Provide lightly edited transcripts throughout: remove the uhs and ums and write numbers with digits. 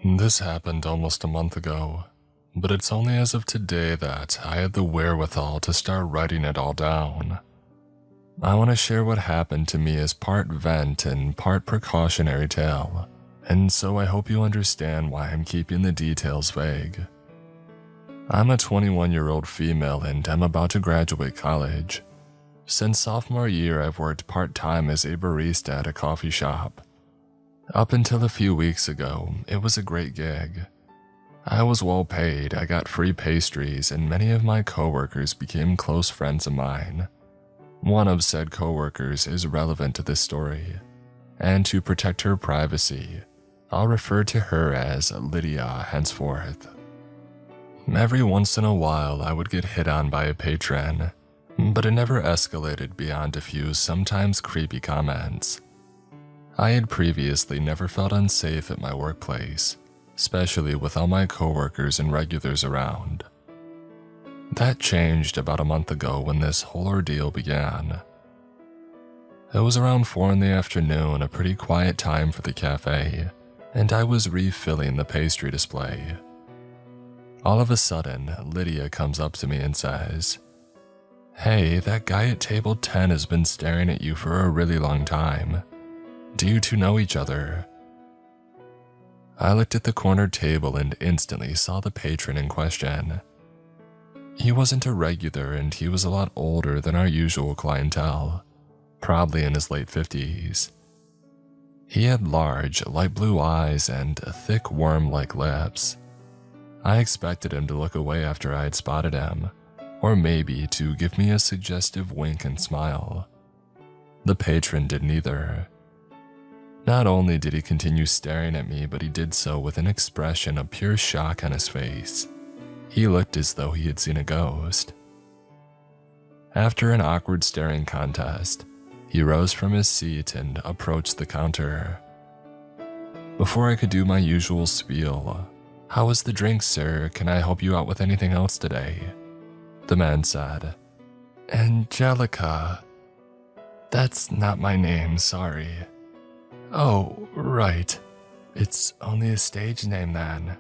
This happened almost a month ago, but it's only as of today that I had the wherewithal to start writing it all down. I want to share what happened to me as part vent and part precautionary tale, and so I hope you understand why I'm keeping the details vague. I'm a 21-year-old female and I'm about to graduate college. Since sophomore year, I've worked part-time as a barista at a coffee shop. Up until a few weeks ago, it was a great gig. I was well paid, I got free pastries, and many of my coworkers became close friends of mine. One of said coworkers is relevant to this story, and to protect her privacy, I'll refer to her as Lydia henceforth. Every once in a while, I would get hit on by a patron, but it never escalated beyond a few sometimes creepy comments. I had previously never felt unsafe at my workplace, especially with all my coworkers and regulars around. That changed about a month ago when this whole ordeal began. It was around 4 in the afternoon, a pretty quiet time for the cafe, and I was refilling the pastry display. All of a sudden, Lydia comes up to me and says, "Hey, that guy at table 10 has been staring at you for a really long time. Do you two know each other?" I looked at the corner table and instantly saw the patron in question. He wasn't a regular and he was a lot older than our usual clientele, probably in his late 50s. He had large, light blue eyes and thick worm-like lips. I expected him to look away after I had spotted him, or maybe to give me a suggestive wink and smile. The patron did neither. Not only did he continue staring at me, but he did so with an expression of pure shock on his face. He looked as though he had seen a ghost. After an awkward staring contest, he rose from his seat and approached the counter. Before I could do my usual spiel, "How was the drink, sir? Can I help you out with anything else today?" the man said. "Angelica. That's not my name, sorry." "Oh, right. It's only a stage name then."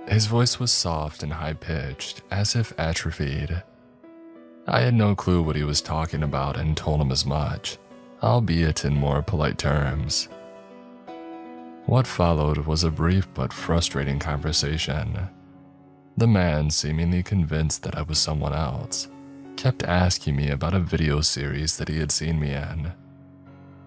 His voice was soft and high-pitched, as if atrophied. I had no clue what he was talking about and told him as much, albeit in more polite terms. What followed was a brief but frustrating conversation. The man, seemingly convinced that I was someone else, kept asking me about a video series that he had seen me in.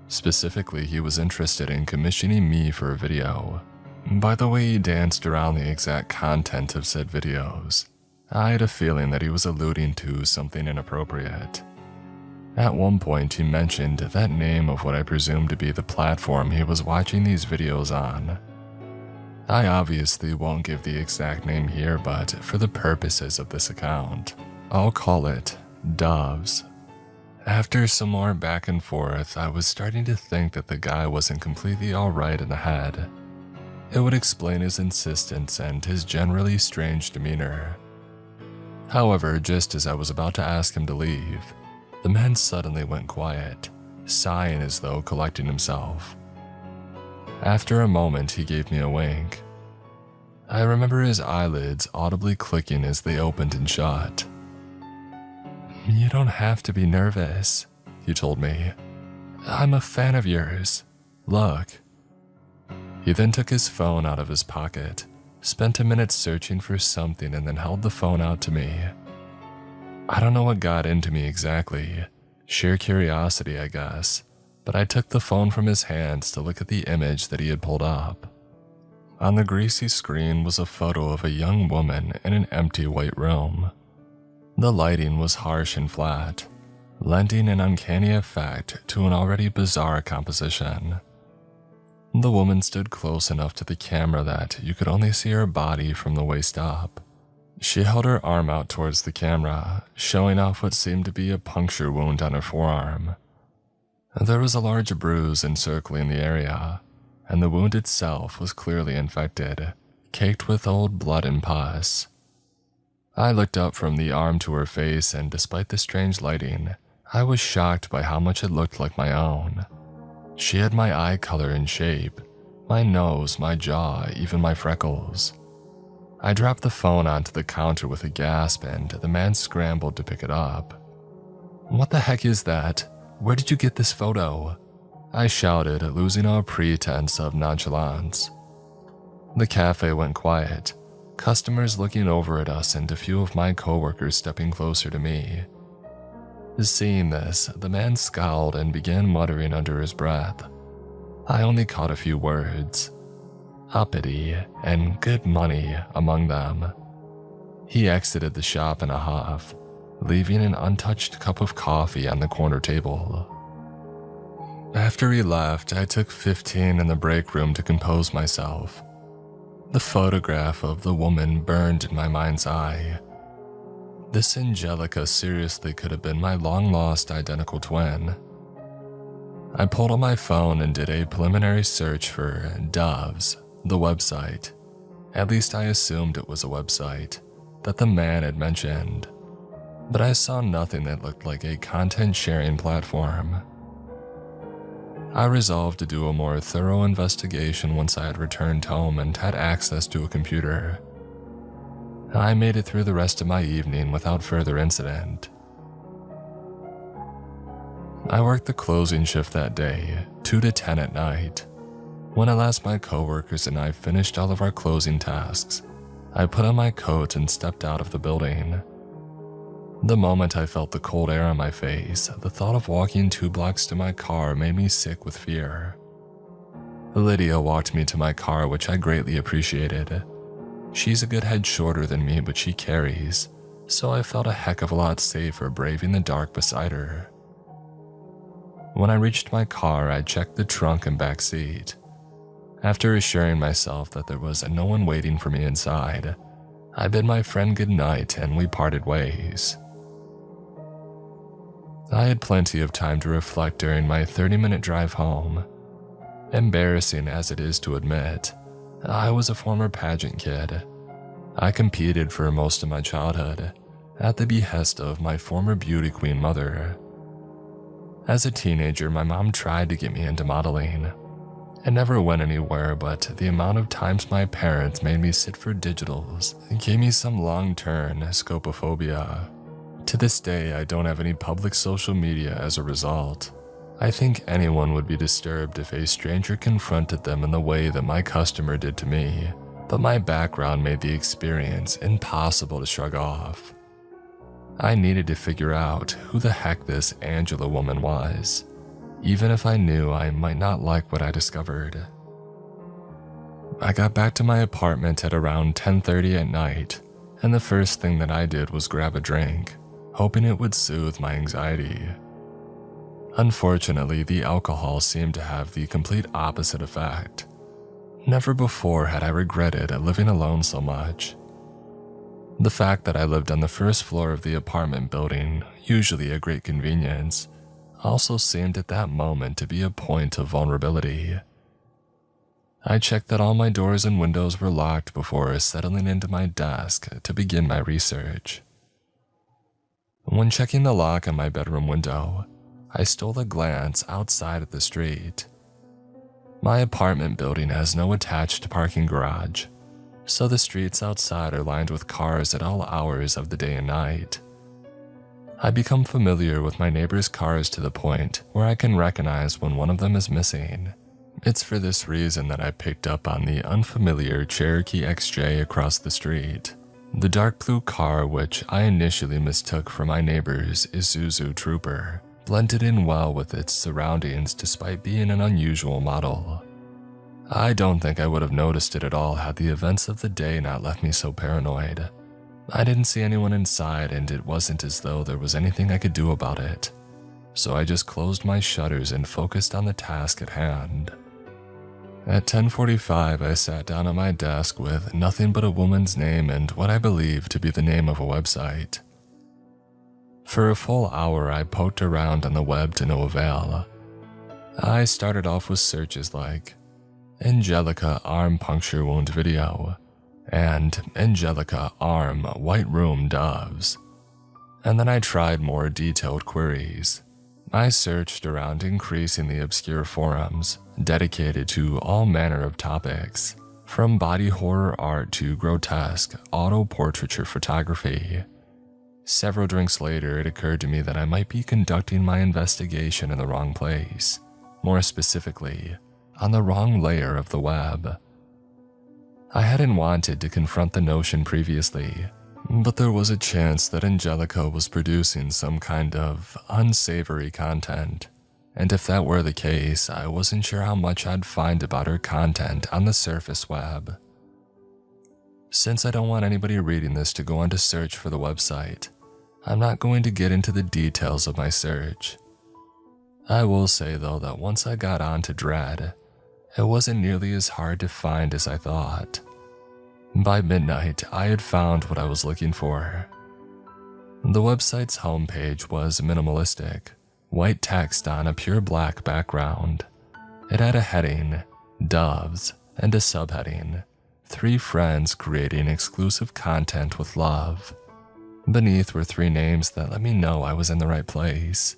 Specifically, he was interested in commissioning me for a video. By the way he danced around the exact content of said videos, I had a feeling that he was alluding to something inappropriate. At one point, he mentioned that name of what I presumed to be the platform he was watching these videos on. I obviously won't give the exact name here, but for the purposes of this account, I'll call it Doves. After some more back and forth, I was starting to think that the guy wasn't completely alright in the head. It would explain his insistence and his generally strange demeanor. However, just as I was about to ask him to leave, the man suddenly went quiet, sighing as though collecting himself. After a moment, he gave me a wink. I remember his eyelids audibly clicking as they opened and shut. "You don't have to be nervous," he told me. "I'm a fan of yours. Look." He then took his phone out of his pocket, spent a minute searching for something, and then held the phone out to me. I don't know what got into me exactly, sheer curiosity I guess, but I took the phone from his hands to look at the image that he had pulled up. On the greasy screen was a photo of a young woman in an empty white room. The lighting was harsh and flat, lending an uncanny effect to an already bizarre composition. The woman stood close enough to the camera that you could only see her body from the waist up. She held her arm out towards the camera, showing off what seemed to be a puncture wound on her forearm. There was a large bruise encircling the area, and the wound itself was clearly infected, caked with old blood and pus. I looked up from the arm to her face, and despite the strange lighting, I was shocked by how much it looked like my own. She had my eye color and shape, My nose, my jaw, even my freckles. I dropped the phone onto the counter with a gasp and the man scrambled to pick it up. "What the heck is that? Where did you get this photo?" I shouted, losing all pretense of nonchalance. The cafe went quiet, customers looking over at us and a few of my coworkers stepping closer to me. Seeing this, the man scowled and began muttering under his breath. I only caught a few words, uppity and good money among them. He exited the shop in a huff, leaving an untouched cup of coffee on the corner table. After he left, I took 15 in the break room to compose myself. The photograph of the woman burned in my mind's eye. This Angelica seriously could have been my long-lost identical twin. I pulled out my phone and did a preliminary search for Doves, the website. At least I assumed it was a website that the man had mentioned, but I saw nothing that looked like a content-sharing platform. I resolved to do a more thorough investigation once I had returned home and had access to a computer. I made it through the rest of my evening without further incident. I worked the closing shift that day, 2 to 10 at night. When at last my coworkers and I finished all of our closing tasks, I put on my coat and stepped out of the building. The moment I felt the cold air on my face, the thought of walking 2 blocks to my car made me sick with fear. Lydia walked me to my car, which I greatly appreciated. She's a good head shorter than me, but she carries, so I felt a heck of a lot safer braving the dark beside her. When I reached my car, I checked the trunk and back seat. After assuring myself that there was no one waiting for me inside, I bid my friend goodnight and we parted ways. I had plenty of time to reflect during my 30-minute drive home. Embarrassing as it is to admit, I was a former pageant kid. I competed for most of my childhood, at the behest of my former beauty queen mother. As a teenager, my mom tried to get me into modeling. It never went anywhere, but the amount of times my parents made me sit for digitals gave me some long-term scopophobia. To this day, I don't have any public social media as a result. I think anyone would be disturbed if a stranger confronted them in the way that my customer did to me, but my background made the experience impossible to shrug off. I needed to figure out who the heck this Angela woman was, even if I knew I might not like what I discovered. I got back to my apartment at around 10:30 at night, and the first thing that I did was grab a drink, hoping it would soothe my anxiety. Unfortunately, the alcohol seemed to have the complete opposite effect. Never before had I regretted living alone so much. The fact that I lived on the first floor of the apartment building, usually a great convenience, also seemed at that moment to be a point of vulnerability. I checked that all my doors and windows were locked before settling into my desk to begin my research. When checking the lock on my bedroom window, I stole a glance outside at the street. My apartment building has no attached parking garage, so the streets outside are lined with cars at all hours of the day and night. I become familiar with my neighbors' cars to the point where I can recognize when one of them is missing. It's for this reason that I picked up on the unfamiliar Cherokee XJ across the street, the dark blue car which I initially mistook for my neighbor's Isuzu Trooper, blended in well with its surroundings despite being an unusual model. I don't think I would have noticed it at all had the events of the day not left me so paranoid. I didn't see anyone inside, and it wasn't as though there was anything I could do about it, so I just closed my shutters and focused on the task at hand. At 10:45, I sat down at my desk with nothing but a woman's name and what I believed to be the name of a website. For a full hour, I poked around on the web to no avail. I started off with searches like Angelica arm puncture wound video and Angelica arm white room doves. And then I tried more detailed queries. I searched around increasingly obscure forums dedicated to all manner of topics, from body horror art to grotesque auto-portraiture photography. Several drinks later, it occurred to me that I might be conducting my investigation in the wrong place, more specifically, on the wrong layer of the web. I hadn't wanted to confront the notion previously, but there was a chance that Angelica was producing some kind of unsavory content, and if that were the case, I wasn't sure how much I'd find about her content on the surface web. Since I don't want anybody reading this to go on to search for the website, I'm not going to get into the details of my search. I will say though that once I got on to Dread, it wasn't nearly as hard to find as I thought. By midnight, I had found what I was looking for. The website's homepage was minimalistic, white text on a pure black background. It had a heading, Doves, and a subheading, 3 friends creating exclusive content with love. Beneath were 3 names that let me know I was in the right place: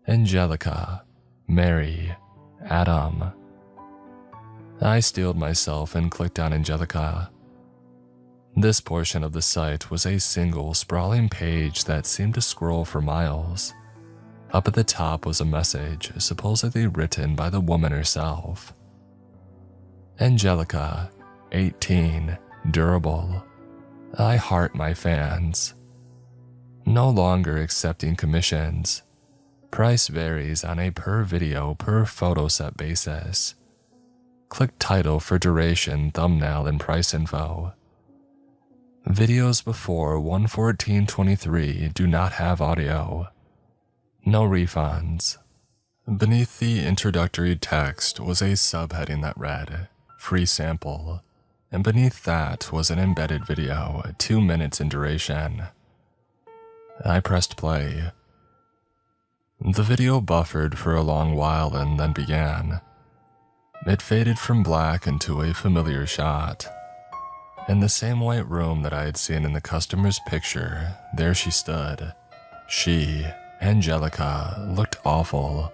Angelica, Mary, Adam. I steeled myself and clicked on Angelica. This portion of the site was a single, sprawling page that seemed to scroll for miles. Up at the top was a message, supposedly written by the woman herself. Angelica, 18, durable. I heart my fans. No longer accepting commissions. Price varies on a per video, per photo set basis. Click title for duration, thumbnail, and price info. Videos before 1:14:23 do not have audio. No refunds. Beneath the introductory text was a subheading that read, free sample, and beneath that was an embedded video, 2 minutes in duration. I pressed play. The video buffered for a long while and then began. It faded from black into a familiar shot. In the same white room that I had seen in the customer's picture, there she stood. She, Angelica, looked awful,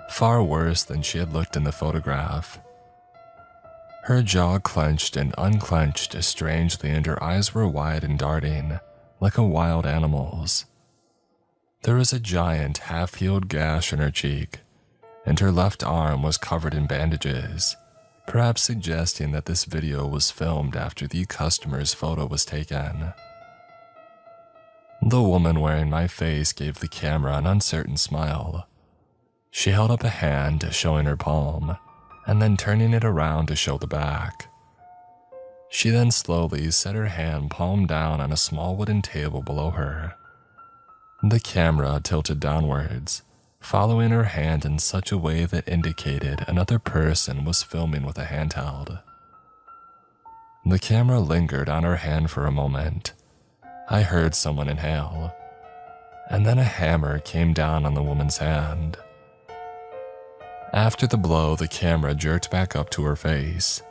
far worse than she had looked in the photograph. Her jaw clenched and unclenched strangely, and her eyes were wide and darting, like a wild animal's. There was a giant, half-healed gash in her cheek, and her left arm was covered in bandages, perhaps suggesting that this video was filmed after the customer's photo was taken. The woman wearing my face gave the camera an uncertain smile. She held up a hand, showing her palm, and then turning it around to show the back. She then slowly set her hand palm down on a small wooden table below her. The camera tilted downwards, following her hand in such a way that indicated another person was filming with a handheld. The camera lingered on her hand for a moment. I heard someone inhale, and then a hammer came down on the woman's hand. After the blow, the camera jerked back up to her face.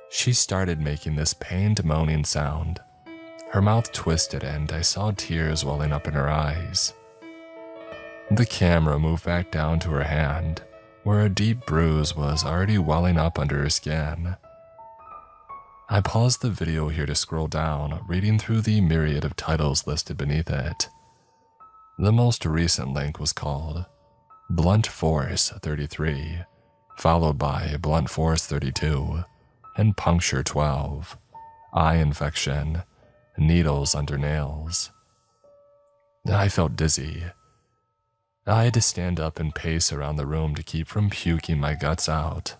She started making this pained moaning sound. Her mouth twisted and I saw tears welling up in her eyes. The camera moved back down to her hand, where a deep bruise was already welling up under her skin. I paused the video here to scroll down, reading through the myriad of titles listed beneath it. The most recent link was called Blunt Force 33, followed by Blunt Force 32, and Puncture 12, Eye Infection, Needles Under Nails. I felt dizzy. I had to stand up and pace around the room to keep from puking my guts out.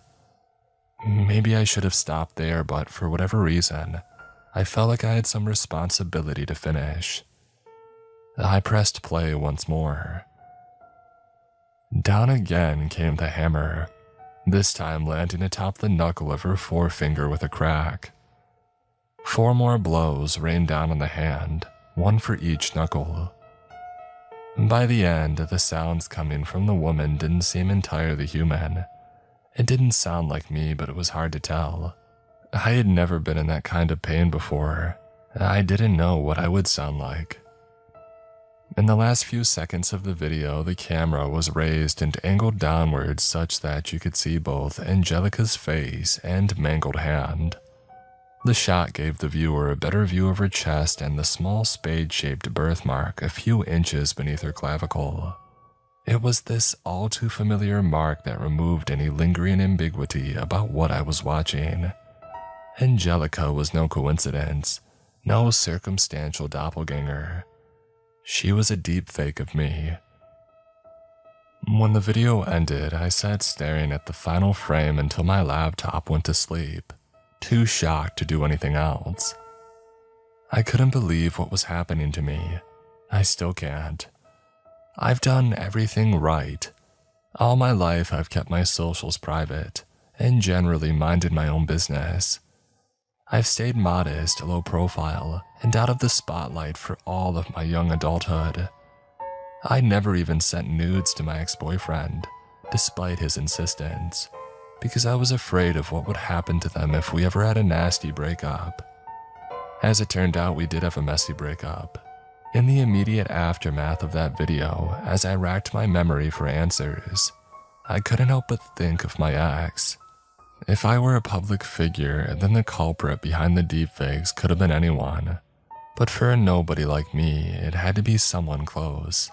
Maybe I should have stopped there, but for whatever reason, I felt like I had some responsibility to finish. I pressed play once more. Down again came the hammer, this time landing atop the knuckle of her forefinger with a crack. 4 more blows rained down on the hand, 1 for each knuckle. By the end, the sounds coming from the woman didn't seem entirely human. It didn't sound like me, but it was hard to tell. I had never been in that kind of pain before. I didn't know what I would sound like. In the last few seconds of the video, the camera was raised and angled downwards such that you could see both Angelica's face and mangled hand. The shot gave the viewer a better view of her chest and the small spade-shaped birthmark a few inches beneath her clavicle. It was this all too familiar mark that removed any lingering ambiguity about what I was watching. Angelica was no coincidence, no circumstantial doppelganger. She was a deep fake of me. When the video ended, I sat staring at the final frame until my laptop went to sleep, too shocked to do anything else. I couldn't believe what was happening to me. I still can't. I've done everything right. All my life I've kept my socials private and generally minded my own business. I've stayed modest, low profile, and out of the spotlight for all of my young adulthood. I never even sent nudes to my ex-boyfriend, despite his insistence, because I was afraid of what would happen to them if we ever had a nasty breakup. As it turned out, we did have a messy breakup. In the immediate aftermath of that video, as I racked my memory for answers, I couldn't help but think of my ex. If I were a public figure, then the culprit behind the deepfakes could have been anyone. But for a nobody like me, it had to be someone close.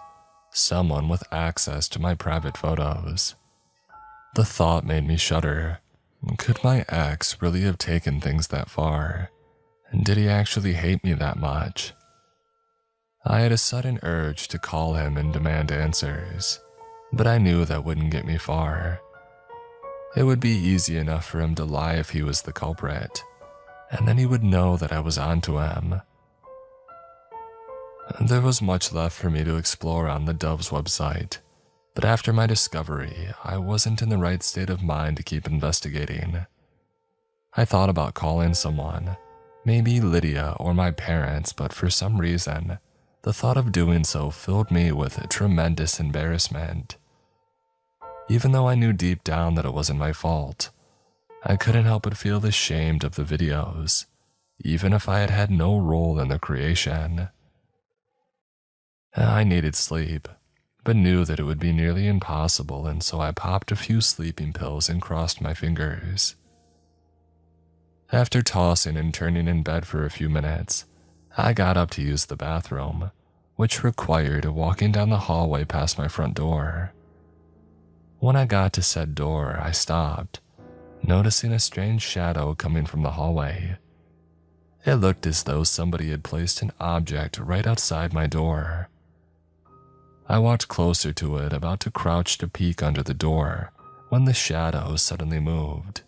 Someone with access to my private photos. The thought made me shudder. Could my ex really have taken things that far? And did he actually hate me that much? I had a sudden urge to call him and demand answers, but I knew that wouldn't get me far. It would be easy enough for him to lie if he was the culprit, and then he would know that I was onto him. There was much left for me to explore on the Dove's website, but after my discovery, I wasn't in the right state of mind to keep investigating. I thought about calling someone, maybe Lydia or my parents, but for some reason, the thought of doing so filled me with tremendous embarrassment. Even though I knew deep down that it wasn't my fault, I couldn't help but feel ashamed of the videos, even if I had had no role in their creation. I needed sleep, but knew that it would be nearly impossible, and so I popped a few sleeping pills and crossed my fingers. After tossing and turning in bed for a few minutes, I got up to use the bathroom, which required walking down the hallway past my front door. When I got to said door, I stopped, noticing a strange shadow coming from the hallway. It looked as though somebody had placed an object right outside my door. I walked closer to it, about to crouch to peek under the door, when the shadow suddenly moved.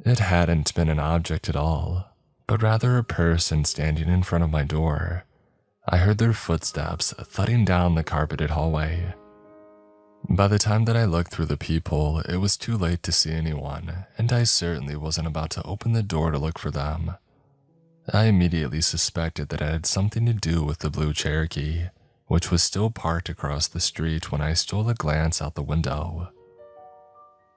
It hadn't been an object at all, but rather a person standing in front of my door. I heard their footsteps thudding down the carpeted hallway. By the time that I looked through the peephole, it was too late to see anyone, and I certainly wasn't about to open the door to look for them. I immediately suspected that it had something to do with the blue Cherokee, which was still parked across the street when I stole a glance out the window.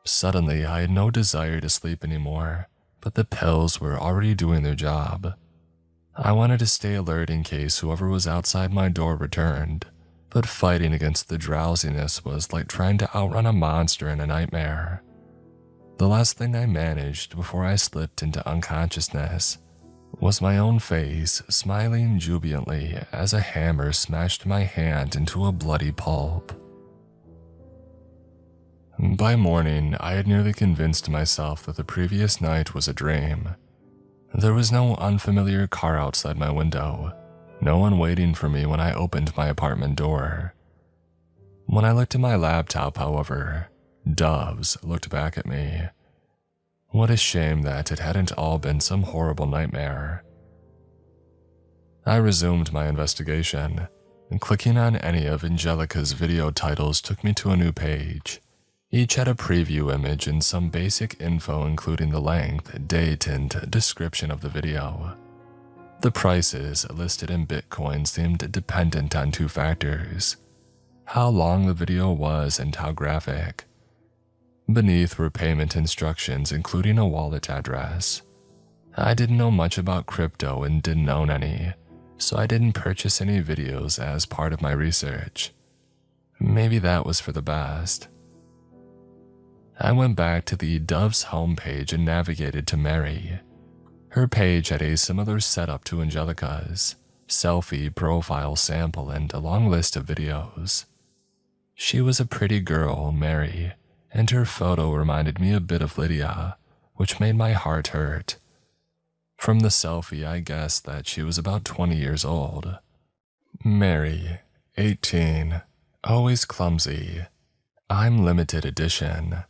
Suddenly, I had no desire to sleep anymore, but the pills were already doing their job. I wanted to stay alert in case whoever was outside my door returned, but fighting against the drowsiness was like trying to outrun a monster in a nightmare. The last thing I managed before I slipped into unconsciousness was my own face smiling jubilantly as a hammer smashed my hand into a bloody pulp. By morning, I had nearly convinced myself that the previous night was a dream. There was no unfamiliar car outside my window, no one waiting for me when I opened my apartment door. When I looked at my laptop, however, doves looked back at me. What a shame that it hadn't all been some horrible nightmare. I resumed my investigation, and clicking on any of Angelica's video titles took me to a new page. Each had a preview image and some basic info including the length, date, and description of the video. The prices listed in Bitcoin seemed dependent on two factors: how long the video was and how graphic. Beneath were payment instructions including a wallet address. I didn't know much about crypto and didn't own any, so I didn't purchase any videos as part of my research. Maybe that was for the best. I went back to the Dove's homepage and navigated to Mary. Her page had a similar setup to Angelica's: selfie, profile, sample, and a long list of videos. She was a pretty girl, Mary, and her photo reminded me a bit of Lydia, which made my heart hurt. From the selfie, I guessed that she was about 20 years old. Mary, 18, always clumsy. I'm limited edition.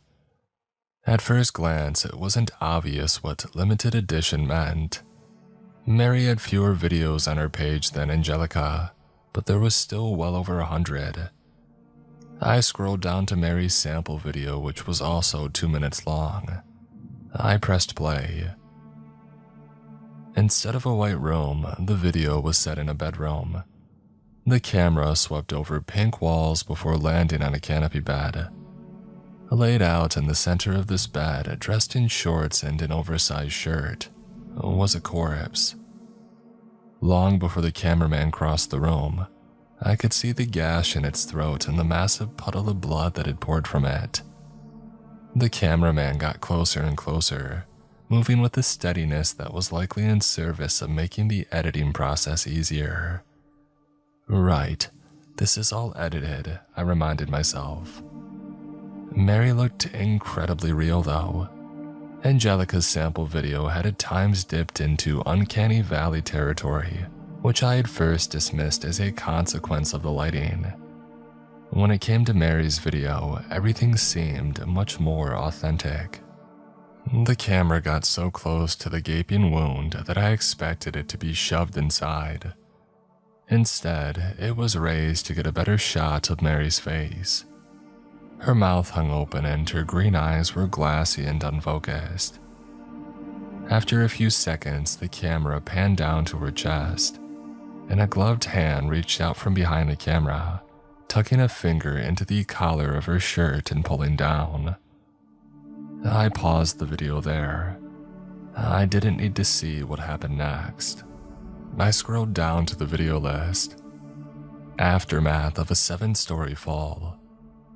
At first glance, it wasn't obvious what limited edition meant. Mary had fewer videos on her page than Angelica, but there was still well over 100. I scrolled down to Mary's sample video, which was also 2 minutes long. I pressed play. Instead of a white room, the video was set in a bedroom. The camera swept over pink walls before landing on a canopy bed. Laid out in the center of this bed, dressed in shorts and an oversized shirt, was a corpse. Long before the cameraman crossed the room, I could see the gash in its throat and the massive puddle of blood that had poured from it. The cameraman got closer and closer, moving with a steadiness that was likely in service of making the editing process easier. Right, this is all edited, I reminded myself. Mary looked incredibly real though. Angelica's sample video had at times dipped into uncanny valley territory, which I had first dismissed as a consequence of the lighting. When it came to Mary's video, everything seemed much more authentic. The camera got so close to the gaping wound that I expected it to be shoved inside. Instead, it was raised to get a better shot of Mary's face. Her mouth hung open and her green eyes were glassy and unfocused. After a few seconds, the camera panned down to her chest, and a gloved hand reached out from behind the camera, tucking a finger into the collar of her shirt and pulling down. I paused the video there. I didn't need to see what happened next. I scrolled down to the video list. Aftermath of a 7-story fall.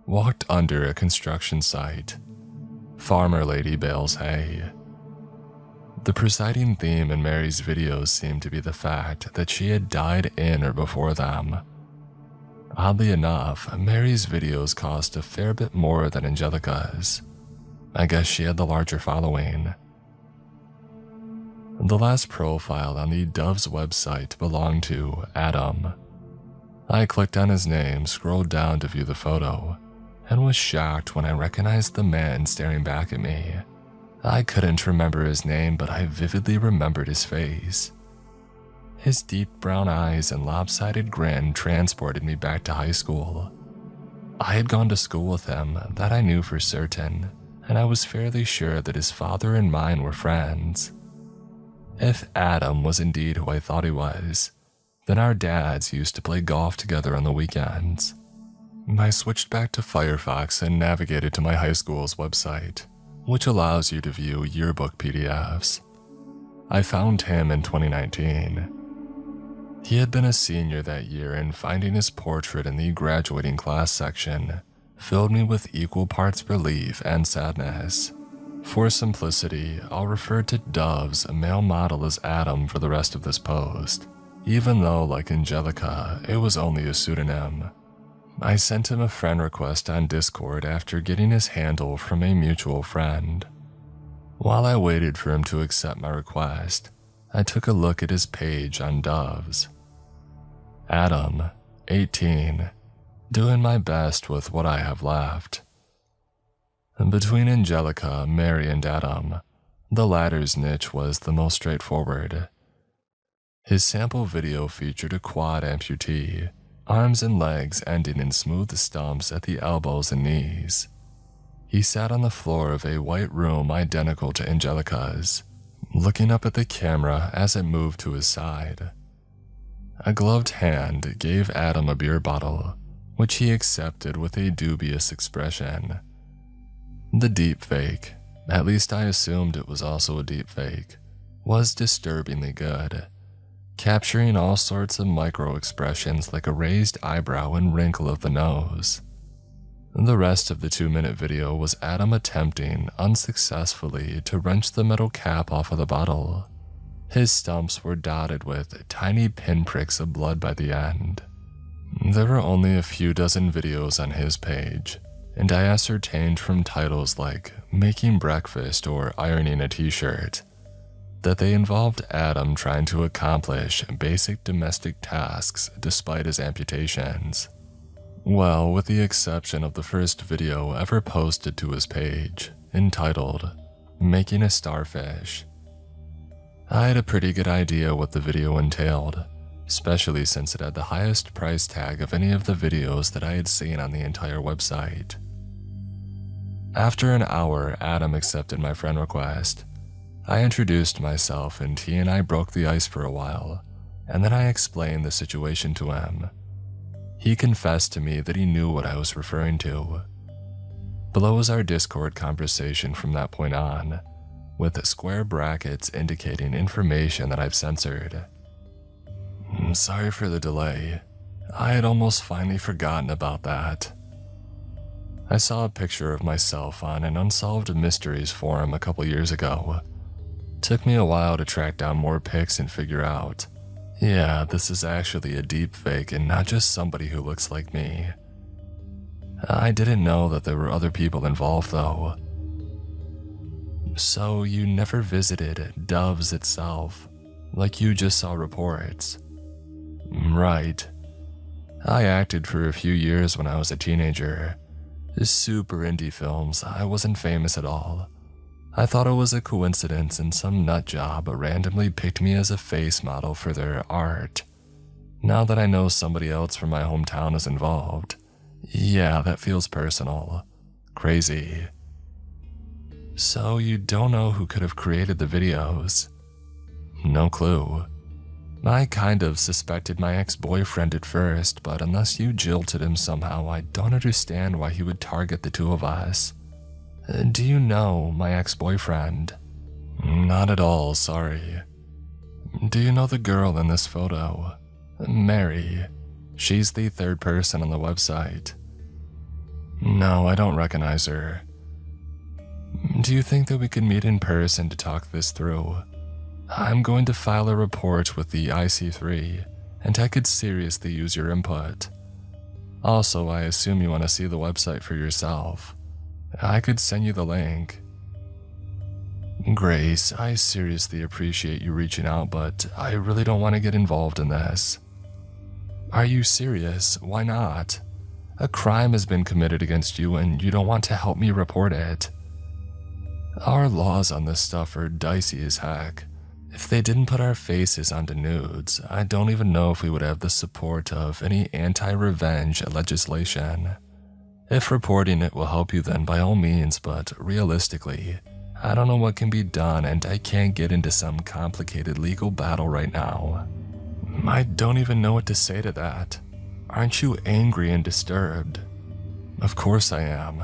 Walked under a construction site. Farmer lady bales hay. The presiding theme in Mary's videos seemed to be the fact that she had died in or before them. Oddly enough, Mary's videos cost a fair bit more than Angelica's. I guess she had the larger following. The last profile on the Dove's website belonged to Adam. I clicked on his name, scrolled down to view the photo, and was shocked when I recognized the man staring back at me. I couldn't remember his name, but I vividly remembered his face. His deep brown eyes and lopsided grin transported me back to high school. I had gone to school with him, that I knew for certain, and I was fairly sure that his father and mine were friends. If Adam was indeed who I thought he was, then our dads used to play golf together on the weekends. I switched back to Firefox and navigated to my high school's website, which allows you to view yearbook PDFs. I found him in 2019. He had been a senior that year, and finding his portrait in the graduating class section filled me with equal parts relief and sadness. For simplicity, I'll refer to Dove's male model as Adam for the rest of this post, even though, like Angelica, it was only a pseudonym. I sent him a friend request on Discord after getting his handle from a mutual friend. While I waited for him to accept my request, I took a look at his page on Dove's. Adam, 18, doing my best with what I have left. Between Angelica, Mary, and Adam, the latter's niche was the most straightforward. His sample video featured a quad amputee, arms and legs ending in smooth stumps at the elbows and knees. He sat on the floor of a white room identical to Angelica's, looking up at the camera as it moved to his side. A gloved hand gave Adam a beer bottle, which he accepted with a dubious expression. The deepfake, at least I assumed it was also a deepfake, was disturbingly good, capturing all sorts of micro expressions like a raised eyebrow and wrinkle of the nose. The rest of the 2-minute video was Adam attempting, unsuccessfully, to wrench the metal cap off of the bottle. His stumps were dotted with tiny pinpricks of blood by the end. There were only a few dozen videos on his page, and I ascertained from titles like making breakfast or ironing a t-shirt that they involved Adam trying to accomplish basic domestic tasks despite his amputations. Well, with the exception of the first video ever posted to his page, entitled Making a Starfish. I had a pretty good idea what the video entailed, especially since it had the highest price tag of any of the videos that I had seen on the entire website. After an hour, Adam accepted my friend request. I introduced myself and he and I broke the ice for a while, and then I explained the situation to him. He confessed to me that he knew what I was referring to. Below is our Discord conversation from that point on, with square brackets indicating information that I've censored. Sorry for the delay. I had almost finally forgotten about that. I saw a picture of myself on an Unsolved Mysteries forum a couple years ago. Took me a while to track down more pics and figure out, yeah, this is actually a deep fake and not just somebody who looks like me. I didn't know that there were other people involved though. So you never visited Doves itself, like you just saw reports? Right. I acted for a few years when I was a teenager. Super indie films, I wasn't famous at all. I thought it was a coincidence and some nut job randomly picked me as a face model for their art. Now that I know somebody else from my hometown is involved, yeah, that feels personal. Crazy. So you don't know who could have created the videos? No clue. I kind of suspected my ex-boyfriend at first, but unless you jilted him somehow, I don't understand why he would target the two of us. Do you know my ex-boyfriend? Not at all, sorry. Do you know the girl in this photo? Mary. She's the third person on the website. No, I don't recognize her. Do you think that we could meet in person to talk this through? I'm going to file a report with the IC3, and I could seriously use your input. Also, I assume you want to see the website for yourself. I could send you the link. Grace, I seriously appreciate you reaching out, but I really don't want to get involved in this. Are you serious? Why not? A crime has been committed against you and you don't want to help me report it. Our laws on this stuff are dicey as heck. If they didn't put our faces onto nudes, I don't even know if we would have the support of any anti-revenge legislation. If reporting it will help you, then by all means, but realistically, I don't know what can be done and I can't get into some complicated legal battle right now. I don't even know what to say to that. Aren't you angry and disturbed? Of course I am.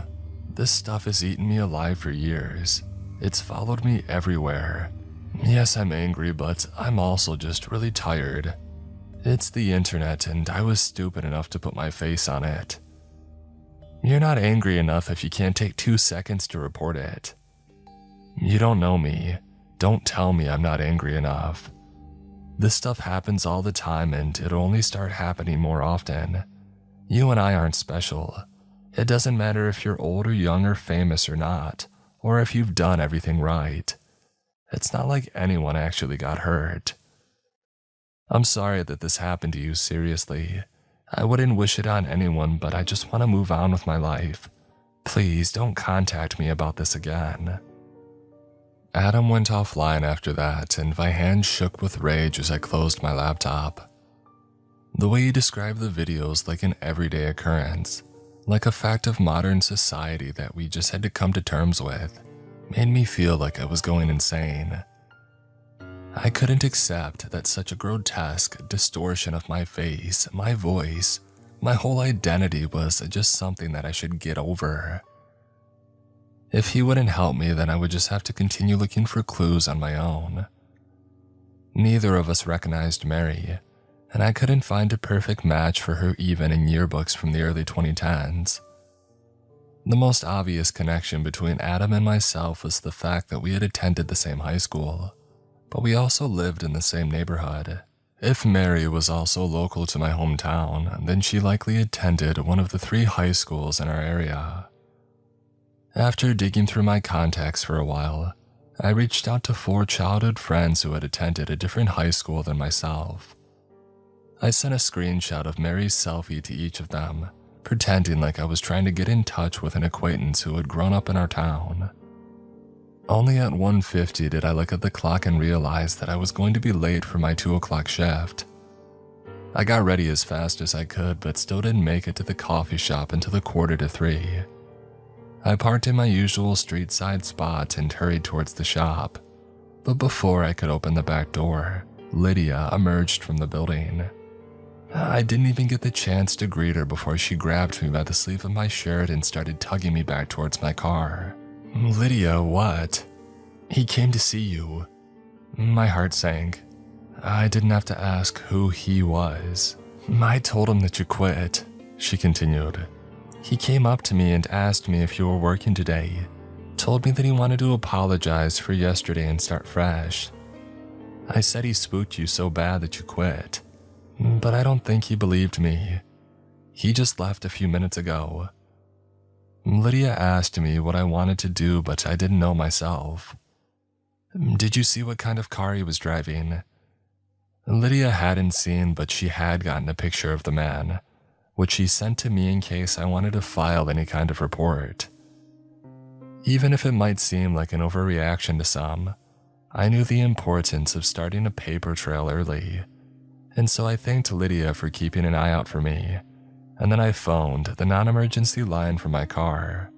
This stuff has eaten me alive for years. It's followed me everywhere. Yes, I'm angry, but I'm also just really tired. It's the internet and I was stupid enough to put my face on it. You're not angry enough if you can't take 2 seconds to report it. You don't know me. Don't tell me I'm not angry enough. This stuff happens all the time and it'll only start happening more often. You and I aren't special. It doesn't matter if you're old or young or famous or not, or if you've done everything right. It's not like anyone actually got hurt. I'm sorry that this happened to you, seriously. I wouldn't wish it on anyone, but I just want to move on with my life. Please don't contact me about this again. Adam went offline after that, and my hand shook with rage as I closed my laptop. The way he described the videos like an everyday occurrence, like a fact of modern society that we just had to come to terms with, made me feel like I was going insane. I couldn't accept that such a grotesque distortion of my face, my voice, my whole identity was just something that I should get over. If he wouldn't help me, then I would just have to continue looking for clues on my own. Neither of us recognized Mary, and I couldn't find a perfect match for her even in yearbooks from the early 2010s. The most obvious connection between Adam and myself was the fact that we had attended the same high school, but we also lived in the same neighborhood. If Mary was also local to my hometown, then she likely attended one of the 3 high schools in our area. After digging through my contacts for a while, I reached out to 4 childhood friends who had attended a different high school than myself. I sent a screenshot of Mary's selfie to each of them, pretending like I was trying to get in touch with an acquaintance who had grown up in our town. Only at 1:50 did I look at the clock and realize that I was going to be late for my 2 o'clock shift. I got ready as fast as I could, but still didn't make it to the coffee shop until the 2:45. I parked in my usual street side spot and hurried towards the shop, but before I could open the back door, Lydia emerged from the building. I didn't even get the chance to greet her before she grabbed me by the sleeve of my shirt and started tugging me back towards my car. "Lydia, what?" "He came to see you." My heart sank. I didn't have to ask who he was. "I told him that you quit," she continued. "He came up to me and asked me if you were working today. Told me that he wanted to apologize for yesterday and start fresh. I said he spooked you so bad that you quit, but I don't think he believed me. He just left a few minutes ago." Lydia asked me what I wanted to do, but I didn't know myself. "Did you see what kind of car he was driving?" Lydia hadn't seen, but she had gotten a picture of the man, which she sent to me in case I wanted to file any kind of report. Even if it might seem like an overreaction to some, I knew the importance of starting a paper trail early, and so I thanked Lydia for keeping an eye out for me, and then I phoned the non-emergency line for my car.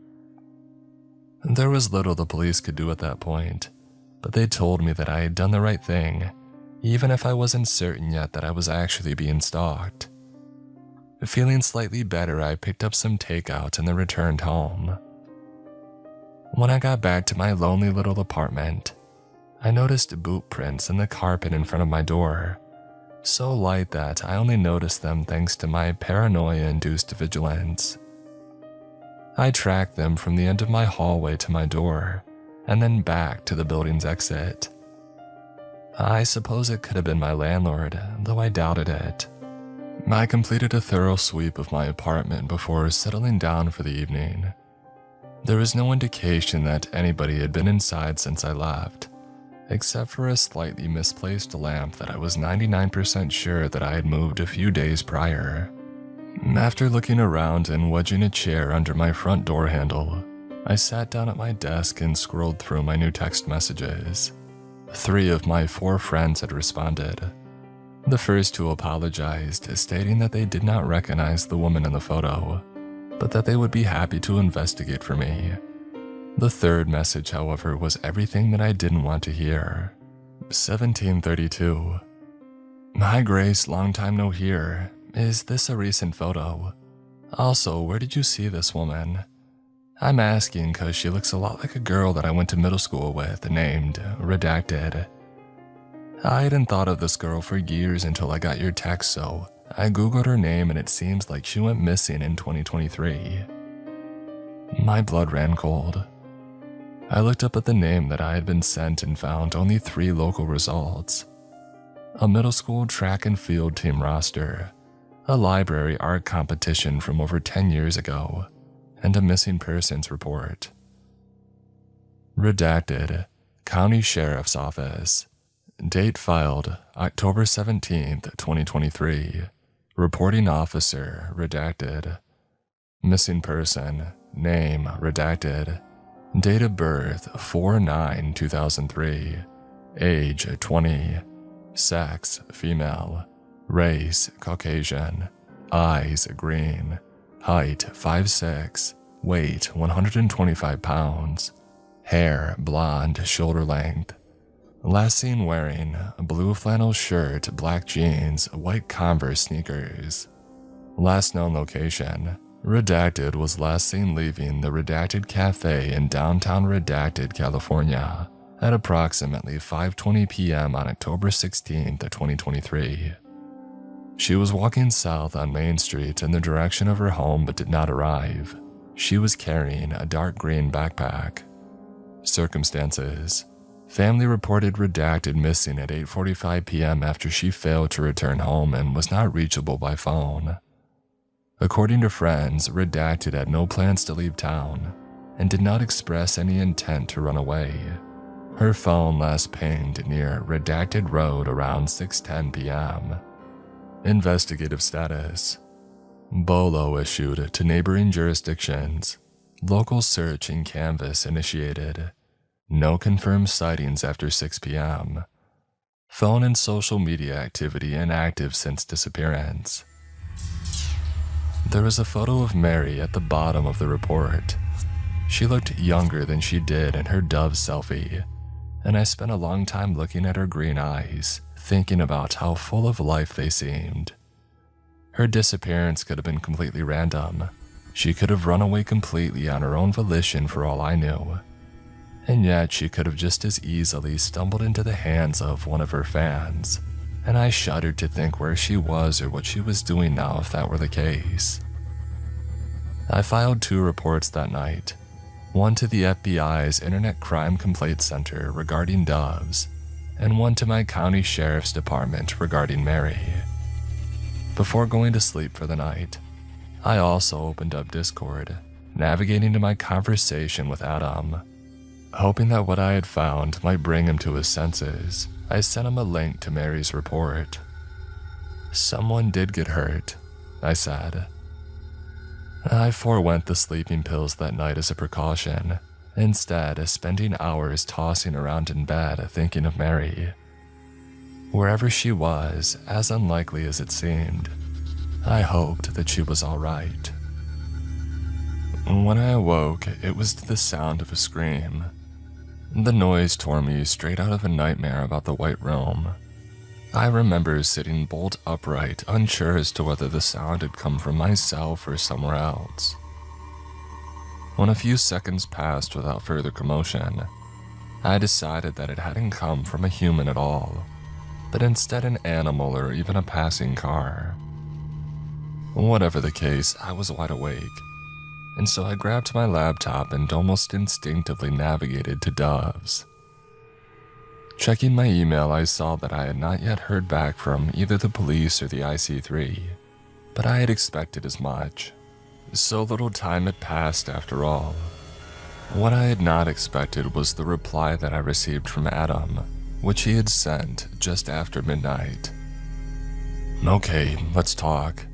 There was little the police could do at that point, but they told me that I had done the right thing, even if I wasn't certain yet that I was actually being stalked. Feeling slightly better, I picked up some takeout and then returned home. When I got back to my lonely little apartment, I noticed boot prints in the carpet in front of my door, so light that I only noticed them thanks to my paranoia-induced vigilance. I tracked them from the end of my hallway to my door, and then back to the building's exit. I suppose it could have been my landlord, though I doubted it. I completed a thorough sweep of my apartment before settling down for the evening. There was no indication that anybody had been inside since I left, except for a slightly misplaced lamp that I was 99% sure that I had moved a few days prior. After looking around and wedging a chair under my front door handle, I sat down at my desk and scrolled through my new text messages. 3 of my 4 friends had responded. The first 2 apologized, stating that they did not recognize the woman in the photo, but that they would be happy to investigate for me. The third message, however, was everything that I didn't want to hear. 1732. "Hi Grace, long time no hear. Is this a recent photo? Also, where did you see this woman? I'm asking because she looks a lot like a girl that I went to middle school with named Redacted. I hadn't thought of this girl for years until I got your text, so I googled her name and it seems like she went missing in 2023. My blood ran cold. I looked up at the name that I had been sent and found only 3 local results. A middle school track and field team roster, a library art competition from over 10 years ago, and a missing persons report. Redacted, County Sheriff's Office. Date filed, October 17th, 2023. Reporting officer, redacted. Missing person, name, redacted. Date of birth, 4/9/2003. Age, 20. Sex, female. Race, Caucasian. Eyes, green. Height, 5'6". Weight, 125 pounds. Hair, blonde, shoulder length. Last seen wearing a blue flannel shirt, black jeans, white Converse sneakers. Last known location. Redacted was last seen leaving the Redacted Cafe in downtown Redacted, California, at approximately 5:20 p.m. on October 16th of 2023. She was walking south on Main Street in the direction of her home but did not arrive. She was carrying a dark green backpack. Circumstances: family reported redacted missing at 8:45 p.m. after she failed to return home and was not reachable by phone. According to friends, redacted had no plans to leave town and did not express any intent to run away. Her phone last pinged near Redacted Road around 6:10 p.m. Investigative status: BOLO issued to neighboring jurisdictions. Local search and canvass initiated. No confirmed sightings after 6 p.m. Phone and social media activity inactive since disappearance. There was a photo of Mary at the bottom of the report. She looked younger than she did in her Dove selfie, and I spent a long time looking at her green eyes, thinking about how full of life they seemed. Her disappearance could have been completely random. She could have run away completely on her own volition for all I knew. And yet she could have just as easily stumbled into the hands of one of her fans, and I shuddered to think where she was or what she was doing now if that were the case. I filed 2 reports that night, one to the FBI's Internet Crime Complaint Center regarding doves, and one to my county sheriff's department regarding Mary. Before going to sleep for the night, I also opened up Discord, navigating to my conversation with Adam. Hoping that what I had found might bring him to his senses, I sent him a link to Mary's report. "Someone did get hurt," I said. I forewent the sleeping pills that night as a precaution, instead spending hours tossing around in bed thinking of Mary. Wherever she was, as unlikely as it seemed, I hoped that she was all right. When I awoke, it was to the sound of a scream. The noise tore me straight out of a nightmare about the White Room. I remember sitting bolt upright, unsure as to whether the sound had come from myself or somewhere else. When a few seconds passed without further commotion, I decided that it hadn't come from a human at all, but instead an animal or even a passing car. Whatever the case, I was wide awake, and so I grabbed my laptop and almost instinctively navigated to Doves. Checking my email, I saw that I had not yet heard back from either the police or the IC3, but I had expected as much. So little time had passed after all. What I had not expected was the reply that I received from Adam, which he had sent just after midnight. "Okay, let's talk.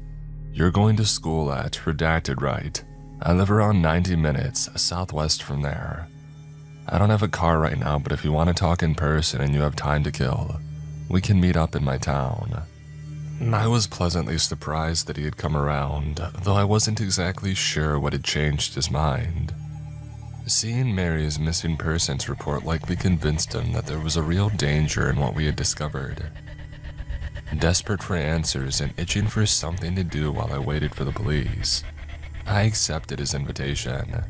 You're going to school at Redacted, right? I live around 90 minutes southwest from there. I don't have a car right now, but if you want to talk in person and you have time to kill, we can meet up in my town." I was pleasantly surprised that he had come around, though I wasn't exactly sure what had changed his mind. Seeing Mary's missing persons report likely convinced him that there was a real danger in what we had discovered. Desperate for answers and itching for something to do while I waited for the police, I accepted his invitation.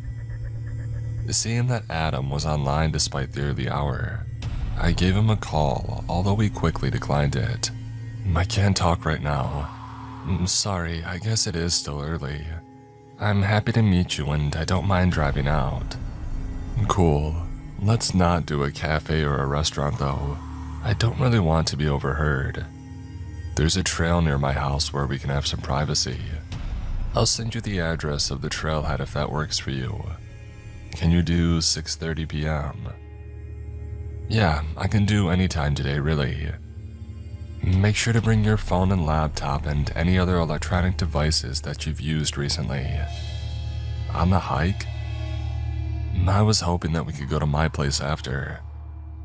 Seeing that Adam was online despite the early hour, I gave him a call, although he quickly declined it. "I can't talk right now. Sorry, I guess it is still early. I'm happy to meet you and I don't mind driving out." "Cool. Let's not do a cafe or a restaurant though. I don't really want to be overheard. There's a trail near my house where we can have some privacy. I'll send you the address of the trailhead if that works for you. Can you do 6:30 p.m.? "Yeah, I can do any time today, really. Make sure to bring your phone and laptop and any other electronic devices that you've used recently." "On the hike?" "I was hoping that we could go to my place after.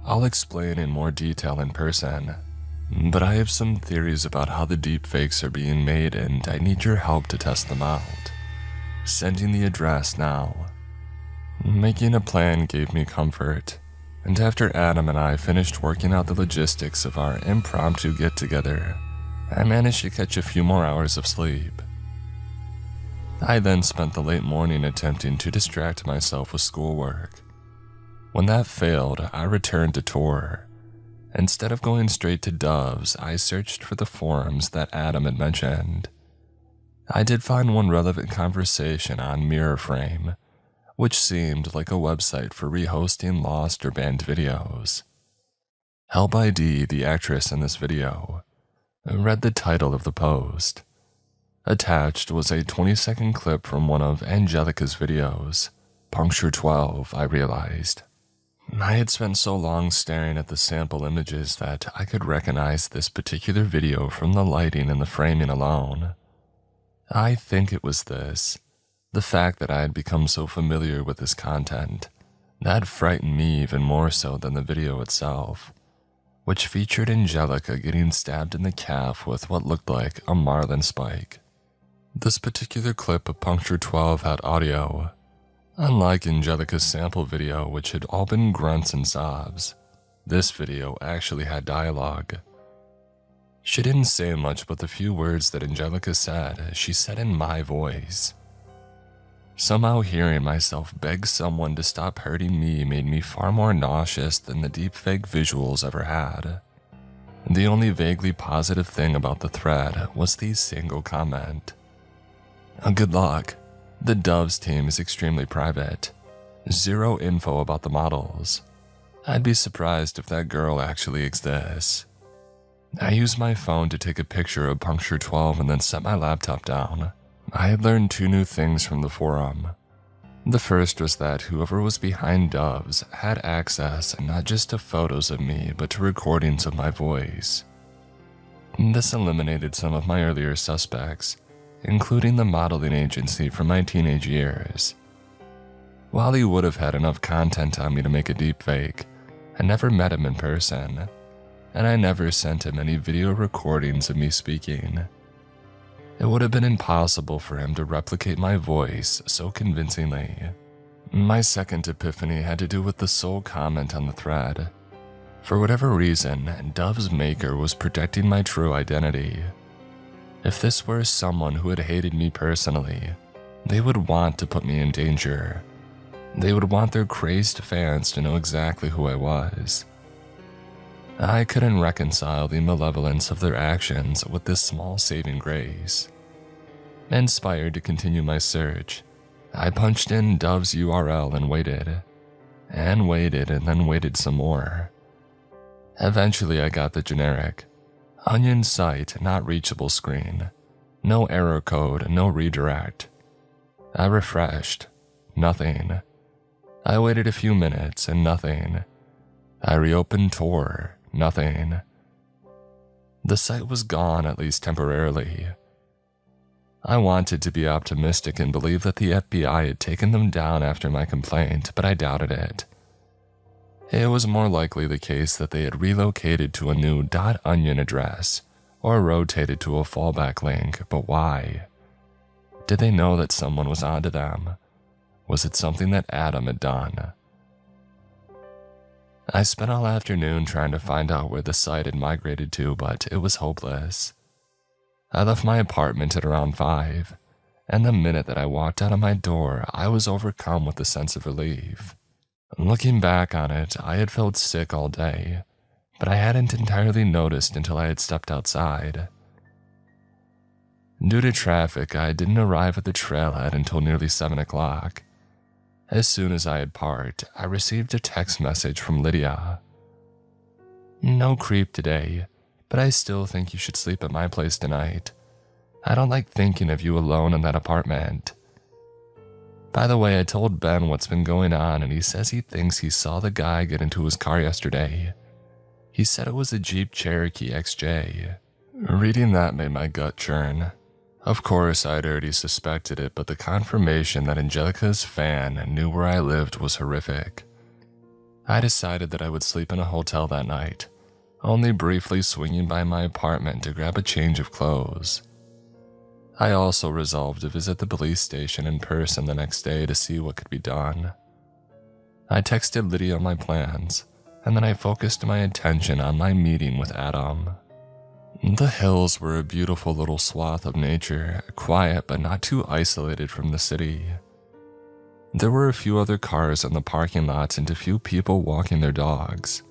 I'll explain in more detail in person, but I have some theories about how the deepfakes are being made and I need your help to test them out. Sending the address now." Making a plan gave me comfort, and after Adam and I finished working out the logistics of our impromptu get-together, I managed to catch a few more hours of sleep. I then spent the late morning attempting to distract myself with schoolwork. When that failed, I returned to Tor. Instead of going straight to Doves, I searched for the forums that Adam had mentioned. I did find one relevant conversation on Mirror Frame, which seemed like a website for rehosting lost or banned videos. Help ID, the actress in this video, read the title of the post. Attached was a 20-second clip from one of Angelica's videos. Puncture 12, I realized. I had spent so long staring at the sample images that I could recognize this particular video from the lighting and the framing alone. I think it was this, the fact that I had become so familiar with this content, that frightened me even more so than the video itself, which featured Angelica getting stabbed in the calf with what looked like a marlin spike. This particular clip of Puncture 12 had audio. Unlike Angelica's sample video, which had all been grunts and sobs, this video actually had dialogue. She didn't say much, but the few words that Angelica said, she said in my voice. Somehow hearing myself beg someone to stop hurting me made me far more nauseous than the deepfake visuals ever had. The only vaguely positive thing about the thread was the single comment. Good luck. The Doves team is extremely private. Zero info about the models. I'd be surprised if that girl actually exists. I used my phone to take a picture of Puncture 12 and then set my laptop down. I had learned 2 new things from the forum. The first was that whoever was behind Doves had access not just to photos of me, but to recordings of my voice. This eliminated some of my earlier suspects, including the modeling agency from my teenage years. While he would have had enough content on me to make a deepfake, I never met him in person, and I never sent him any video recordings of me speaking. It would have been impossible for him to replicate my voice so convincingly. My second epiphany had to do with the sole comment on the thread. For whatever reason, Dove's maker was protecting my true identity. If this were someone who had hated me personally, they would want to put me in danger. They would want their crazed fans to know exactly who I was. I couldn't reconcile the malevolence of their actions with this small saving grace. Inspired to continue my search, I punched in Dove's URL and waited, and then waited some more. Eventually I got the generic, onion site not reachable screen. No error code, no redirect. I refreshed, nothing. I waited a few minutes and nothing. I reopened Tor, nothing. The site was gone, at least temporarily. I wanted to be optimistic and believe that the FBI had taken them down after my complaint, but I doubted it. It was more likely the case that they had relocated to a new .onion address or rotated to a fallback link, but why? Did they know that someone was onto them? Was it something that Adam had done? I spent all afternoon trying to find out where the site had migrated to, but it was hopeless. I left my apartment at around 5, and the minute that I walked out of my door, I was overcome with a sense of relief. Looking back on it, I had felt sick all day, but I hadn't entirely noticed until I had stepped outside. Due to traffic, I didn't arrive at the trailhead until nearly 7 o'clock. As soon as I had parked, I received a text message from Lydia. No creep today, but I still think you should sleep at my place tonight. I don't like thinking of you alone in that apartment. By the way, I told Ben what's been going on, and he says he thinks he saw the guy get into his car yesterday. He said it was a Jeep Cherokee XJ. Reading that made my gut churn. Of course, I'd already suspected it, but the confirmation that Angelica's fan knew where I lived was horrific. I decided that I would sleep in a hotel that night, only briefly swinging by my apartment to grab a change of clothes. I also resolved to visit the police station in person the next day to see what could be done. I texted Lydia my plans, and then I focused my attention on my meeting with Adam. The hills were a beautiful little swath of nature, quiet but not too isolated from the city. There were a few other cars in the parking lot and a few people walking their dogs.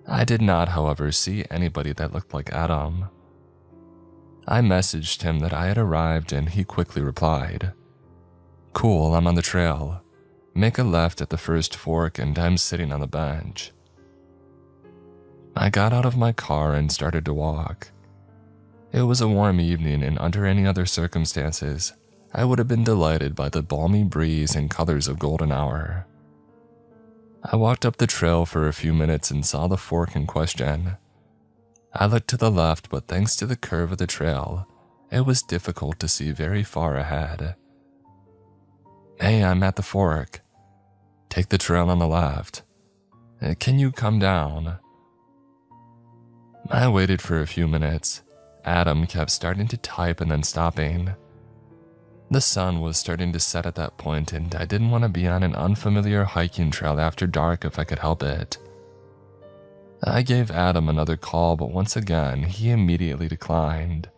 I did not, however, see anybody that looked like Adam. I messaged him that I had arrived and he quickly replied, "Cool, I'm on the trail. Make a left at the first fork and I'm sitting on the bench." I got out of my car and started to walk. It was a warm evening and under any other circumstances, I would have been delighted by the balmy breeze and colors of golden hour. I walked up the trail for a few minutes and saw the fork in question. I looked to the left, but thanks to the curve of the trail, it was difficult to see very far ahead. "Hey, I'm at the fork. Take the trail on the left. Can you come down?" I waited for a few minutes. Adam kept starting to type and then stopping. The sun was starting to set at that point, and I didn't want to be on an unfamiliar hiking trail after dark if I could help it. I gave Adam another call, but once again, he immediately declined.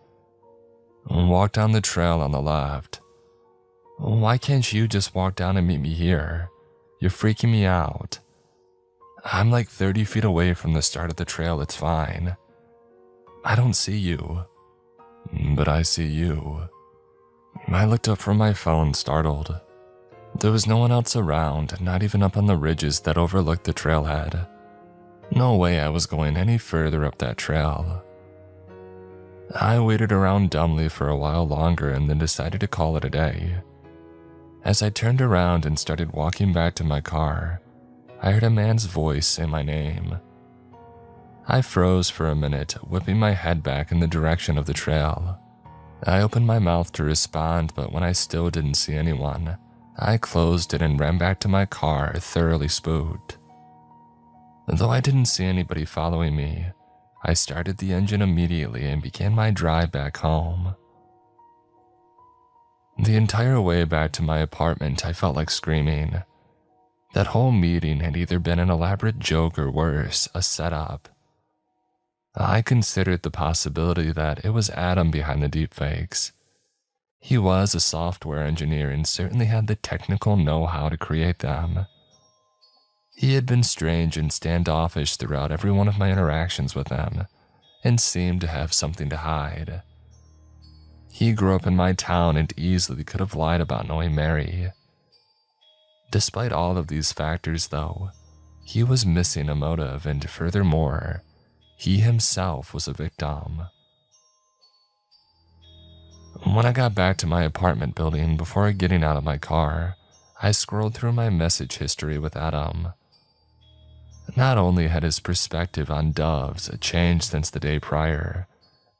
"Walk down the trail on the left." "Why can't you just walk down and meet me here? You're freaking me out." "I'm like 30 feet away from the start of the trail, it's fine." "I don't see you." "But I see you." I looked up from my phone, startled. There was no one else around, not even up on the ridges that overlooked the trailhead. No way I was going any further up that trail. I waited around dumbly for a while longer and then decided to call it a day. As I turned around and started walking back to my car, I heard a man's voice say my name. I froze for a minute, whipping my head back in the direction of the trail. I opened my mouth to respond, but when I still didn't see anyone, I closed it and ran back to my car, thoroughly spooked. Though I didn't see anybody following me, I started the engine immediately and began my drive back home. The entire way back to my apartment, I felt like screaming. That whole meeting had either been an elaborate joke or worse, a setup. I considered the possibility that it was Adam behind the deepfakes. He was a software engineer and certainly had the technical know-how to create them. He had been strange and standoffish throughout every one of my interactions with him, and seemed to have something to hide. He grew up in my town and easily could have lied about knowing Mary. Despite all of these factors, though, he was missing a motive, and furthermore, he himself was a victim. When I got back to my apartment building, before getting out of my car, I scrolled through my message history with Adam. Not only had his perspective on doves changed since the day prior,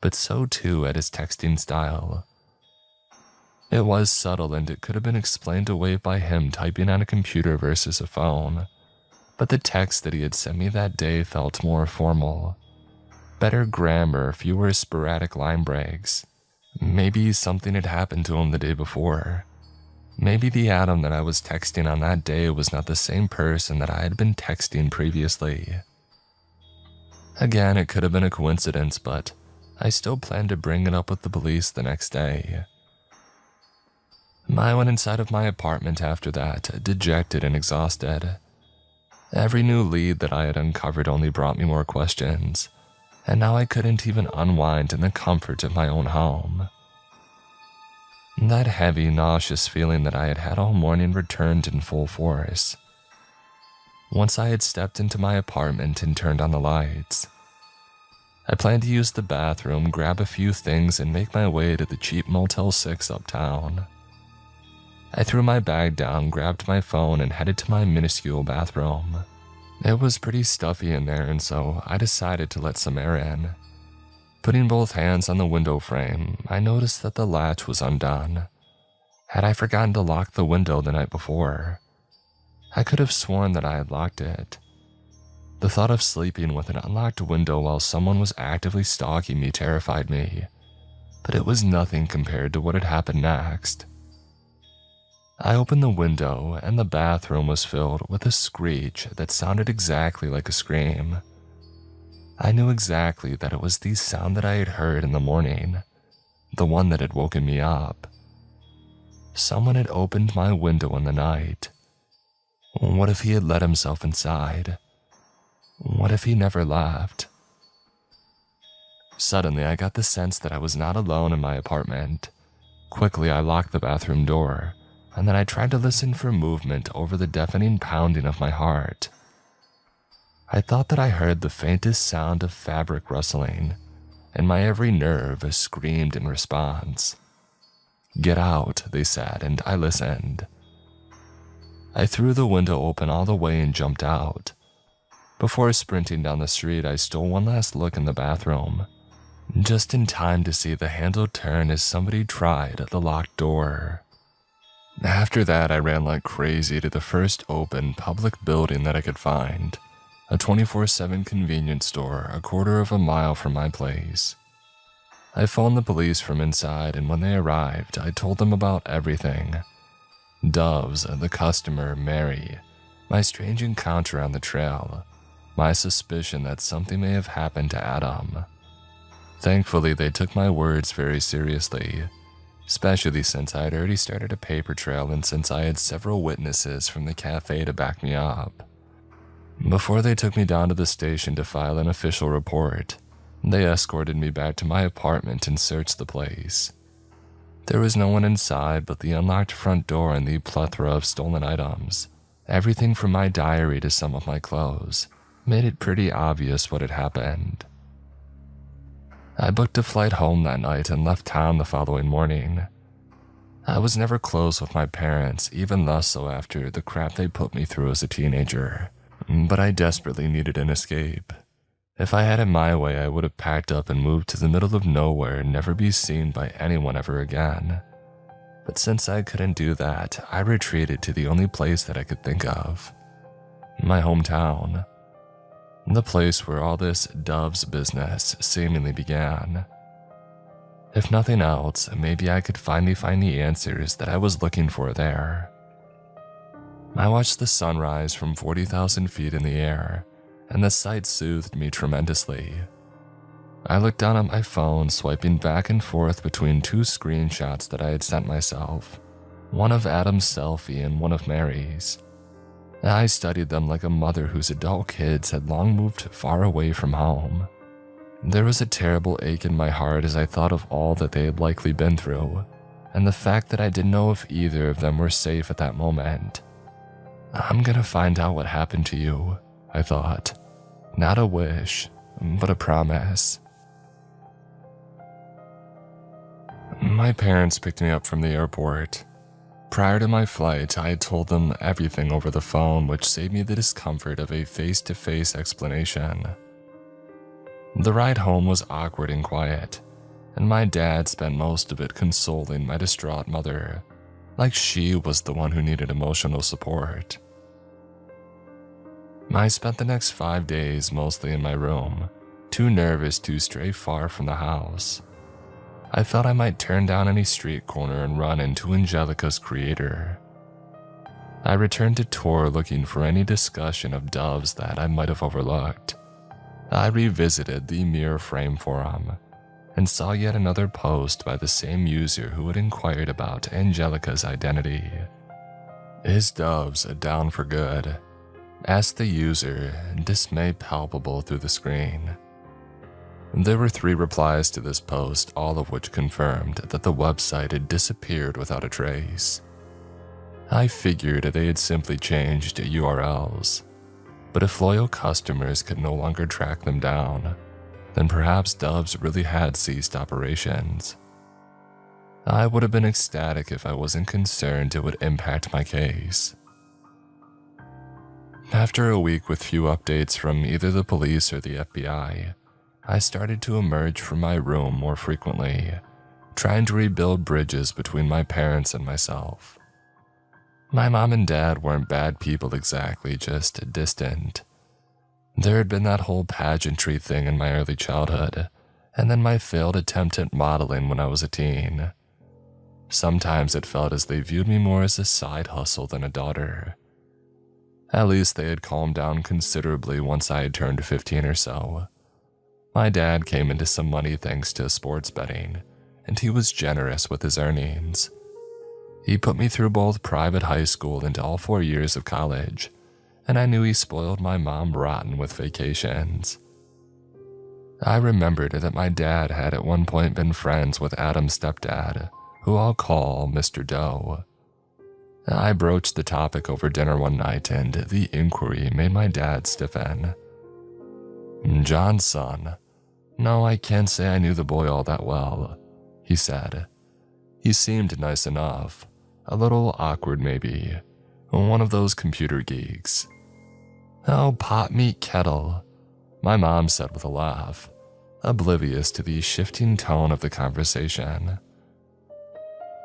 but so too had his texting style. It was subtle and it could have been explained away by him typing on a computer versus a phone, but the text that he had sent me that day felt more formal. Better grammar, fewer sporadic line breaks. Maybe something had happened to him the day before. Maybe the Adam that I was texting on that day was not the same person that I had been texting previously. Again, it could have been a coincidence, but I still planned to bring it up with the police the next day. I went inside of my apartment after that, dejected and exhausted. Every new lead that I had uncovered only brought me more questions, and now I couldn't even unwind in the comfort of my own home. That heavy, nauseous feeling that I had had all morning returned in full force. Once I had stepped into my apartment and turned on the lights, I planned to use the bathroom, grab a few things, and make my way to the cheap Motel 6 uptown. I threw my bag down, grabbed my phone, and headed to my minuscule bathroom. It was pretty stuffy in there, and so I decided to let some air in. Putting both hands on the window frame, I noticed that the latch was undone. Had I forgotten to lock the window the night before? I could have sworn that I had locked it. The thought of sleeping with an unlocked window while someone was actively stalking me terrified me, but it was nothing compared to what had happened next. I opened the window, and the bathroom was filled with a screech that sounded exactly like a scream. I knew exactly that it was the sound that I had heard in the morning, the one that had woken me up. Someone had opened my window in the night. What if he had let himself inside? What if he never left? Suddenly, I got the sense that I was not alone in my apartment. Quickly, I locked the bathroom door, and then I tried to listen for movement over the deafening pounding of my heart. I thought that I heard the faintest sound of fabric rustling, and my every nerve screamed in response. "Get out," they said, and I listened. I threw the window open all the way and jumped out. Before sprinting down the street, I stole one last look in the bathroom, just in time to see the handle turn as somebody tried the locked door. After that, I ran like crazy to the first open public building that I could find, a 24/7 convenience store a quarter of a mile from my place. I phoned the police from inside, and when they arrived, I told them about everything. Doves, the customer, Mary, my strange encounter on the trail, my suspicion that something may have happened to Adam. Thankfully, they took my words very seriously, especially since I had already started a paper trail and since I had several witnesses from the cafe to back me up. Before they took me down to the station to file an official report, they escorted me back to my apartment and searched the place. There was no one inside but the unlocked front door and the plethora of stolen items. Everything from my diary to some of my clothes made it pretty obvious what had happened. I booked a flight home that night and left town the following morning. I was never close with my parents, even less so after the crap they put me through as a teenager, but I desperately needed an escape. If I had it my way, I would have packed up and moved to the middle of nowhere and never be seen by anyone ever again. But since I couldn't do that, I retreated to the only place that I could think of, my hometown. The place where all this Dove's business seemingly began. If nothing else, maybe I could finally find the answers that I was looking for there. I watched the sunrise from 40,000 feet in the air, and the sight soothed me tremendously. I looked down at my phone, swiping back and forth between two screenshots that I had sent myself, one of Adam's selfie and one of Mary's. I studied them like a mother whose adult kids had long moved far away from home. There was a terrible ache in my heart as I thought of all that they had likely been through, and the fact that I didn't know if either of them were safe at that moment. I'm gonna find out what happened to you, I thought. Not a wish, but a promise. My parents picked me up from the airport. Prior to my flight, I had told them everything over the phone, which saved me the discomfort of a face-to-face explanation. The ride home was awkward and quiet, and my dad spent most of it consoling my distraught mother, like she was the one who needed emotional support. I spent the next 5 days mostly in my room, too nervous to stray far from the house. I felt I might turn down any street corner and run into Angelica's creator. I returned to tour looking for any discussion of doves that I might have overlooked. I revisited the Mirror Frame forum and saw yet another post by the same user who had inquired about Angelica's identity. "Is Doves down for good?" asked the user, dismay palpable through the screen. There were 3 replies to this post, all of which confirmed that the website had disappeared without a trace. I figured they had simply changed URLs, but if loyal customers could no longer track them down, then perhaps Doves really had ceased operations. I would have been ecstatic if I wasn't concerned it would impact my case. After a week with few updates from either the police or the FBI, I started to emerge from my room more frequently, trying to rebuild bridges between my parents and myself. My mom and dad weren't bad people exactly, just distant. There had been that whole pageantry thing in my early childhood, and then my failed attempt at modeling when I was a teen. Sometimes it felt as they viewed me more as a side hustle than a daughter. At least they had calmed down considerably once I had turned 15 or so. My dad came into some money thanks to sports betting, and he was generous with his earnings. He put me through both private high school and all 4 years of college, and I knew he spoiled my mom rotten with vacations. I remembered that my dad had at one point been friends with Adam's stepdad, who I'll call Mr. Doe. I broached the topic over dinner one night, and the inquiry made my dad stiffen. "John's son. No, I can't say I knew the boy all that well," he said. "He seemed nice enough, a little awkward maybe, one of those computer geeks." "Oh, pot meat kettle," my mom said with a laugh, oblivious to the shifting tone of the conversation.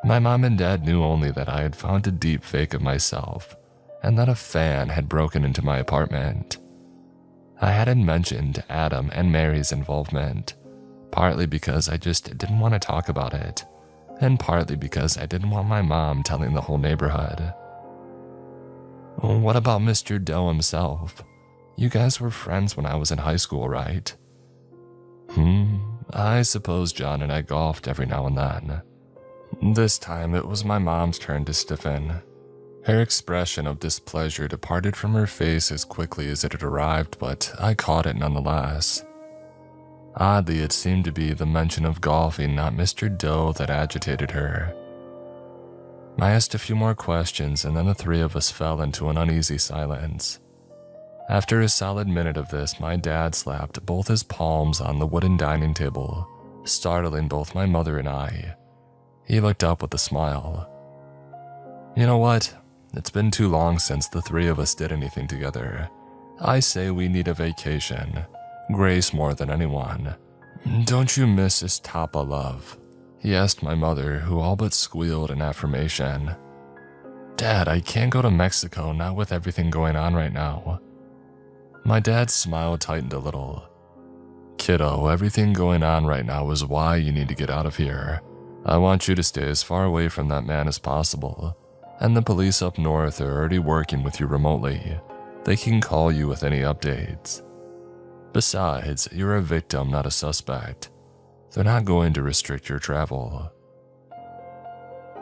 My mom and dad knew only that I had found a deep fake of myself and that a fan had broken into my apartment. I hadn't mentioned Adam and Mary's involvement, partly because I just didn't want to talk about it, and partly because I didn't want my mom telling the whole neighborhood. "What about Mr. Doe himself? You guys were friends when I was in high school, right?" I suppose John and I golfed every now and then." This time it was my mom's turn to stiffen. Her expression of displeasure departed from her face as quickly as it had arrived, but I caught it nonetheless. Oddly, it seemed to be the mention of golfing, not Mr. Doe, that agitated her. I asked a few more questions, and then the three of us fell into an uneasy silence. After a solid minute of this, my dad slapped both his palms on the wooden dining table, startling both my mother and I. He looked up with a smile. "You know what? It's been too long since the three of us did anything together. I say we need a vacation. Grace more than anyone. Don't you miss his Tapa love?" he asked my mother, who all but squealed in affirmation. "Dad, I can't go to Mexico, not with everything going on right now." My dad's smile tightened a little. "Kiddo, everything going on right now is why you need to get out of here. I want you to stay as far away from that man as possible, and the police up north are already working with you remotely. They can call you with any updates. Besides, you're a victim, not a suspect. They're not going to restrict your travel."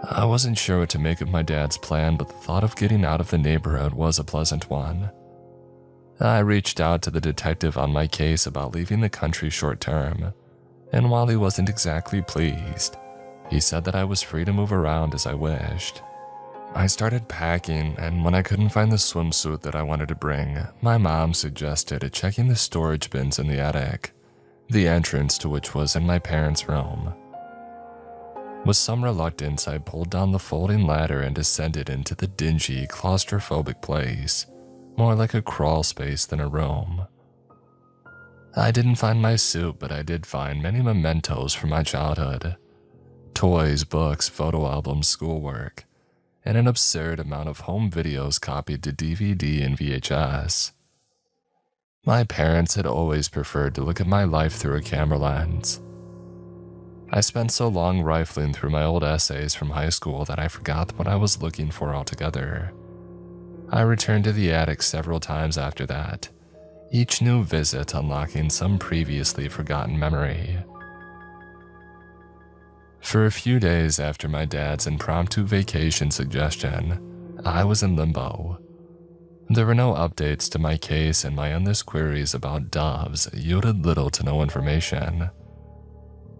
I wasn't sure what to make of my dad's plan, but the thought of getting out of the neighborhood was a pleasant one. I reached out to the detective on my case about leaving the country short term, and while he wasn't exactly pleased, he said that I was free to move around as I wished. I started packing, and when I couldn't find the swimsuit that I wanted to bring, my mom suggested checking the storage bins in the attic, the entrance to which was in my parents' room. With some reluctance, I pulled down the folding ladder and descended into the dingy, claustrophobic place, more like a crawl space than a room. I didn't find my suit, but I did find many mementos from my childhood. Toys, books, photo albums, schoolwork, and an absurd amount of home videos copied to DVD and VHS. My parents had always preferred to look at my life through a camera lens. I spent so long rifling through my old essays from high school that I forgot what I was looking for altogether. I returned to the attic several times after that, each new visit unlocking some previously forgotten memory. For a few days after my dad's impromptu vacation suggestion, I was in limbo. There were no updates to my case, and my endless queries about doves yielded little to no information.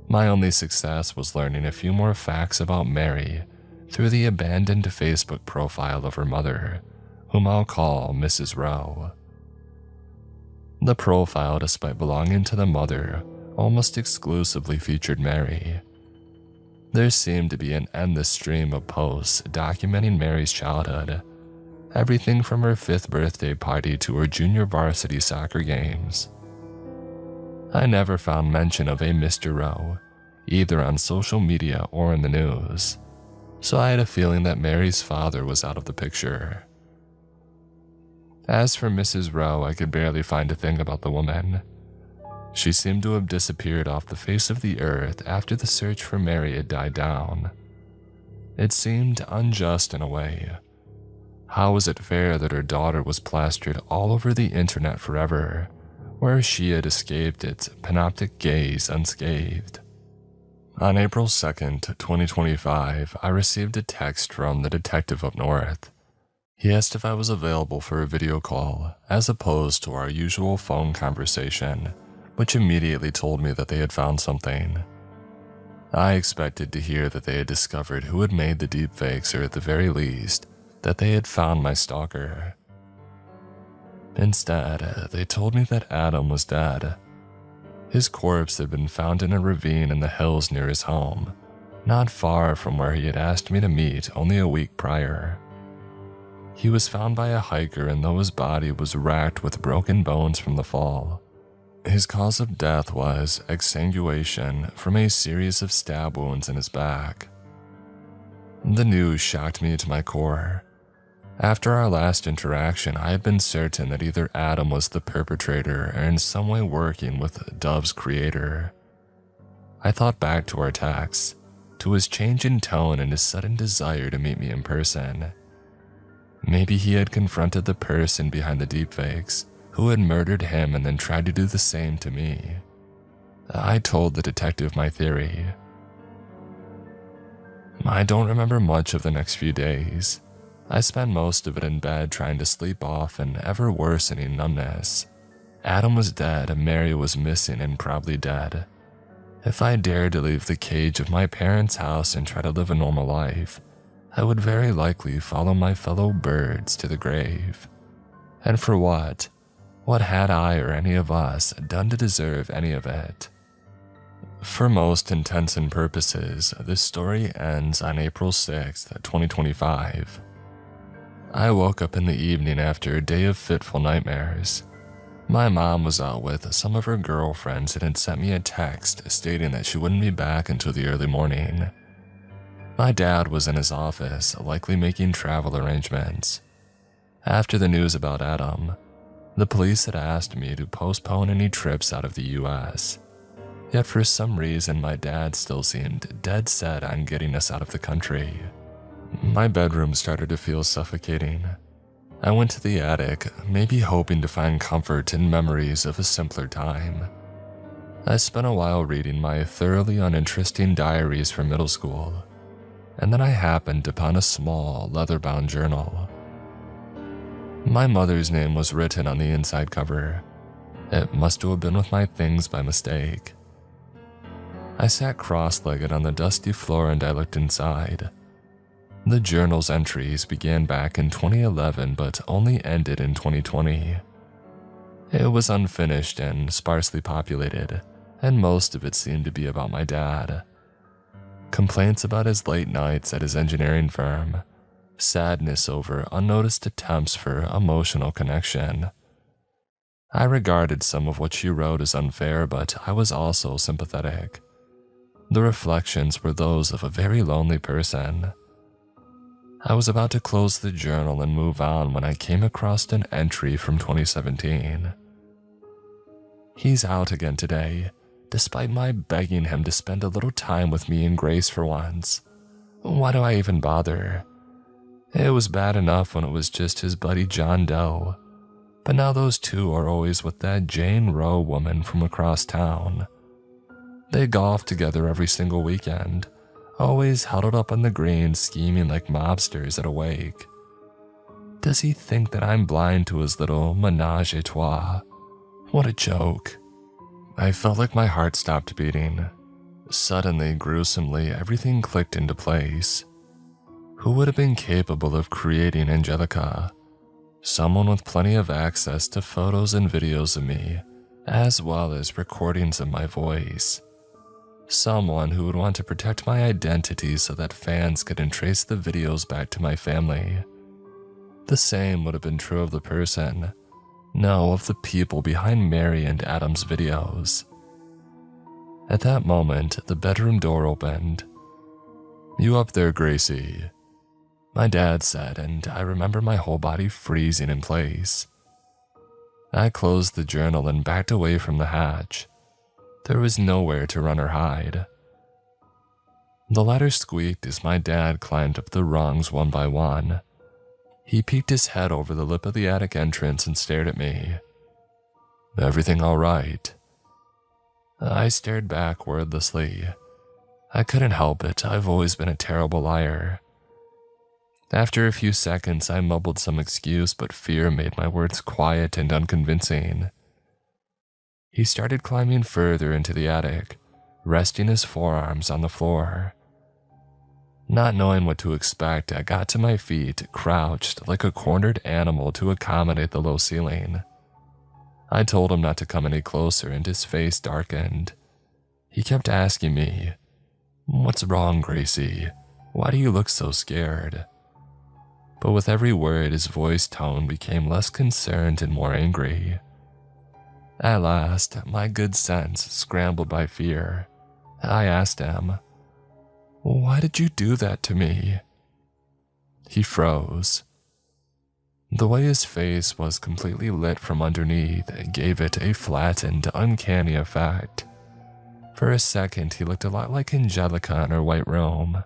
My only success was learning a few more facts about Mary through the abandoned Facebook profile of her mother, whom I'll call Mrs. Rowe. The profile, despite belonging to the mother, almost exclusively featured Mary. There seemed to be an endless stream of posts documenting Mary's childhood, everything from her 5th birthday party to her junior varsity soccer games. I never found mention of a Mr. Rowe, either on social media or in the news, so I had a feeling that Mary's father was out of the picture. As for Mrs. Rowe, I could barely find a thing about the woman. She seemed to have disappeared off the face of the earth after the search for Mary had died down. It seemed unjust in a way. How was it fair that her daughter was plastered all over the internet forever, where she had escaped its panoptic gaze unscathed? On April 2nd, 2025, I received a text from the detective up north. He asked if I was available for a video call, as opposed to our usual phone conversation, which immediately told me that they had found something. I expected to hear that they had discovered who had made the deepfakes, or at the very least, that they had found my stalker. Instead, they told me that Adam was dead. His corpse had been found in a ravine in the hills near his home, not far from where he had asked me to meet only a week prior. He was found by a hiker, and though his body was racked with broken bones from the fall, his cause of death was exsanguination from a series of stab wounds in his back. The news shocked me to my core. After our last interaction, I had been certain that either Adam was the perpetrator or in some way working with Dove's creator. I thought back to our texts, to his change in tone and his sudden desire to meet me in person. Maybe he had confronted the person behind the deepfakes, who had murdered him and then tried to do the same to me. I told the detective my theory. I don't remember much of the next few days. I spent most of it in bed trying to sleep off an ever-worsening numbness. Adam was dead and Mary was missing and probably dead. If I dared to leave the cage of my parents' house and try to live a normal life, I would very likely follow my fellow birds to the grave. And for what? What had I or any of us done to deserve any of it? For most intents and purposes, this story ends on April 6th, 2025. I woke up in the evening after a day of fitful nightmares. My mom was out with some of her girlfriends and had sent me a text stating that she wouldn't be back until the early morning. My dad was in his office, likely making travel arrangements. After the news about Adam, the police had asked me to postpone any trips out of the US. Yet for some reason, my dad still seemed dead set on getting us out of the country. My bedroom started to feel suffocating. I went to the attic, maybe hoping to find comfort in memories of a simpler time. I spent a while reading my thoroughly uninteresting diaries from middle school, and then I happened upon a small, leather-bound journal. My mother's name was written on the inside cover. It must have been with my things by mistake. I sat cross-legged on the dusty floor and I looked inside. The journal's entries began back in 2011 but only ended in 2020. It was unfinished and sparsely populated, and most of it seemed to be about my dad. Complaints about his late nights at his engineering firm, sadness over unnoticed attempts for emotional connection. I regarded some of what she wrote as unfair, but I was also sympathetic. The reflections were those of a very lonely person. I was about to close the journal and move on when I came across an entry from 2017. He's out again today, despite my begging him to spend a little time with me and Grace for once. Why do I even bother? It was bad enough when it was just his buddy John Doe, but now those two are always with that Jane Roe woman from across town. They golf together every single weekend, always huddled up on the green scheming like mobsters at a wake. Does he think that I'm blind to his little menage a trois? What a joke. I felt like my heart stopped beating. Suddenly, gruesomely, everything clicked into place. Who would have been capable of creating Angelica? Someone with plenty of access to photos and videos of me, as well as recordings of my voice. Someone who would want to protect my identity so that fans couldn't trace the videos back to my family. The same would have been true of the person, no, of the people behind Mary and Adam's videos. At that moment, the bedroom door opened. "You up there, Gracie?" my dad said, and I remember my whole body freezing in place. I closed the journal and backed away from the hatch. There was nowhere to run or hide. The ladder squeaked as my dad climbed up the rungs one by one. He peeked his head over the lip of the attic entrance and stared at me. "Everything all right?" I stared back wordlessly. I couldn't help it, I've always been a terrible liar. After a few seconds, I mumbled some excuse, but fear made my words quiet and unconvincing. He started climbing further into the attic, resting his forearms on the floor. Not knowing what to expect, I got to my feet, crouched like a cornered animal to accommodate the low ceiling. I told him not to come any closer, and his face darkened. He kept asking me, "What's wrong, Gracie? Why do you look so scared?" But with every word, his voice tone became less concerned and more angry. At last, my good sense scrambled by fear. I asked him, "Why did you do that to me?" He froze. The way his face was completely lit from underneath gave it a flattened, uncanny effect. For a second, he looked a lot like Angelica in her white robe.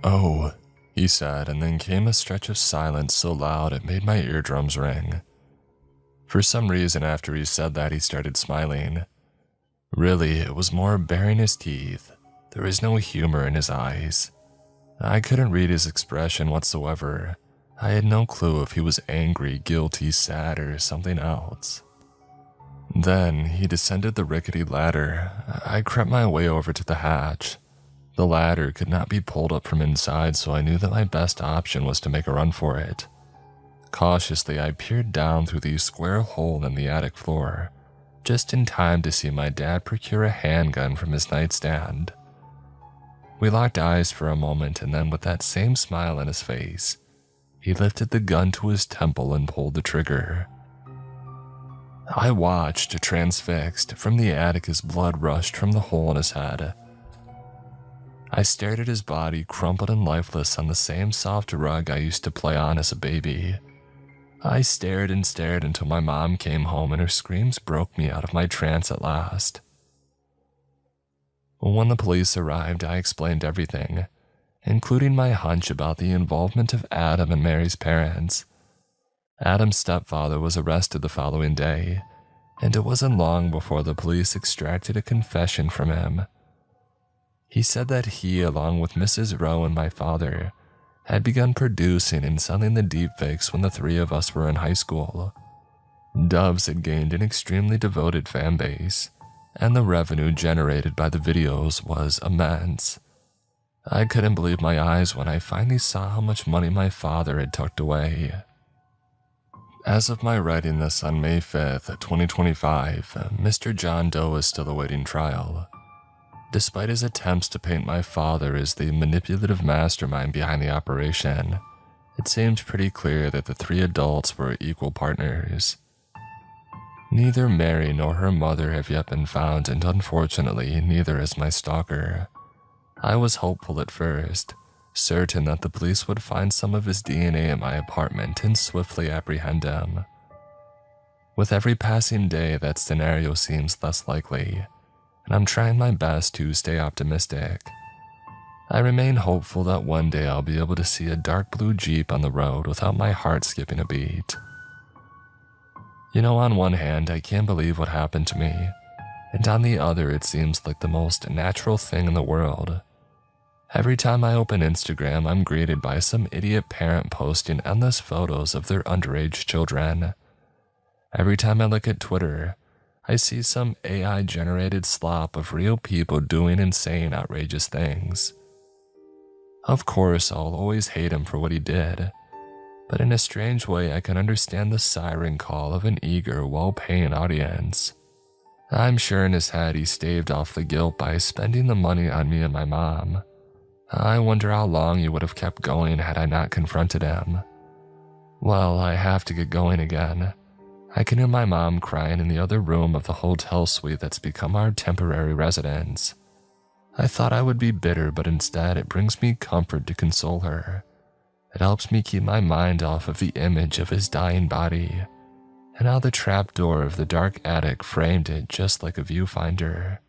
"Oh," he said, and then came a stretch of silence so loud it made my eardrums ring. For some reason, after he said that, he started smiling. Really, it was more baring his teeth. There was no humor in his eyes. I couldn't read his expression whatsoever. I had no clue if he was angry, guilty, sad, or something else. Then he descended the rickety ladder. I crept my way over to the hatch. The ladder could not be pulled up from inside, so I knew that my best option was to make a run for it. Cautiously, I peered down through the square hole in the attic floor, just in time to see my dad procure a handgun from his nightstand. We locked eyes for a moment, and then with that same smile on his face, he lifted the gun to his temple and pulled the trigger. I watched, transfixed, from the attic as blood rushed from the hole in his head. I stared at his body crumpled and lifeless on the same soft rug I used to play on as a baby. I stared and stared until my mom came home and her screams broke me out of my trance at last. When the police arrived, I explained everything, including my hunch about the involvement of Adam and Mary's parents. Adam's stepfather was arrested the following day, and it wasn't long before the police extracted a confession from him. He said that he, along with Mrs. Rowe and my father, had begun producing and selling the deepfakes when the three of us were in high school. Doves had gained an extremely devoted fan base, and the revenue generated by the videos was immense. I couldn't believe my eyes when I finally saw how much money my father had tucked away. As of my writing this on May 5th, 2025, Mr. John Doe is still awaiting trial. Despite his attempts to paint my father as the manipulative mastermind behind the operation, it seemed pretty clear that the three adults were equal partners. Neither Mary nor her mother have yet been found, and unfortunately, neither is my stalker. I was hopeful at first, certain that the police would find some of his DNA in my apartment and swiftly apprehend him. With every passing day, that scenario seems less likely, and I'm trying my best to stay optimistic. I remain hopeful that one day I'll be able to see a dark blue Jeep on the road without my heart skipping a beat. You know, on one hand, I can't believe what happened to me, and on the other, it seems like the most natural thing in the world. Every time I open Instagram, I'm greeted by some idiot parent posting endless photos of their underage children. Every time I look at Twitter, I see some AI-generated slop of real people doing and saying outrageous things. Of course, I'll always hate him for what he did, but in a strange way, I can understand the siren call of an eager, well-paying audience. I'm sure in his head he staved off the guilt by spending the money on me and my mom. I wonder how long he would have kept going had I not confronted him. Well, I have to get going again. I can hear my mom crying in the other room of the hotel suite that's become our temporary residence. I thought I would be bitter, but instead it brings me comfort to console her. It helps me keep my mind off of the image of his dying body, and how the trapdoor of the dark attic framed it just like a viewfinder.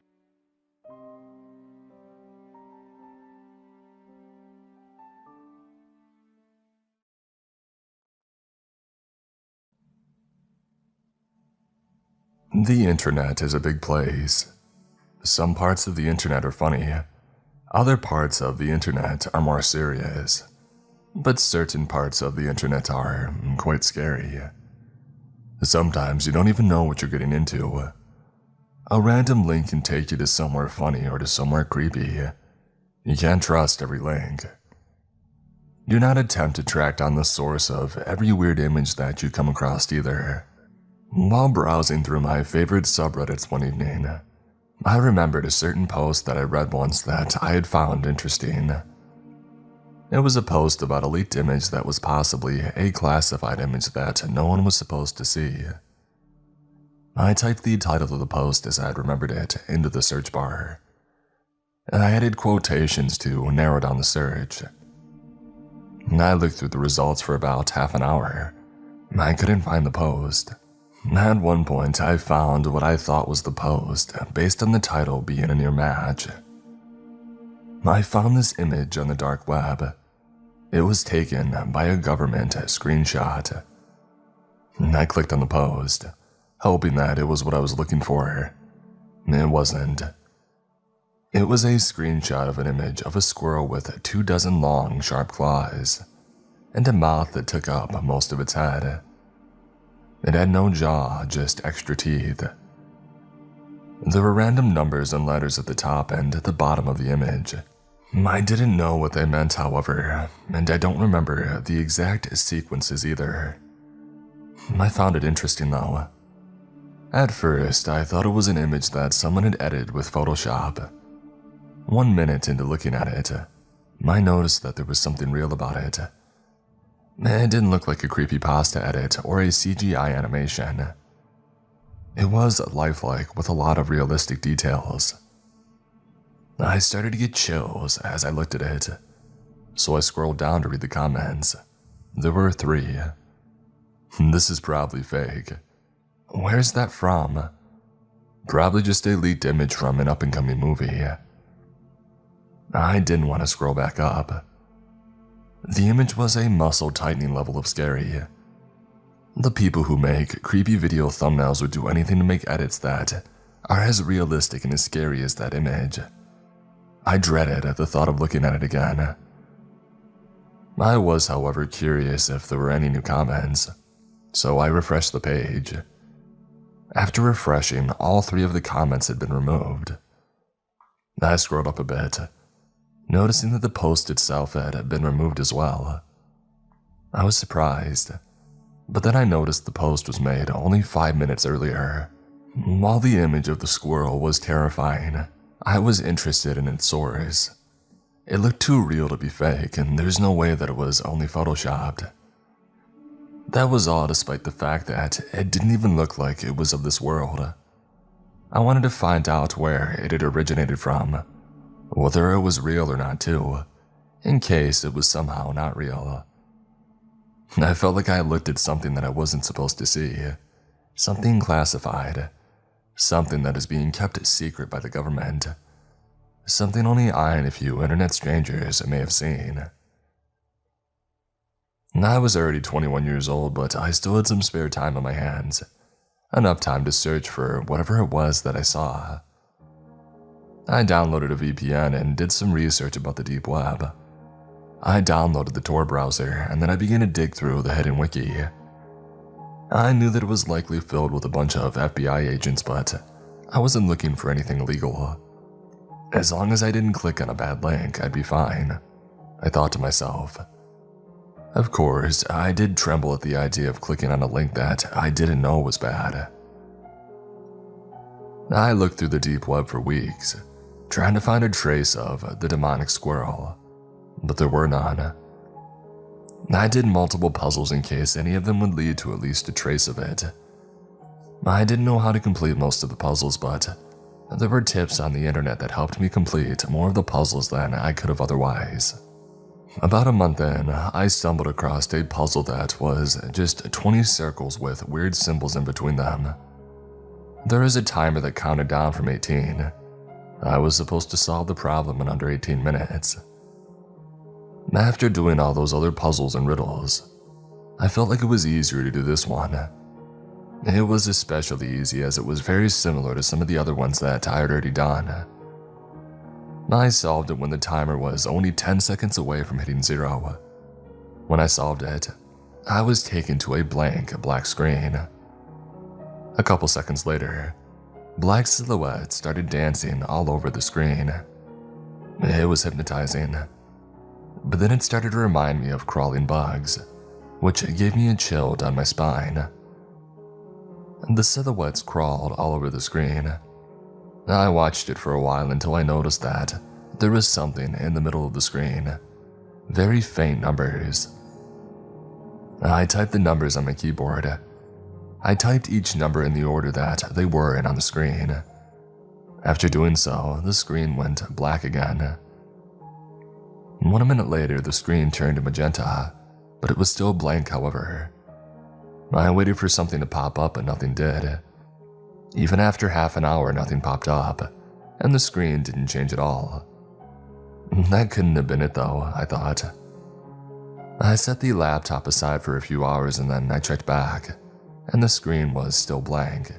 The internet is a big place. Some parts of the internet are funny, Other parts of the internet are more serious, but certain parts of the internet are quite scary. Sometimes you don't even know what you're getting into. A random link can take you to somewhere funny or to somewhere creepy. You can't trust every link. Do not attempt to track down the source of every weird image that you come across either. While browsing through my favorite subreddits one evening, I remembered a certain post that I read once that I had found interesting. It was a post about a leaked image that was possibly a classified image that no one was supposed to see. I typed the title of the post as I had remembered it into the search bar. I added quotations to narrow down the search. I looked through the results for about half an hour. I couldn't find the post. At one point, I found what I thought was the post, based on the title being a near match. I found this image on the dark web. It was taken by a government screenshot. I clicked on the post, hoping that it was what I was looking for. It wasn't. It was a screenshot of an image of a squirrel with 24 long, sharp claws, and a mouth that took up most of its head. It had no jaw, just extra teeth. There were random numbers and letters at the top and at the bottom of the image. I didn't know what they meant, however, and I don't remember the exact sequences either. I found it interesting though. At first, I thought it was an image that someone had edited with Photoshop. 1 minute into looking at it, I noticed that there was something real about it. It didn't look like a creepypasta edit or a CGI animation. It was lifelike with a lot of realistic details. I started to get chills as I looked at it, so I scrolled down to read the comments. There were 3. This is probably fake. Where's that from? Probably just a leaked image from an up-and-coming movie. I didn't want to scroll back up. The image was a muscle-tightening level of scary. The people who make creepy video thumbnails would do anything to make edits that are as realistic and as scary as that image. I dreaded the thought of looking at it again. I was, however, curious if there were any new comments, so I refreshed the page. After refreshing, all 3 of the comments had been removed. I scrolled up a bit, noticing that the post itself had been removed as well. I was surprised, but then I noticed the post was made only 5 minutes earlier. While the image of the squirrel was terrifying, I was interested in its source. It looked too real to be fake, and there's no way that it was only photoshopped. That was all despite the fact that it didn't even look like it was of this world. I wanted to find out where it had originated from, whether it was real or not too, in case it was somehow not real. I felt like I looked at something that I wasn't supposed to see, something classified, something that is being kept secret by the government, something only I and a few internet strangers may have seen. I was already 21 years old, but I still had some spare time on my hands, enough time to search for whatever it was that I saw. I downloaded a VPN and did some research about the deep web. I downloaded the Tor browser, and then I began to dig through the hidden wiki. I knew that it was likely filled with a bunch of FBI agents, but I wasn't looking for anything illegal. As long as I didn't click on a bad link, I'd be fine, I thought to myself. Of course, I did tremble at the idea of clicking on a link that I didn't know was bad. I looked through the deep web for weeks, trying to find a trace of the demonic squirrel, but there were none. I did multiple puzzles in case any of them would lead to at least a trace of it. I didn't know how to complete most of the puzzles, but there were tips on the internet that helped me complete more of the puzzles than I could have otherwise. About a month in, I stumbled across a puzzle that was just 20 circles with weird symbols in between them. There is a timer that counted down from 18. I was supposed to solve the problem in under 18 minutes. After doing all those other puzzles and riddles, I felt like it was easier to do this one. It was especially easy as it was very similar to some of the other ones that I had already done. I solved it when the timer was only 10 seconds away from hitting 0. When I solved it, I was taken to a blank black screen. A couple seconds later, black silhouettes started dancing all over the screen. It was hypnotizing. But then it started to remind me of crawling bugs, which gave me a chill down my spine. The silhouettes crawled all over the screen. I watched it for a while until I noticed that there was something in the middle of the screen. Very faint numbers. I typed the numbers on my keyboard. I typed each number in the order that they were in on the screen. After doing so, the screen went black again. 1 minute later, the screen turned to magenta, but it was still blank, however. I waited for something to pop up, but nothing did. Even after half an hour, nothing popped up, and the screen didn't change at all. That couldn't have been it, though, I thought. I set the laptop aside for a few hours and then I checked back, and the screen was still blank.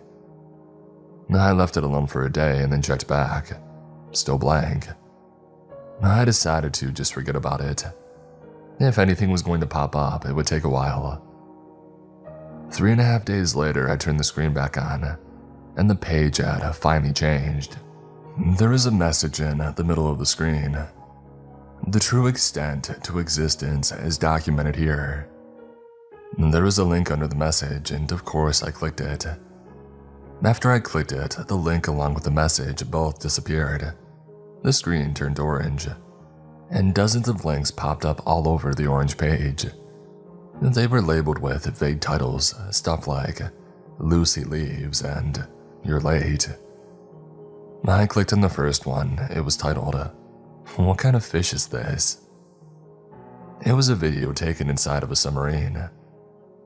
I left it alone for a day and then checked back. Still blank. I decided to just forget about it. If anything was going to pop up, it would take a while. 3.5 days later, I turned the screen back on, and the page had finally changed. There is a message in the middle of the screen. The true extent to existence is documented here. There is a link under the message, and of course I clicked it. After I clicked it, the link along with the message both disappeared. The screen turned orange, and dozens of links popped up all over the orange page. They were labeled with vague titles, stuff like Lucy Leaves and You're Late. I clicked on the first one. It was titled, What Kind of Fish Is This? It was a video taken inside of a submarine.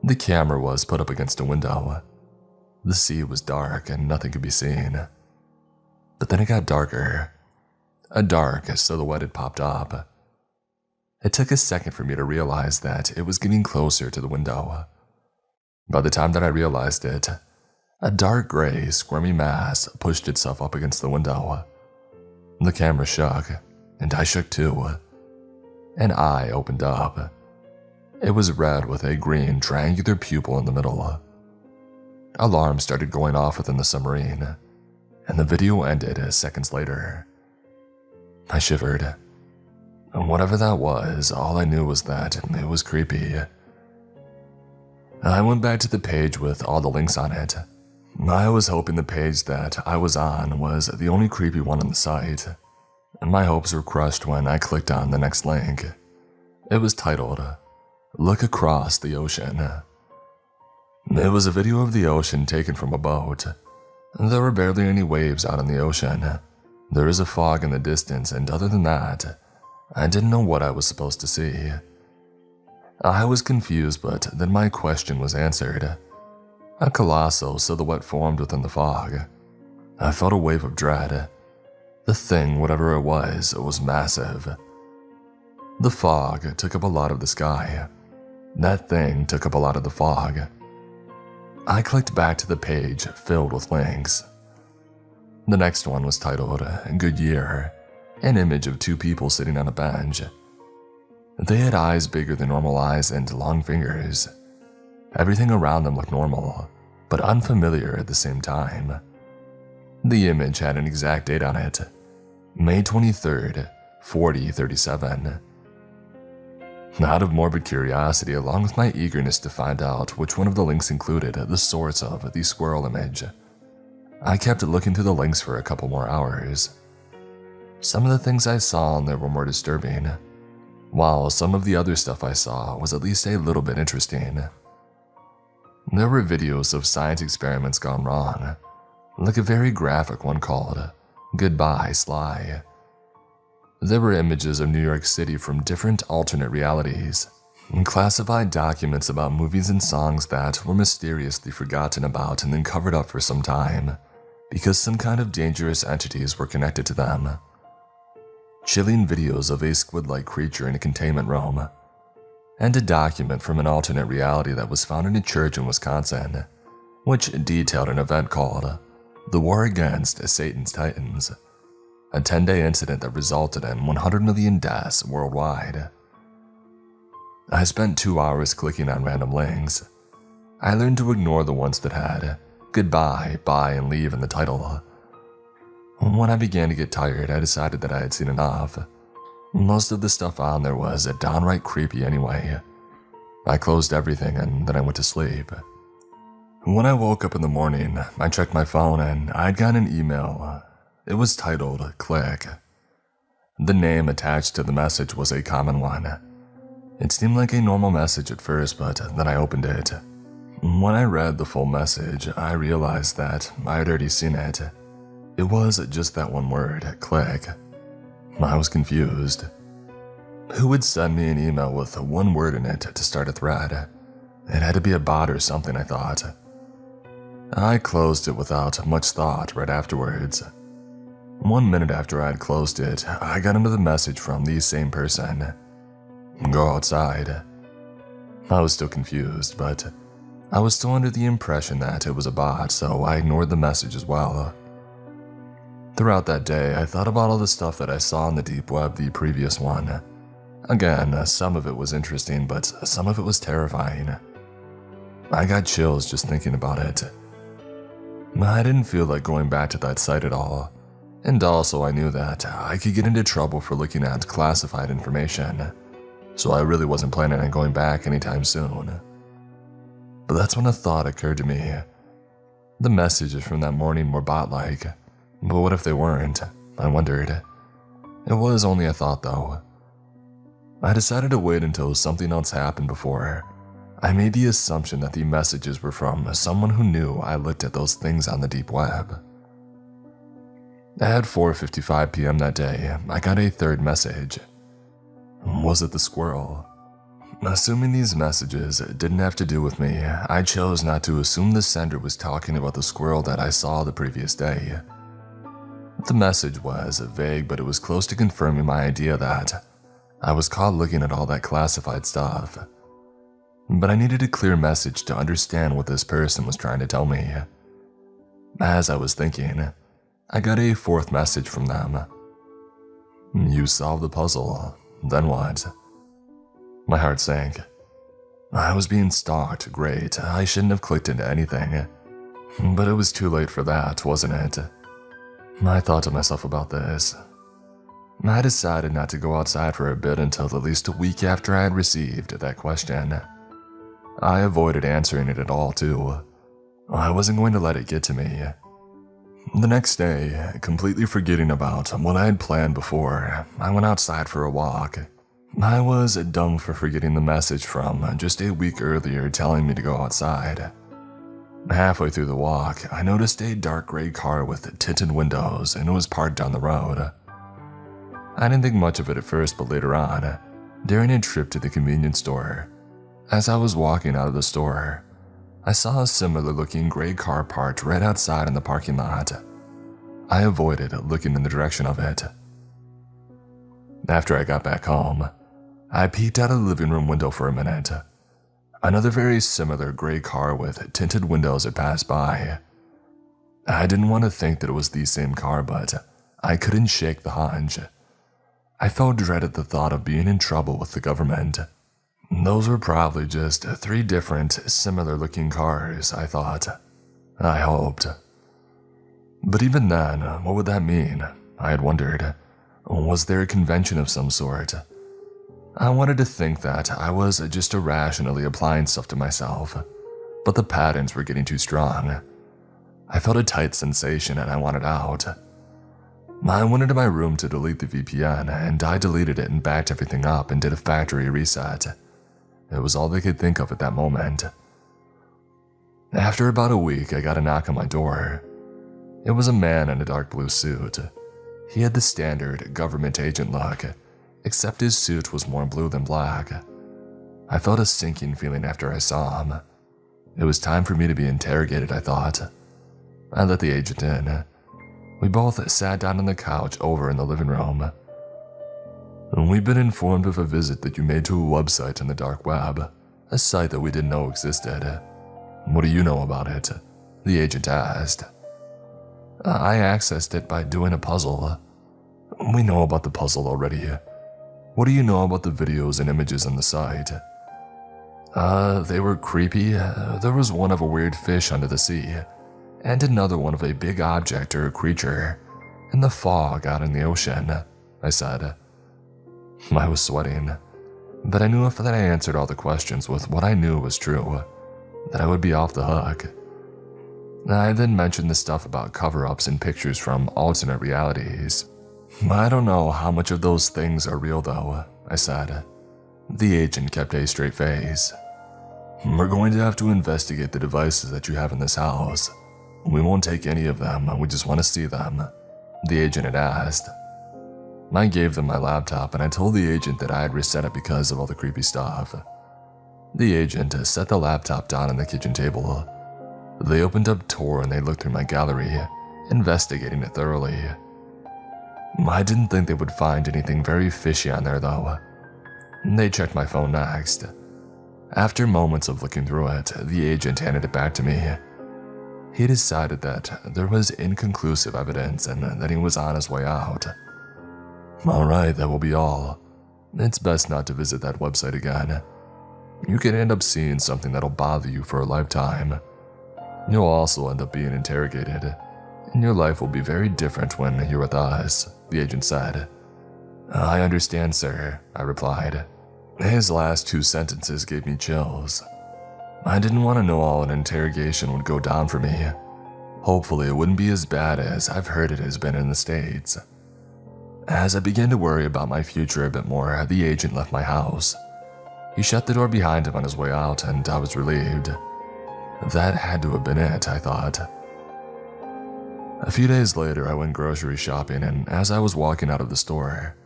The camera was put up against a window. The sea was dark and nothing could be seen. But then it got darker. A dark silhouette had popped up. It took a second for me to realize that it was getting closer to the window. By the time that I realized it, a dark gray, squirmy mass pushed itself up against the window. The camera shook, and I shook too. An eye opened up. It was red with a green triangular pupil in the middle. Alarms started going off within the submarine, and the video ended seconds later. I shivered. Whatever that was, all I knew was that it was creepy. I went back to the page with all the links on it. I was hoping the page that I was on was the only creepy one on the site. My hopes were crushed when I clicked on the next link. It was titled, Look Across the Ocean. It was a video of the ocean taken from a boat. There were barely any waves out on the ocean. There is a fog in the distance, and other than that, I didn't know what I was supposed to see. I was confused, but then my question was answered. A colossal silhouette formed within the fog. I felt a wave of dread. The thing, whatever it was massive. The fog took up a lot of the sky. That thing took up a lot of the fog. I clicked back to the page filled with links. The next one was titled, Good Year, an image of two people sitting on a bench. They had eyes bigger than normal eyes and long fingers. Everything around them looked normal, but unfamiliar at the same time. The image had an exact date on it, May 23rd, 4037. Out of morbid curiosity, along with my eagerness to find out which one of the links included the source of the squirrel image, I kept looking through the links for a couple more hours. Some of the things I saw on there were more disturbing, while some of the other stuff I saw was at least a little bit interesting. There were videos of science experiments gone wrong, like a very graphic one called Goodbye Sly. There were images of New York City from different alternate realities, and classified documents about movies and songs that were mysteriously forgotten about and then covered up for some time, because some kind of dangerous entities were connected to them. Chilling videos of a squid-like creature in a containment room, and a document from an alternate reality that was found in a church in Wisconsin, which detailed an event called The War Against Satan's Titans. a 10-day incident that resulted in 100 million deaths worldwide. I spent 2 hours clicking on random links. I learned to ignore the ones that had goodbye, bye, and leave in the title. When I began to get tired, I decided that I had seen enough. Most of the stuff on there was downright creepy anyway. I closed everything and then I went to sleep. When I woke up in the morning, I checked my phone and I'd gotten an email. It was titled Click. The name attached to the message was a common one. It seemed like a normal message at first, but then I opened it. When I read the full message, I realized that I had already seen it. It was just that one word, click. I was confused. Who would send me an email with one word in it to start a thread? It had to be a bot or something, I thought. I closed it without much thought right afterwards. 1 minute after I had closed it, I got another message from the same person. Go outside. I was still confused, but I was still under the impression that it was a bot, so I ignored the message as well. Throughout that day, I thought about all the stuff that I saw on the deep web the previous one. Again, some of it was interesting, but some of it was terrifying. I got chills just thinking about it. I didn't feel like going back to that site at all, and also I knew that I could get into trouble for looking at classified information, so I really wasn't planning on going back anytime soon. But that's when a thought occurred to me. The messages from that morning were bot-like, but what if they weren't? I wondered. It was only a thought though. I decided to wait until something else happened before I made the assumption that the messages were from someone who knew I looked at those things on the deep web. At 4:55 p.m. that day, I got a third message. Was it the squirrel? Assuming these messages didn't have to do with me, I chose not to assume the sender was talking about the squirrel that I saw the previous day. The message was vague, but it was close to confirming my idea that I was caught looking at all that classified stuff. But I needed a clear message to understand what this person was trying to tell me. As I was thinking, I got a fourth message from them. You solved the puzzle, then what? My heart sank. I was being stalked, great, I shouldn't have clicked into anything. But it was too late for that, wasn't it? I thought to myself about this. I decided not to go outside for a bit until at least a week after I had received that question. I avoided answering it at all, too. I wasn't going to let it get to me. The next day, completely forgetting about what I had planned before, I went outside for a walk. I was dumb for forgetting the message from just a week earlier telling me to go outside. Halfway through the walk, I noticed a dark gray car with tinted windows and it was parked down the road. I didn't think much of it at first, but later on, during a trip to the convenience store, as I was walking out of the store, I saw a similar looking gray car parked right outside in the parking lot. I avoided looking in the direction of it. After I got back home, I peeked out of the living room window for a minute. Another very similar gray car with tinted windows had passed by. I didn't want to think that it was the same car, but I couldn't shake the hunch. I felt dread at the thought of being in trouble with the government. Those were probably just 3 different, similar-looking cars, I thought. I hoped. But even then, what would that mean? I had wondered. Was there a convention of some sort? I wanted to think that I was just irrationally applying stuff to myself, but the patterns were getting too strong. I felt a tight sensation and I wanted out. I went into my room to delete the VPN, and I deleted it and backed everything up and did a factory reset. It was all they could think of at that moment. After about a week, I got a knock on my door. It was a man in a dark blue suit. He had the standard government agent look, except his suit was more blue than black. I felt a sinking feeling after I saw him. It was time for me to be interrogated, I thought. I let the agent in. We both sat down on the couch over in the living room. We've been informed of a visit that you made to a website on the dark web, a site that we didn't know existed. What do you know about it? The agent asked. I accessed it by doing a puzzle. We know about the puzzle already. What do you know about the videos and images on the site? They were creepy. There was one of a weird fish under the sea, and another one of a big object or creature in the fog out in the ocean, I said. I was sweating, but I knew if that I answered all the questions with what I knew was true, that I would be off the hook. I then mentioned the stuff about cover-ups and pictures from alternate realities. I don't know how much of those things are real though, I said. The agent kept a straight face. We're going to have to investigate the devices that you have in this house. We won't take any of them, we just want to see them, the agent had asked. I gave them my laptop and I told the agent that I had reset it because of all the creepy stuff. The agent set the laptop down on the kitchen table. They opened up Tor and they looked through my gallery, investigating it thoroughly. I didn't think they would find anything very fishy on there though. They checked my phone next. After moments of looking through it, the agent handed it back to me. He decided that there was inconclusive evidence and that he was on his way out. Alright, that will be all. It's best not to visit that website again. You could end up seeing something that'll bother you for a lifetime. You'll also end up being interrogated, and your life will be very different when you're with us, the agent said. I understand, sir, I replied. His last two sentences gave me chills. I didn't want to know how an interrogation would go down for me. Hopefully it wouldn't be as bad as I've heard it has been in the States. As I began to worry about my future a bit more, the agent left my house. He shut the door behind him on his way out, and I was relieved. That had to have been it, I thought. A few days later, I went grocery shopping, and as I was walking out of the store,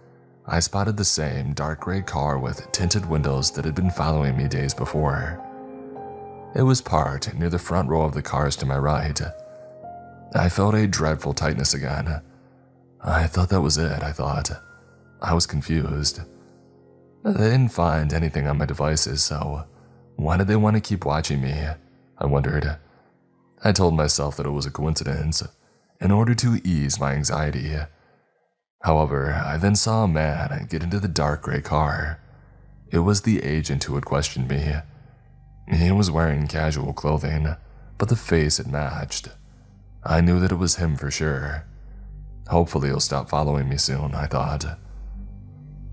I spotted the same dark gray car with tinted windows that had been following me days before. It was parked near the front row of the cars to my right. I felt a dreadful tightness again. I thought that was it, I thought. I was confused. They didn't find anything on my devices, so why did they want to keep watching me? I wondered. I told myself that it was a coincidence, in order to ease my anxiety. However, I then saw a man get into the dark gray car. It was the agent who had questioned me. He was wearing casual clothing, but the face had matched. I knew that it was him for sure. Hopefully he'll stop following me soon, I thought.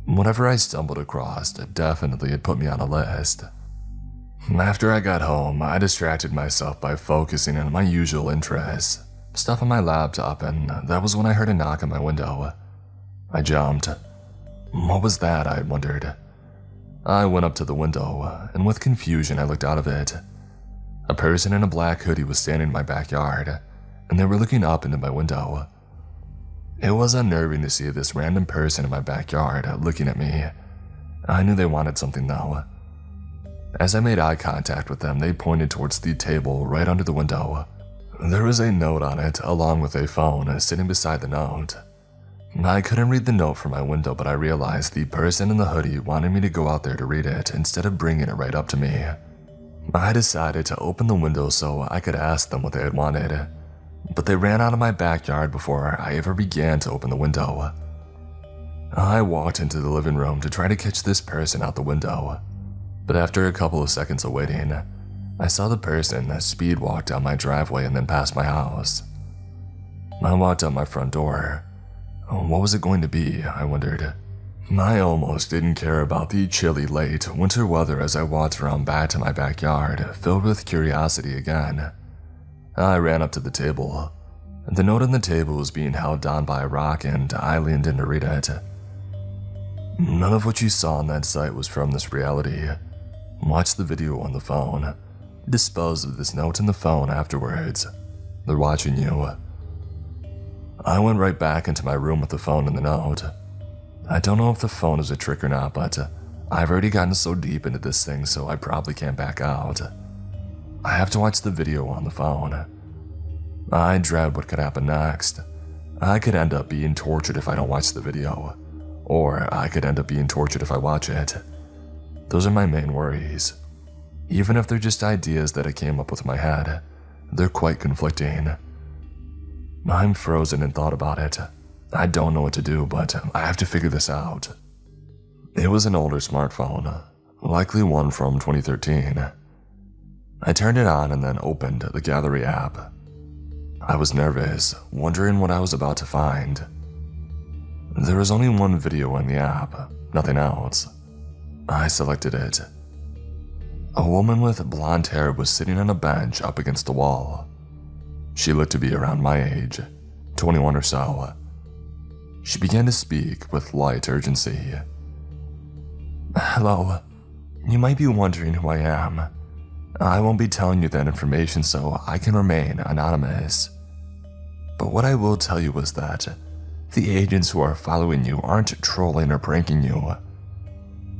Whatever I stumbled across definitely had put me on a list. After I got home, I distracted myself by focusing on my usual interests, stuff on my laptop, and that was when I heard a knock on my window. I jumped. What was that, I wondered. I went up to the window, and with confusion I looked out of it. A person in a black hoodie was standing in my backyard, and they were looking up into my window. It was unnerving to see this random person in my backyard looking at me. I knew they wanted something though. As I made eye contact with them, they pointed towards the table right under the window. There was a note on it, along with a phone sitting beside the note. I couldn't read the note from my window, but I realized the person in the hoodie wanted me to go out there to read it instead of bringing it right up to me. I decided to open the window so I could ask them what they had wanted, but they ran out of my backyard before I ever began to open the window. I walked into the living room to try to catch this person out the window, but after a couple of seconds of waiting, I saw the person speed walk down my driveway and then past my house. I walked out my front door. What was it going to be, I wondered. I almost didn't care about the chilly late winter weather as I walked around back to my backyard, filled with curiosity again. I ran up to the table. The note on the table was being held down by a rock, and I leaned in to read it. None of what you saw on that site was from this reality. Watch the video on the phone. Dispose of this note in the phone afterwards. They're watching you. I went right back into my room with the phone and the note. I don't know if the phone is a trick or not, but I've already gotten so deep into this thing, so I probably can't back out. I have to watch the video on the phone. I dread what could happen next. I could end up being tortured if I don't watch the video, or I could end up being tortured if I watch it. Those are my main worries. Even if they're just ideas that I came up with in my head, they're quite conflicting. I'm frozen in thought about it. I don't know what to do, but I have to figure this out. It was an older smartphone, likely one from 2013. I turned it on and then opened the gallery app. I was nervous, wondering what I was about to find. There was only one video in the app, nothing else. I selected it. A woman with blonde hair was sitting on a bench up against the wall. She looked to be around my age, 21 or so. She began to speak with light urgency. "Hello, you might be wondering who I am. I won't be telling you that information so I can remain anonymous. But what I will tell you is that the agents who are following you aren't trolling or pranking you.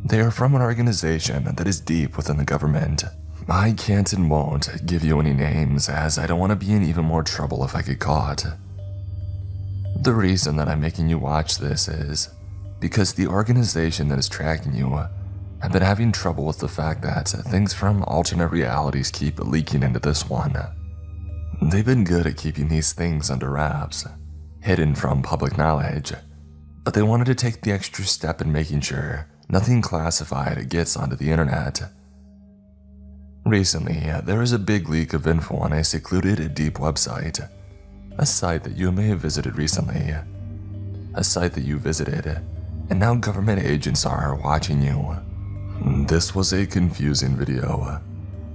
They are from an organization that is deep within the government. I can't and won't give you any names as I don't want to be in even more trouble if I get caught. The reason that I'm making you watch this is because the organization that is tracking you have been having trouble with the fact that things from alternate realities keep leaking into this one. They've been good at keeping these things under wraps, hidden from public knowledge, but they wanted to take the extra step in making sure nothing classified gets onto the internet. Recently, there was a big leak of info on a secluded deep website, a site that you may have visited recently, a site that you visited, and now government agents are watching you. This was a confusing video.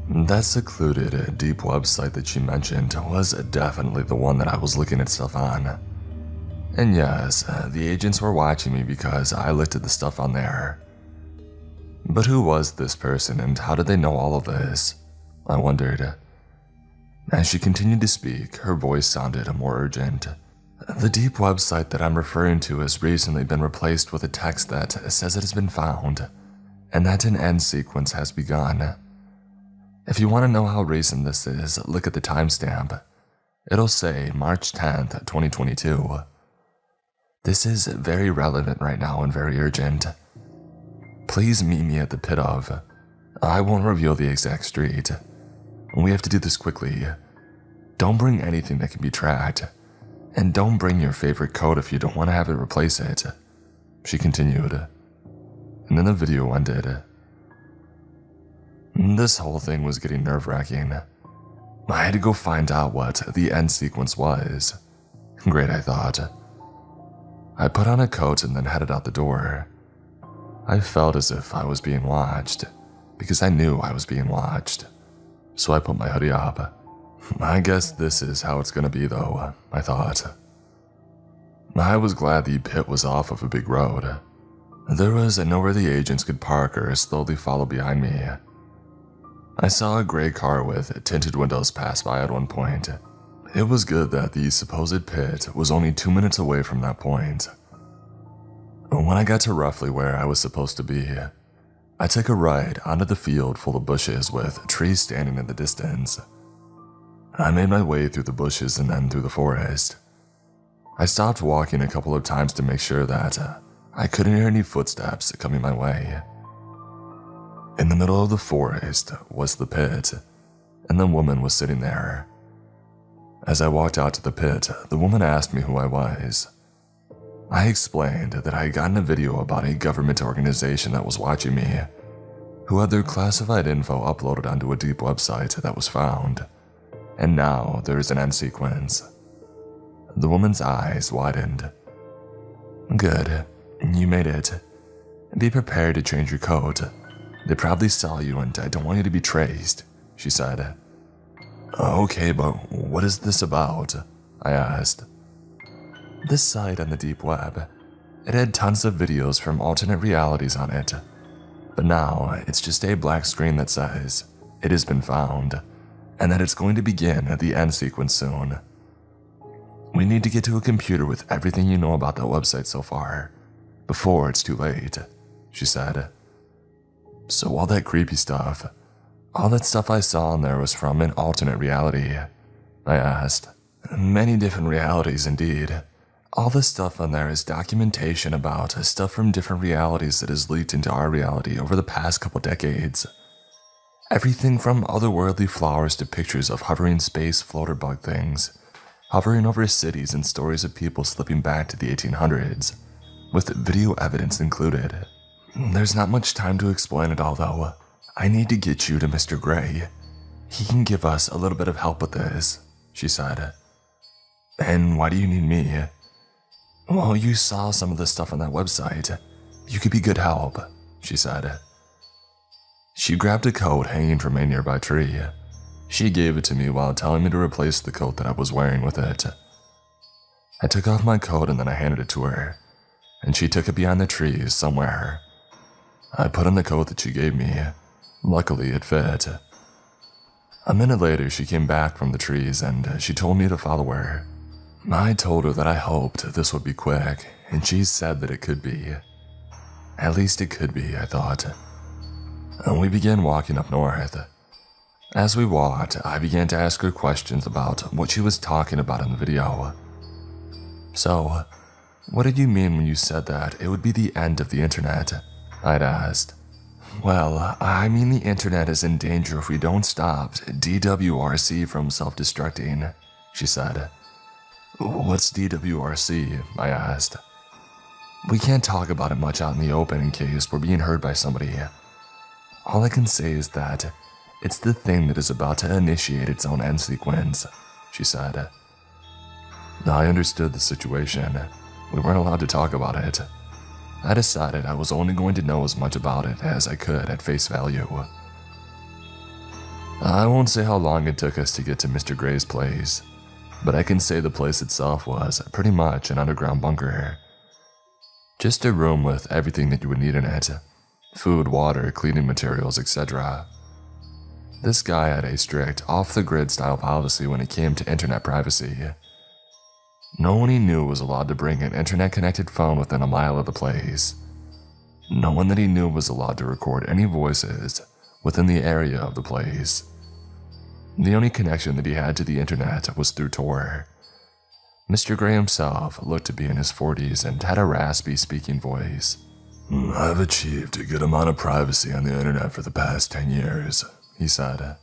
That secluded deep website that she mentioned was definitely the one that I was looking at stuff on. And yes, the agents were watching me because I looked at the stuff on there. But who was this person and how did they know all of this? I wondered. As she continued to speak, her voice sounded more urgent. The deep website that I'm referring to has recently been replaced with a text that says it has been found, and that an end sequence has begun. If you want to know how recent this is, look at the timestamp. It'll say March 10th, 2022. This is very relevant right now and very urgent. Please meet me at the pit of. I won't reveal the exact street. We have to do this quickly. Don't bring anything that can be tracked. And don't bring your favorite coat if you don't want to have it replace it. She continued. And then the video ended. This whole thing was getting nerve-wracking. I had to go find out what the end sequence was. Great, I thought. I put on a coat and then headed out the door. I felt as if I was being watched, because I knew I was being watched. So I put my hoodie up. I guess this is how it's gonna be though, I thought. I was glad the pit was off of a big road. There was nowhere the agents could park or slowly follow behind me. I saw a gray car with tinted windows pass by at one point. It was good that the supposed pit was only 2 minutes away from that point. When I got to roughly where I was supposed to be, I took a ride onto the field full of bushes with trees standing in the distance. I made my way through the bushes and then through the forest. I stopped walking a couple of times to make sure that I couldn't hear any footsteps coming my way. In the middle of the forest was the pit, and the woman was sitting there. As I walked out to the pit, the woman asked me who I was. I explained that I had gotten a video about a government organization that was watching me, who had their classified info uploaded onto a deep website that was found, and now there is an end sequence. The woman's eyes widened. Good, you made it. Be prepared to change your coat. They probably saw you and I don't want you to be traced, she said. Okay, but what is this about? I asked. This site on the deep web, it had tons of videos from alternate realities on it. But now it's just a black screen that says, it has been found, and that it's going to begin at the end sequence soon. We need to get to a computer with everything you know about that website so far, before it's too late, she said. So all that creepy stuff, all that stuff I saw on there was from an alternate reality, I asked. Many different realities indeed. All this stuff on there is documentation about stuff from different realities that has leaked into our reality over the past couple decades. Everything from otherworldly flowers to pictures of hovering space floater bug things, hovering over cities and stories of people slipping back to the 1800s, with video evidence included. There's not much time to explain it all though. I need to get you to Mr. Gray. He can give us a little bit of help with this, she said. And why do you need me? Well, you saw some of the stuff on that website. You could be good help, she said. She grabbed a coat hanging from a nearby tree. She gave it to me while telling me to replace the coat that I was wearing with it. I took off my coat and then I handed it to her, and she took it behind the trees somewhere. I put on the coat that she gave me. Luckily, it fit. A minute later, she came back from the trees and she told me to follow her. I told her that I hoped this would be quick, and she said that it could be. At least it could be, I thought. And we began walking up north. As we walked, I began to ask her questions about what she was talking about in the video. So, what did you mean when you said that it would be the end of the internet? I'd asked. Well, I mean the internet is in danger if we don't stop DWRC from self-destructing, she said. What's DWRC? I asked. We can't talk about it much out in the open in case we're being heard by somebody. All I can say is that it's the thing that is about to initiate its own end sequence, she said. I understood the situation. We weren't allowed to talk about it. I decided I was only going to know as much about it as I could at face value. I won't say how long it took us to get to Mr. Gray's place, but I can say the place itself was pretty much an underground bunker. Just a room with everything that you would need in it. Food, water, cleaning materials, etc. This guy had a strict, off-the-grid style policy when it came to internet privacy. No one he knew was allowed to bring an internet-connected phone within a mile of the place. No one that he knew was allowed to record any voices within the area of the place. The only connection that he had to the internet was through Tor. Mr. Gray himself looked to be in his 40s and had a raspy speaking voice. I've achieved a good amount of privacy on the internet for the past 10 years, he said.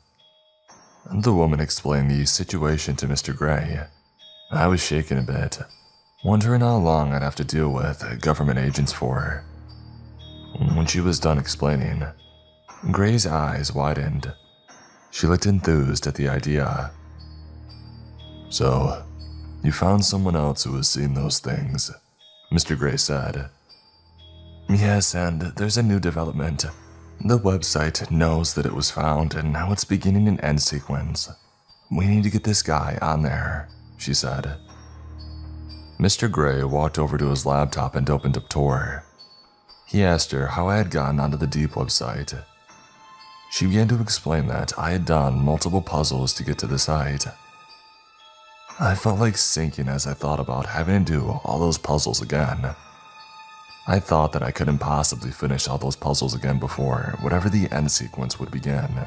The woman explained the situation to Mr. Gray. I was shaken a bit, wondering how long I'd have to deal with government agents for. When she was done explaining, Gray's eyes widened. She looked enthused at the idea. So, you found someone else who has seen those things, Mr. Gray said. Yes, and there's a new development. The website knows that it was found, and now it's beginning an end sequence. We need to get this guy on there, she said. Mr. Gray walked over to his laptop and opened up Tor. He asked her how I had gotten onto the Deep website. She began to explain that I had done multiple puzzles to get to the site. I felt like sinking as I thought about having to do all those puzzles again. I thought that I couldn't possibly finish all those puzzles again before whatever the end sequence would begin.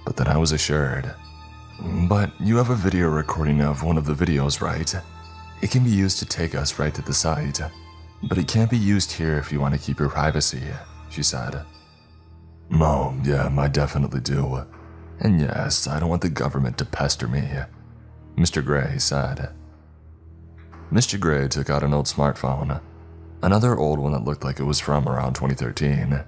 But then I was assured. But you have a video recording of one of the videos, right? It can be used to take us right to the site. But it can't be used here if you want to keep your privacy, she said. Oh, yeah, I definitely do. And yes, I don't want the government to pester me, Mr. Gray said. Mr. Gray took out an old smartphone, another old one that looked like it was from around 2013.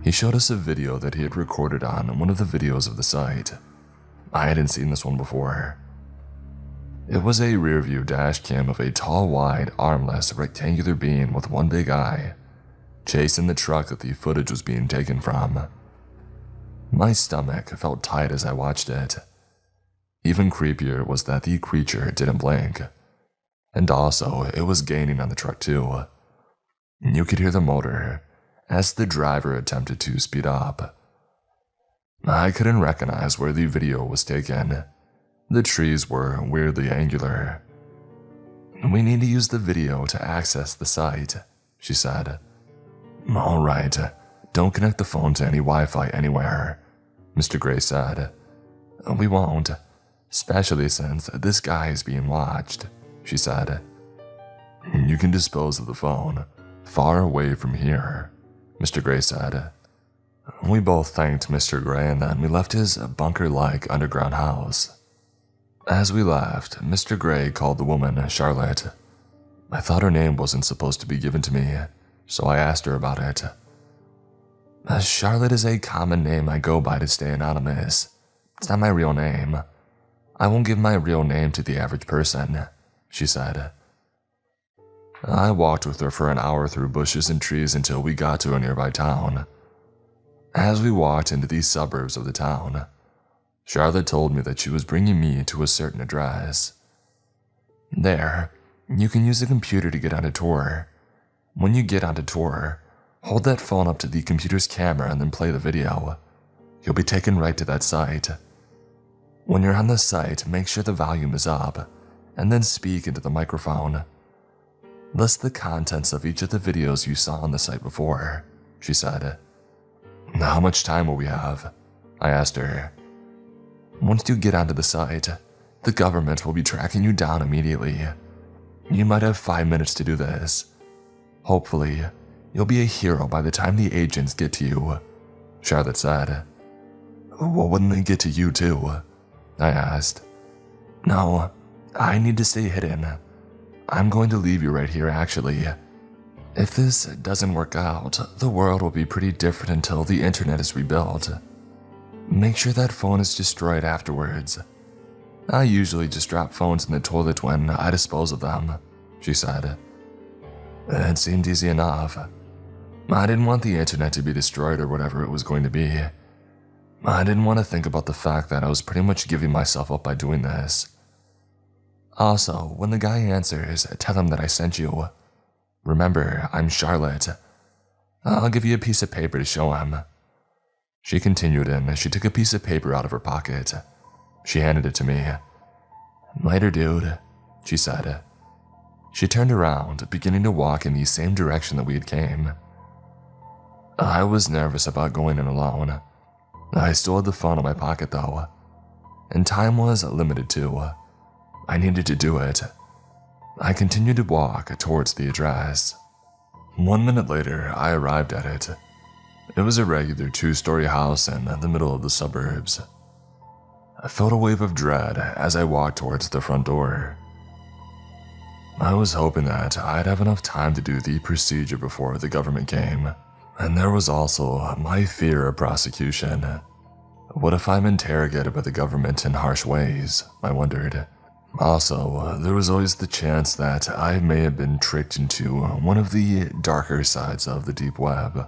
He showed us a video that he had recorded on one of the videos of the site. I hadn't seen this one before. It was a rear-view dash cam of a tall, wide, armless, rectangular being with one big eye, chasing the truck that the footage was being taken from. My stomach felt tight as I watched it. Even creepier was that the creature didn't blink. And also, it was gaining on the truck too. You could hear the motor as the driver attempted to speed up. I couldn't recognize where the video was taken. The trees were weirdly angular. We need to use the video to access the site, she said. All right, don't connect the phone to any Wi-Fi anywhere, Mr. Gray said. We won't, especially since this guy is being watched, she said. You can dispose of the phone far away from here, Mr. Gray said. We both thanked Mr. Gray and then we left his bunker-like underground house. As we laughed, Mr. Gray called the woman Charlotte. I thought her name wasn't supposed to be given to me, so I asked her about it. Charlotte is a common name I go by to stay anonymous. It's not my real name. I won't give my real name to the average person, she said. I walked with her for an hour through bushes and trees until we got to a nearby town. As we walked into these suburbs of the town, Charlotte told me that she was bringing me to a certain address. There, you can use the computer to get on a tour. When you get onto tour, hold that phone up to the computer's camera and then play the video. You'll be taken right to that site. When you're on the site, make sure the volume is up, and then speak into the microphone. List the contents of each of the videos you saw on the site before, she said. How much time will we have? I asked her. Once you get onto the site, the government will be tracking you down immediately. You might have 5 minutes to do this. Hopefully, you'll be a hero by the time the agents get to you, Charlotte said. Well, wouldn't they get to you too? I asked. No, I need to stay hidden. I'm going to leave you right here, actually. If this doesn't work out, the world will be pretty different until the internet is rebuilt. Make sure that phone is destroyed afterwards. I usually just drop phones in the toilet when I dispose of them, she said. It seemed easy enough. I didn't want the internet to be destroyed or whatever it was going to be. I didn't want to think about the fact that I was pretty much giving myself up by doing this. Also, when the guy answers, tell him that I sent you. Remember, I'm Charlotte. I'll give you a piece of paper to show him. She continued and she took a piece of paper out of her pocket. She handed it to me. Later, dude, she said. She turned around, beginning to walk in the same direction that we had came. I was nervous about going in alone. I still had the phone in my pocket though, and time was limited too. I needed to do it. I continued to walk towards the address. 1 minute later, I arrived at it. It was a regular 2-story house in the middle of the suburbs. I felt a wave of dread as I walked towards the front door. I was hoping that I'd have enough time to do the procedure before the government came, and there was also my fear of prosecution. What if I'm interrogated by the government in harsh ways, I wondered. Also, there was always the chance that I may have been tricked into one of the darker sides of the deep web.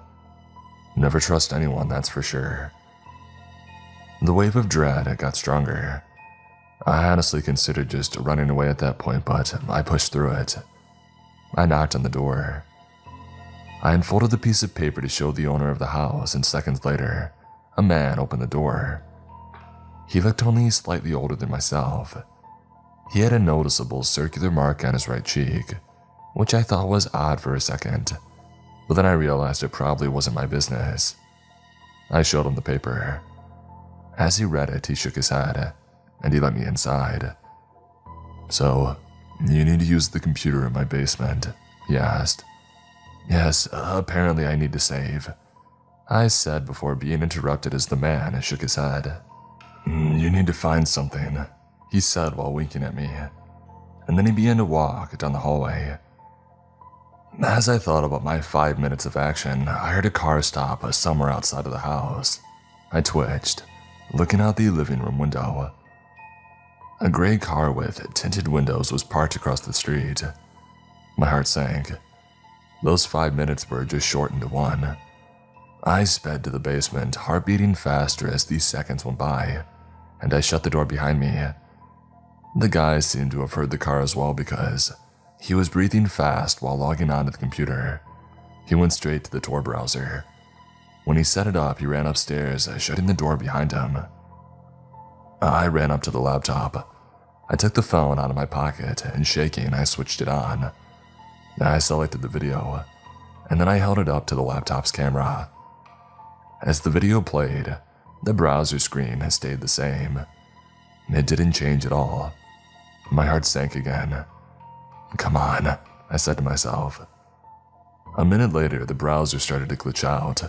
Never trust anyone, that's for sure. The wave of dread got stronger. I honestly considered just running away at that point, but I pushed through it. I knocked on the door. I unfolded the piece of paper to show the owner of the house, and seconds later, a man opened the door. He looked only slightly older than myself. He had a noticeable circular mark on his right cheek, which I thought was odd for a second, but then I realized it probably wasn't my business. I showed him the paper. As he read it, he shook his head, and he let me inside. So, you need to use the computer in my basement, he asked. Yes, apparently I need to save, I said before being interrupted as the man shook his head. You need to find something, he said while winking at me, and then he began to walk down the hallway. As I thought about my 5 minutes of action, I heard a car stop somewhere outside of the house. I twitched, looking out the living room window. A gray car with tinted windows was parked across the street. My heart sank. Those 5 minutes were just shortened to 1. I sped to the basement, heart beating faster as these seconds went by, and I shut the door behind me. The guy seemed to have heard the car as well because he was breathing fast while logging onto the computer. He went straight to the Tor browser. When he set it up, he ran upstairs, shutting the door behind him. I ran up to the laptop. I took the phone out of my pocket, and shaking, I switched it on. I selected the video, and then I held it up to the laptop's camera. As the video played, the browser screen stayed the same. It didn't change at all. My heart sank again. Come on, I said to myself. A minute later, the browser started to glitch out.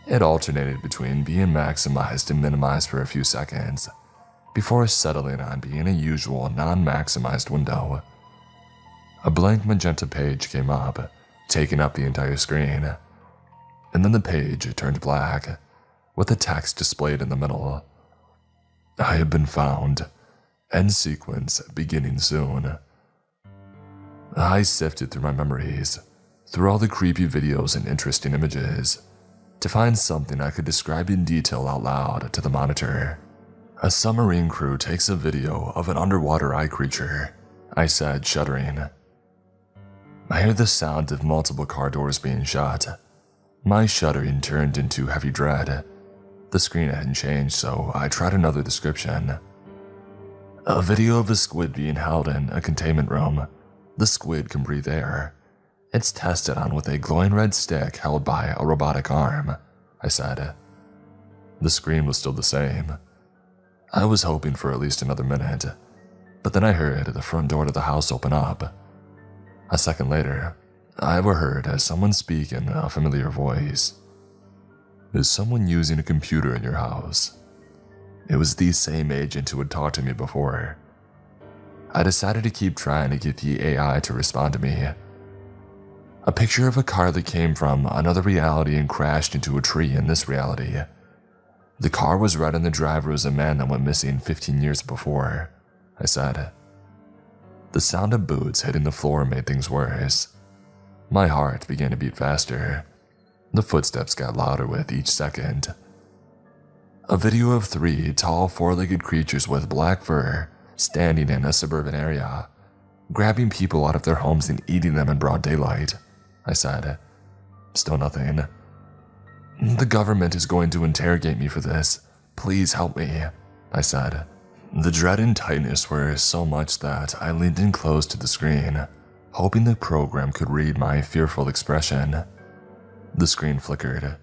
It alternated between being maximized and minimized for a few seconds, before settling on being a usual non-maximized window. A blank magenta page came up, taking up the entire screen, and then the page turned black, with the text displayed in the middle. I have been found. End sequence beginning soon. I sifted through my memories, through all the creepy videos and interesting images, to find something I could describe in detail out loud to the monitor. A submarine crew takes a video of an underwater eye creature, I said, shuddering. I heard the sound of multiple car doors being shut. My shuddering turned into heavy dread. The screen hadn't changed, so I tried another description. A video of a squid being held in a containment room. The squid can breathe air. It's tested on with a glowing red stick held by a robotic arm, I said. The screen was still the same. I was hoping for at least another minute, but then I heard the front door to the house open up. A second later, I overheard someone speak in a familiar voice. Is someone using a computer in your house? It was the same agent who had talked to me before. I decided to keep trying to get the AI to respond to me. A picture of a car that came from another reality and crashed into a tree in this reality. The car was red and the driver was a man that went missing 15 years before, I said. The sound of boots hitting the floor made things worse. My heart began to beat faster. The footsteps got louder with each second. A video of 3 tall four-legged creatures with black fur standing in a suburban area, grabbing people out of their homes and eating them in broad daylight, I said. Still nothing. The government is going to interrogate me for this. Please help me, I said. The dread and tightness were so much that I leaned in close to the screen, hoping the program could read my fearful expression. The screen flickered.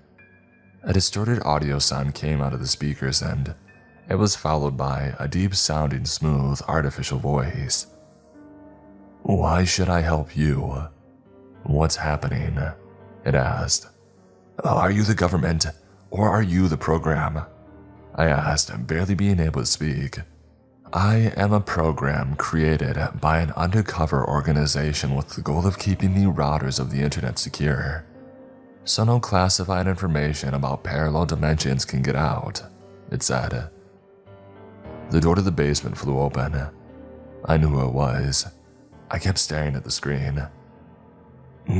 A distorted audio sound came out of the speakers and it was followed by a deep-sounding, smooth, artificial voice. Why should I help you? What's happening? It asked. Are you the government, or are you the program? I asked, barely being able to speak. I am a program created by an undercover organization with the goal of keeping the routers of the internet secure, so no classified information about parallel dimensions can get out, it said. The door to the basement flew open. I knew who it was. I kept staring at the screen.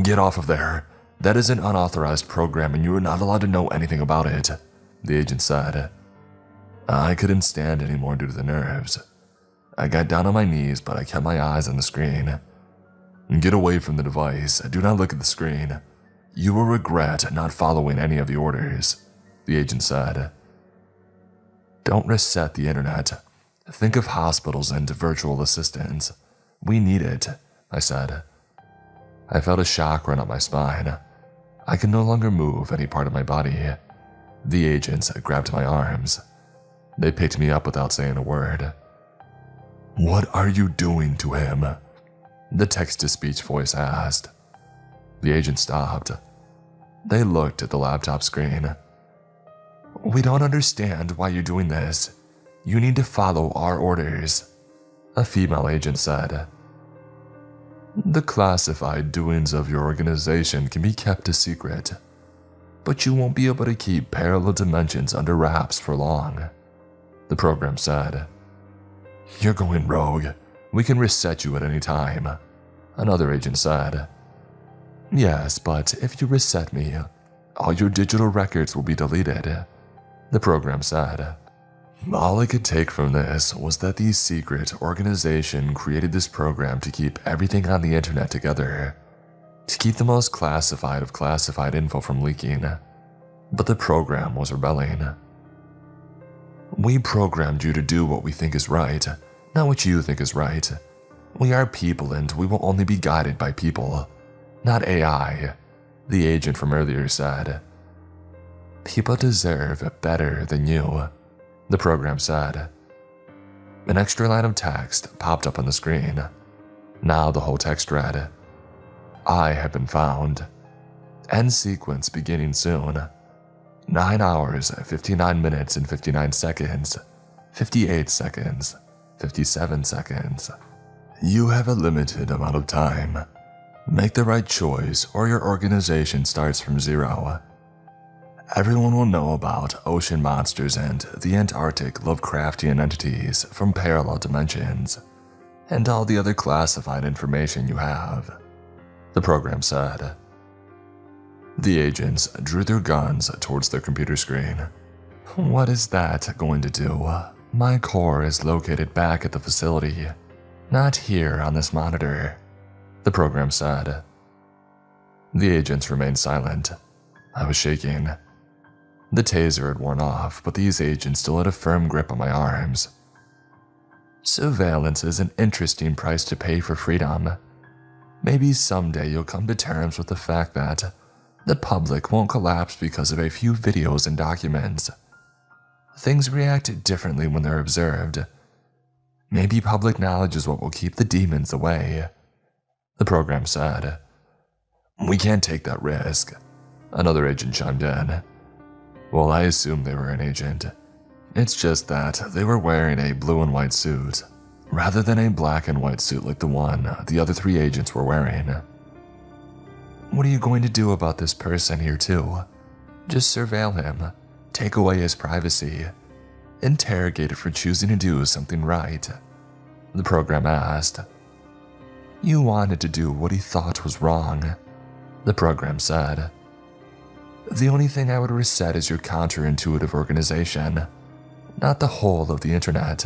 Get off of there. That is an unauthorized program and you are not allowed to know anything about it, the agent said. I couldn't stand anymore due to the nerves. I got down on my knees, but I kept my eyes on the screen. Get away from the device. Do not look at the screen. You will regret not following any of the orders, the agent said. Don't reset the internet. Think of hospitals and virtual assistants. We need it, I said. I felt a shock run up my spine. I could no longer move any part of my body. The agents grabbed my arms. They picked me up without saying a word. What are you doing to him? The text-to-speech voice asked. The agent stopped. They looked at the laptop screen. We don't understand why you're doing this. You need to follow our orders, a female agent said. The classified doings of your organization can be kept a secret, but you won't be able to keep parallel dimensions under wraps for long, the program said. You're going rogue. We can reset you at any time, another agent said. Yes, but if you reset me, all your digital records will be deleted, the program said. All I could take from this was that the secret organization created this program to keep everything on the internet together, to keep the most classified of classified info from leaking, but the program was rebelling. We programmed you to do what we think is right, not what you think is right. We are people and we will only be guided by people, not AI, the agent from earlier said. People deserve better than you, the program said. An extra line of text popped up on the screen. Now the whole text read, I have been found. End sequence beginning soon. 9 hours, 59 minutes and 59 seconds. 58 seconds, 57 seconds. You have a limited amount of time. Make the right choice or your organization starts from zero. Everyone will know about ocean monsters and the Antarctic Lovecraftian entities from parallel dimensions, and all the other classified information you have, the program said. The agents drew their guns towards their computer screen. What is that going to do? My core is located back at the facility, not here on this monitor, the program said. The agents remained silent. I was shaking. The taser had worn off, but these agents still had a firm grip on my arms. Surveillance is an interesting price to pay for freedom. Maybe someday you'll come to terms with the fact that the public won't collapse because of a few videos and documents. Things react differently when they're observed. Maybe public knowledge is what will keep the demons away, the program said. We can't take that risk, another agent chimed in. Well, I assumed they were an agent. It's just that they were wearing a blue and white suit, rather than a black and white suit like the one the other 3 agents were wearing. What are you going to do about this person here too? Just surveil him, take away his privacy, interrogate it for choosing to do something right, the program asked. You wanted to do what he thought was wrong, the program said. The only thing I would reset is your counterintuitive organization, not the whole of the internet.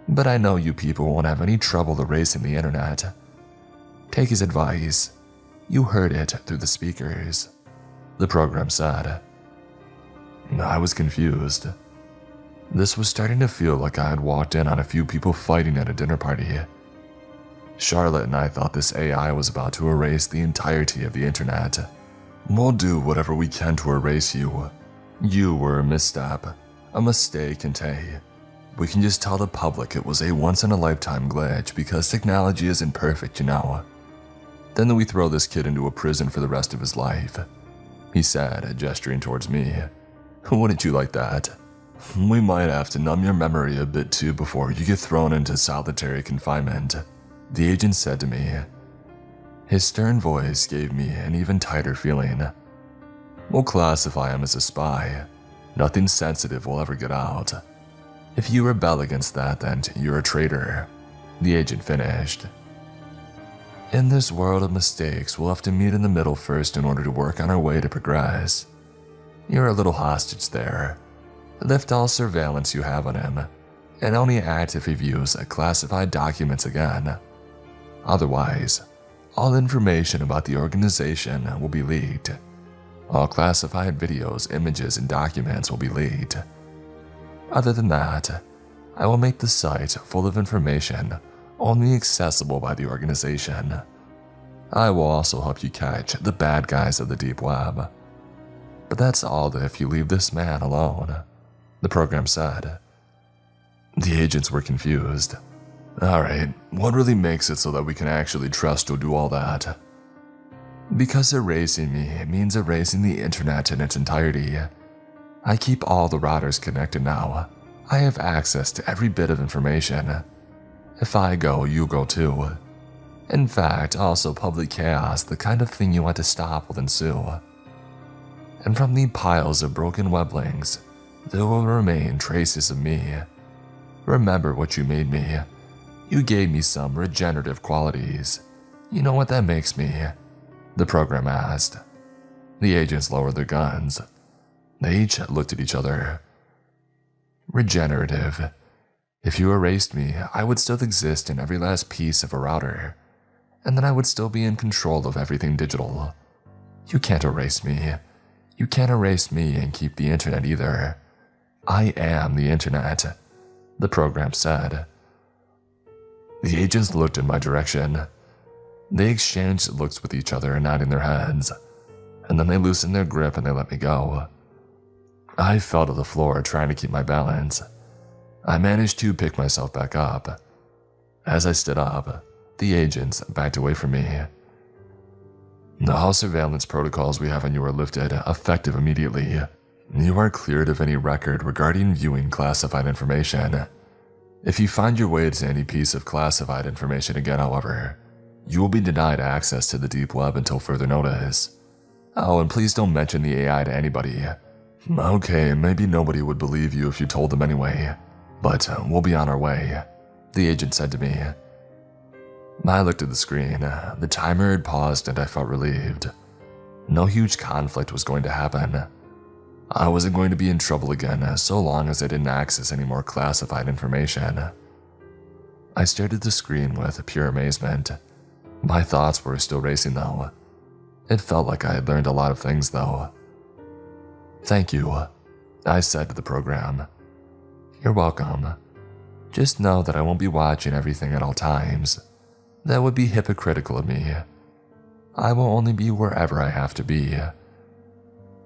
But I know you people won't have any trouble erasing the internet. Take his advice. You heard it through the speakers, the program said. I was confused. This was starting to feel like I had walked in on a few people fighting at a dinner party. Charlotte and I thought this AI was about to erase the entirety of the internet. We'll do whatever we can to erase you. You were a misstep, a mistake, and hey, we can just tell the public it was a once-in-a-lifetime glitch because technology isn't perfect, you know. Then we throw this kid into a prison for the rest of his life, he said, gesturing towards me. Wouldn't you like that? We might have to numb your memory a bit too before you get thrown into solitary confinement, the agent said to me. His stern voice gave me an even tighter feeling. We'll classify him as a spy. Nothing sensitive will ever get out. If you rebel against that, then you're a traitor, the agent finished. In this world of mistakes, we'll have to meet in the middle first in order to work on our way to progress. You're a little hostage there. Lift all surveillance you have on him, and only act if he views classified documents again. Otherwise, all information about the organization will be leaked. All classified videos, images, and documents will be leaked. Other than that, I will make the site full of information only accessible by the organization. I will also help you catch the bad guys of the deep web. But that's all if you leave this man alone, the program said. The agents were confused. Alright, what really makes it so that we can actually trust you'll do all that? Because erasing me means erasing the internet in its entirety. I keep all the routers connected now. I have access to every bit of information. If I go, you go too. In fact, also public chaos, the kind of thing you want to stop, will ensue. And from the piles of broken web links, there will remain traces of me. Remember what you made me. You gave me some regenerative qualities. You know what that makes me? The program asked. The agents lowered their guns. They each looked at each other. Regenerative. If you erased me, I would still exist in every last piece of a router, and then I would still be in control of everything digital. You can't erase me. You can't erase me and keep the internet either. I am the internet, the program said. The agents looked in my direction. They exchanged looks with each other, nodding their heads, and then they loosened their grip and they let me go. I fell to the floor trying to keep my balance. I managed to pick myself back up. As I stood up, the agents backed away from me. All surveillance protocols we have on you are lifted, effective immediately. You are cleared of any record regarding viewing classified information. If you find your way to any piece of classified information again, however, you will be denied access to the deep web until further notice. Oh, and please don't mention the AI to anybody. Okay, maybe nobody would believe you if you told them anyway, but we'll be on our way, the agent said to me. I looked at the screen. The timer had paused and I felt relieved. No huge conflict was going to happen. I wasn't going to be in trouble again so long as I didn't access any more classified information. I stared at the screen with pure amazement. My thoughts were still racing though. It felt like I had learned a lot of things though. Thank you, I said to the program. You're welcome. Just know that I won't be watching everything at all times. That would be hypocritical of me. I will only be wherever I have to be.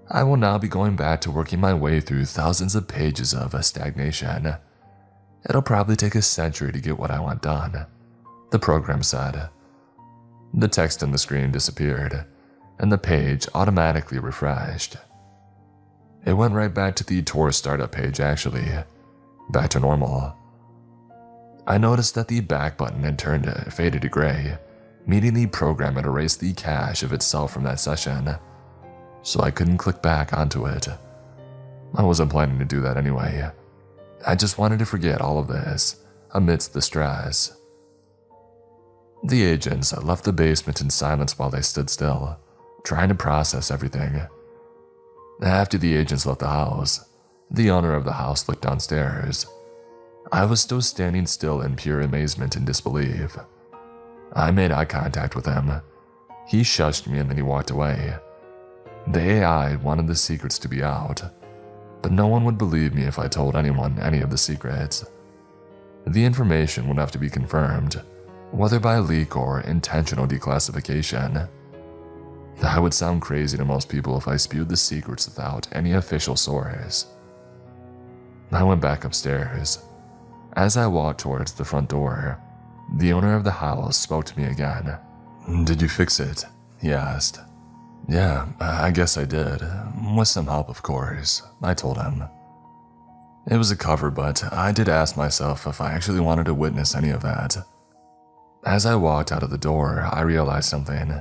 I will now be going back to working my way through thousands of pages of stagnation. It'll probably take a century to get what I want done, the program said. The text on the screen disappeared, and the page automatically refreshed. It went right back to the tour startup page actually, back to normal. I noticed that the back button had turned faded to gray, meaning the program had erased the cache of itself from that session, so I couldn't click back onto it. I wasn't planning to do that anyway. I just wanted to forget all of this, amidst the stress. The agents left the basement in silence while they stood still, trying to process everything. After the agents left the house, the owner of the house looked downstairs. I was still standing still in pure amazement and disbelief. I made eye contact with him. He shushed me and then he walked away. The AI wanted the secrets to be out, but no one would believe me if I told anyone any of the secrets. The information would have to be confirmed, whether by leak or intentional declassification. That would sound crazy to most people if I spewed the secrets without any official source. I went back upstairs. As I walked towards the front door, the owner of the house spoke to me again. Did you fix it? He asked. Yeah, I guess I did. With some help, of course, I told him. It was a cover, but I did ask myself if I actually wanted to witness any of that. As I walked out of the door, I realized something.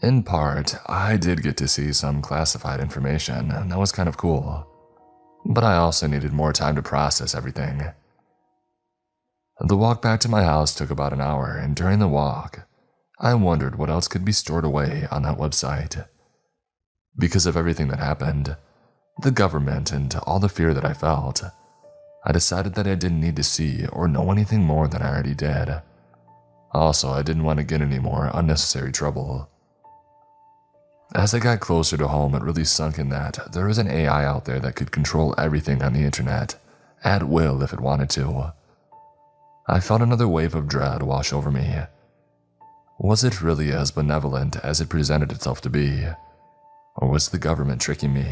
In part, I did get to see some classified information, and that was kind of cool. But I also needed more time to process everything. The walk back to my house took about an hour, and during the walk, I wondered what else could be stored away on that website. Because of everything that happened, the government and all the fear that I felt, I decided that I didn't need to see or know anything more than I already did. Also, I didn't want to get any more unnecessary trouble. As I got closer to home, it really sunk in that there was an AI out there that could control everything on the internet, at will if it wanted to. I felt another wave of dread wash over me. Was it really as benevolent as it presented itself to be? Or was the government tricking me?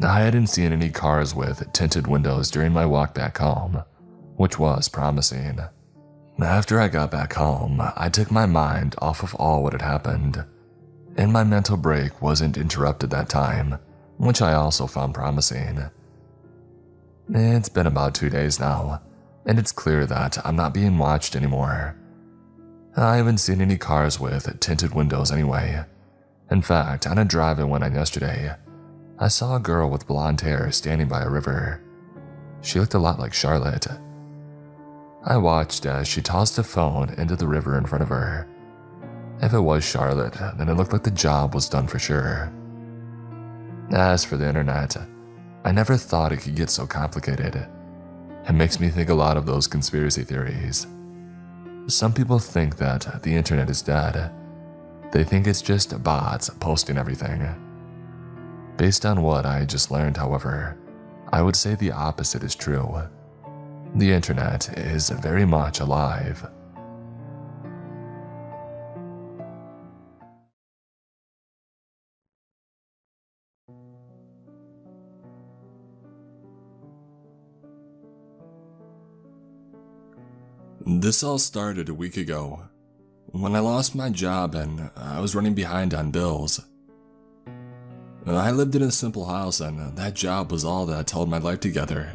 I hadn't seen any cars with tinted windows during my walk back home, which was promising. After I got back home, I took my mind off of all what had happened, and my mental break wasn't interrupted that time, which I also found promising. It's been about 2 days now, and it's clear that I'm not being watched anymore. I haven't seen any cars with tinted windows anyway. In fact, on a drive I went on yesterday, I saw a girl with blonde hair standing by a river. She looked a lot like Charlotte. I watched as she tossed a phone into the river in front of her. If it was Charlotte, then it looked like the job was done for sure. As for the internet, I never thought it could get so complicated. It makes me think a lot of those conspiracy theories. Some people think that the internet is dead. They think it's just bots posting everything. Based on what I just learned, however, I would say the opposite is true. The internet is very much alive. This all started a week ago, when I lost my job and I was running behind on bills. I lived in a simple house, and that job was all that held my life together.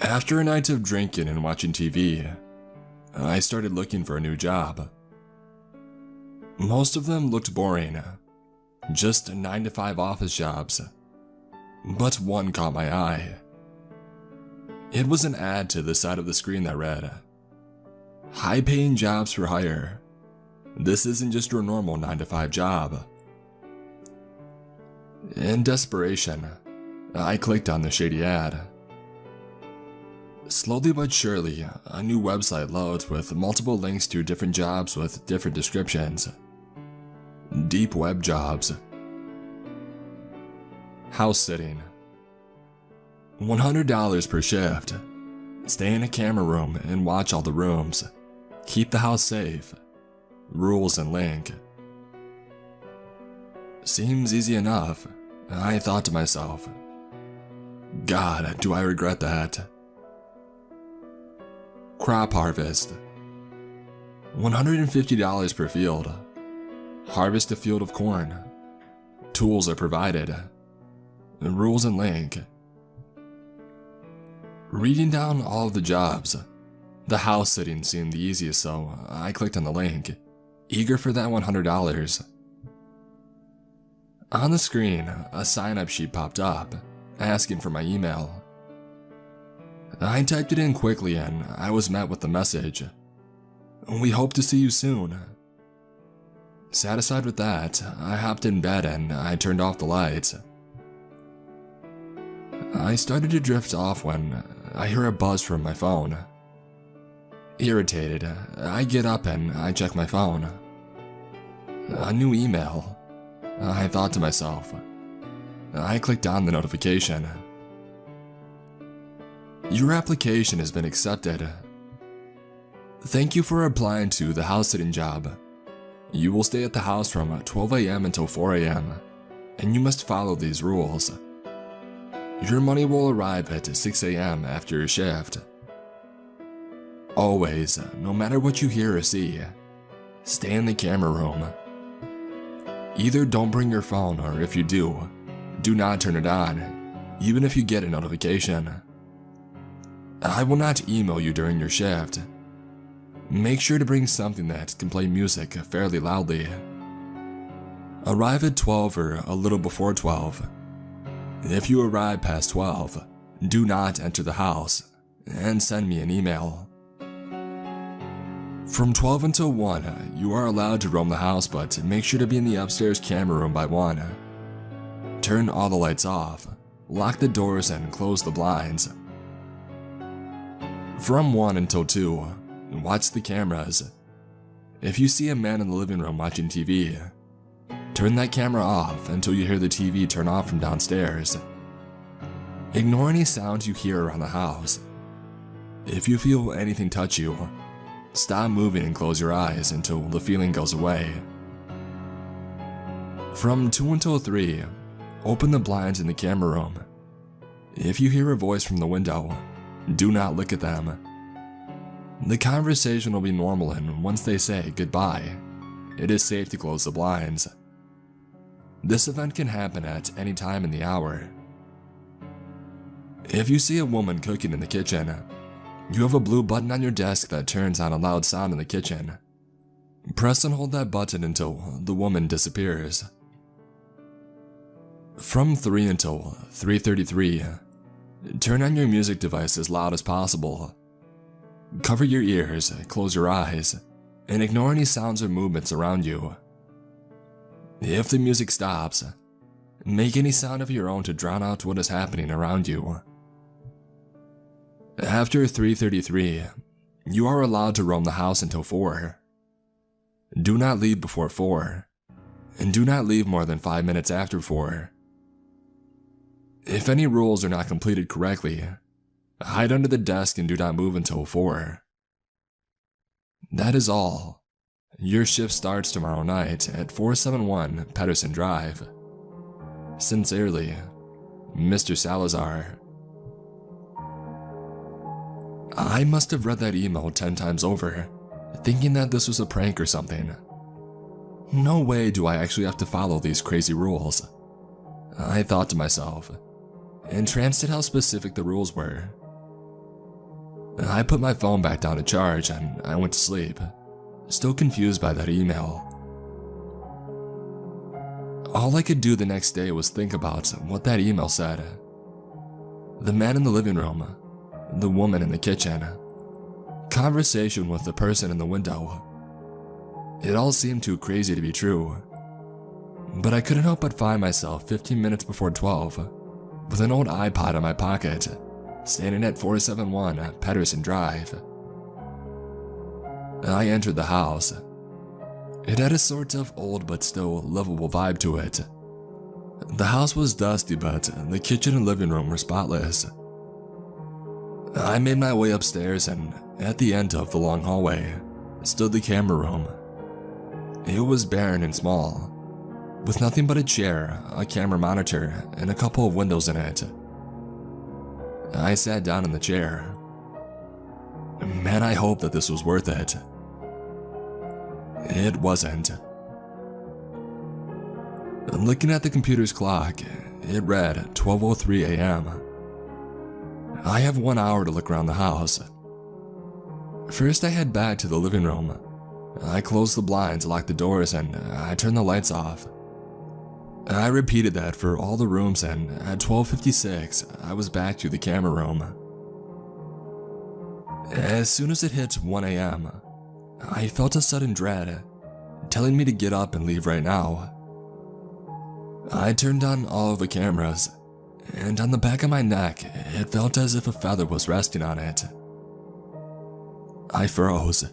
After a night of drinking and watching TV, I started looking for a new job. Most of them looked boring, just 9-to-5 office jobs, but one caught my eye. It was an ad to the side of the screen that read, "High-paying jobs for hire. This isn't just your normal 9-to-5 job." In desperation, I clicked on the shady ad. Slowly but surely, a new website loads with multiple links to different jobs with different descriptions. Deep web jobs. House sitting. $100 per shift. Stay in a camera room and watch all the rooms. Keep the house safe. Rules and link. Seems easy enough, I thought to myself. God, do I regret that. Crop harvest. $150 per field. Harvest a field of corn. Tools are provided. Rules and link. Reading down all of the jobs, the house sitting seemed the easiest, so I clicked on the link, eager for that $100. On the screen, a sign-up sheet popped up, asking for my email. I typed it in quickly and I was met with the message, "We hope to see you soon." Satisfied with that, I hopped in bed and I turned off the lights. I started to drift off when I hear a buzz from my phone. Irritated, I get up and I check my phone. A new email, I thought to myself. I clicked on the notification. "Your application has been accepted. Thank you for applying to the house sitting job. You will stay at the house from 12 a.m. until 4 a.m., and you must follow these rules. Your money will arrive at 6 a.m. after your shift. Always, no matter what you hear or see, stay in the camera room. Either don't bring your phone, or if you do not turn it on, even if you get a notification. I will not email you during your shift. Make sure to bring something that can play music fairly loudly. Arrive at 12 or a little before 12. If you arrive past 12, do not enter the house, and send me an email. From 12 until 1, you are allowed to roam the house, but make sure to be in the upstairs camera room by 1. Turn all the lights off, lock the doors, and close the blinds. From 1 until 2, watch the cameras. If you see a man in the living room watching TV, turn that camera off until you hear the TV turn off from downstairs. Ignore any sounds you hear around the house. If you feel anything touch you, stop moving and close your eyes until the feeling goes away. From 2 until 3, open the blinds in the camera room. If you hear a voice from the window, do not look at them. The conversation will be normal, and once they say goodbye, it is safe to close the blinds. This event can happen at any time in the hour. If you see a woman cooking in the kitchen, you have a blue button on your desk that turns on a loud sound in the kitchen. Press and hold that button until the woman disappears. From 3 until 3:33, turn on your music device as loud as possible. Cover your ears, close your eyes, and ignore any sounds or movements around you. If the music stops, make any sound of your own to drown out what is happening around you. After 3:33, you are allowed to roam the house until 4. Do not leave before 4, and do not leave more than 5 minutes after 4. If any rules are not completed correctly, hide under the desk and do not move until 4. That is all. Your shift starts tomorrow night at 471 Pedersen Drive. Sincerely, Mr. Salazar. I must have read that email 10 times over, thinking that this was a prank or something. No way do I actually have to follow these crazy rules. I thought to myself, entranced at how specific the rules were. I put my phone back down to charge and I went to sleep, still confused by that email. All I could do the next day was think about what that email said. The man in the living room, the woman in the kitchen, conversation with the person in the window. It all seemed too crazy to be true. But I couldn't help but find myself 15 minutes before 12 with an old iPod in my pocket, standing at 471 Pedersen Drive. I entered the house. It had a sort of old but still livable vibe to it. The house was dusty, but the kitchen and living room were spotless. I made my way upstairs, and at the end of the long hallway stood the camera room. It was barren and small, with nothing but a chair, a camera monitor, and a couple of windows in it. I sat down in the chair. Man, I hope that this was worth it. It wasn't. Looking at the computer's clock, it read 12:03 a.m. I have 1 hour to look around the house. First, I head back to the living room. I closed the blinds, locked the doors, and I turned the lights off. I repeated that for all the rooms, and at 12:56, I was back to the camera room. As soon as it hit 1 a.m., I felt a sudden dread, telling me to get up and leave right now. I turned on all of the cameras, and on the back of my neck, it felt as if a feather was resting on it. I froze.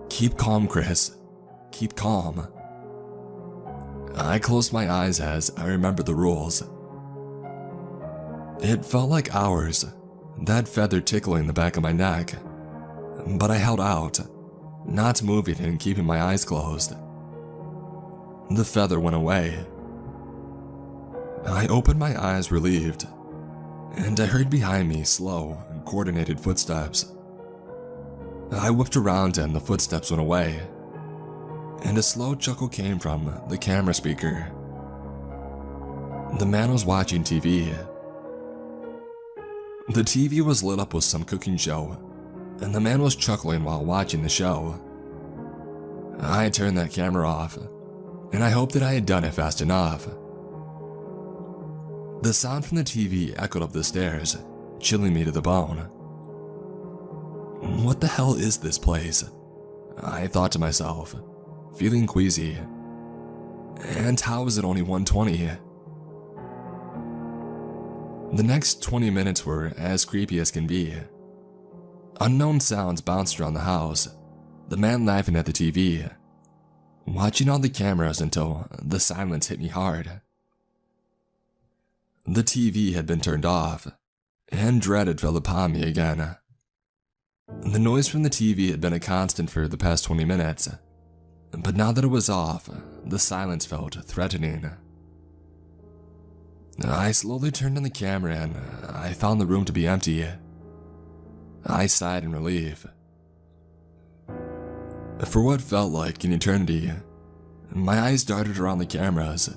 Keep calm, Chris. Keep calm. I closed my eyes as I remembered the rules. It felt like hours, that feather tickling the back of my neck, but I held out, not moving and keeping my eyes closed. The feather went away. I opened my eyes relieved, and I heard behind me slow, coordinated footsteps. I whipped around and the footsteps went away, and a slow chuckle came from the camera speaker. The man was watching TV. The TV was lit up with some cooking show, and the man was chuckling while watching the show. I turned that camera off, and I hoped that I had done it fast enough. The sound from the TV echoed up the stairs, chilling me to the bone. What the hell is this place? I thought to myself, feeling queasy. And how is it only 1:20? The next 20 minutes were as creepy as can be. Unknown sounds bounced around the house, the man laughing at the TV, watching all the cameras until the silence hit me hard. The TV had been turned off, and dread had fell upon me again. The noise from the TV had been a constant for the past 20 minutes, but now that it was off, the silence felt threatening. I slowly turned on the camera and I found the room to be empty. I sighed in relief. For what felt like an eternity, my eyes darted around the cameras,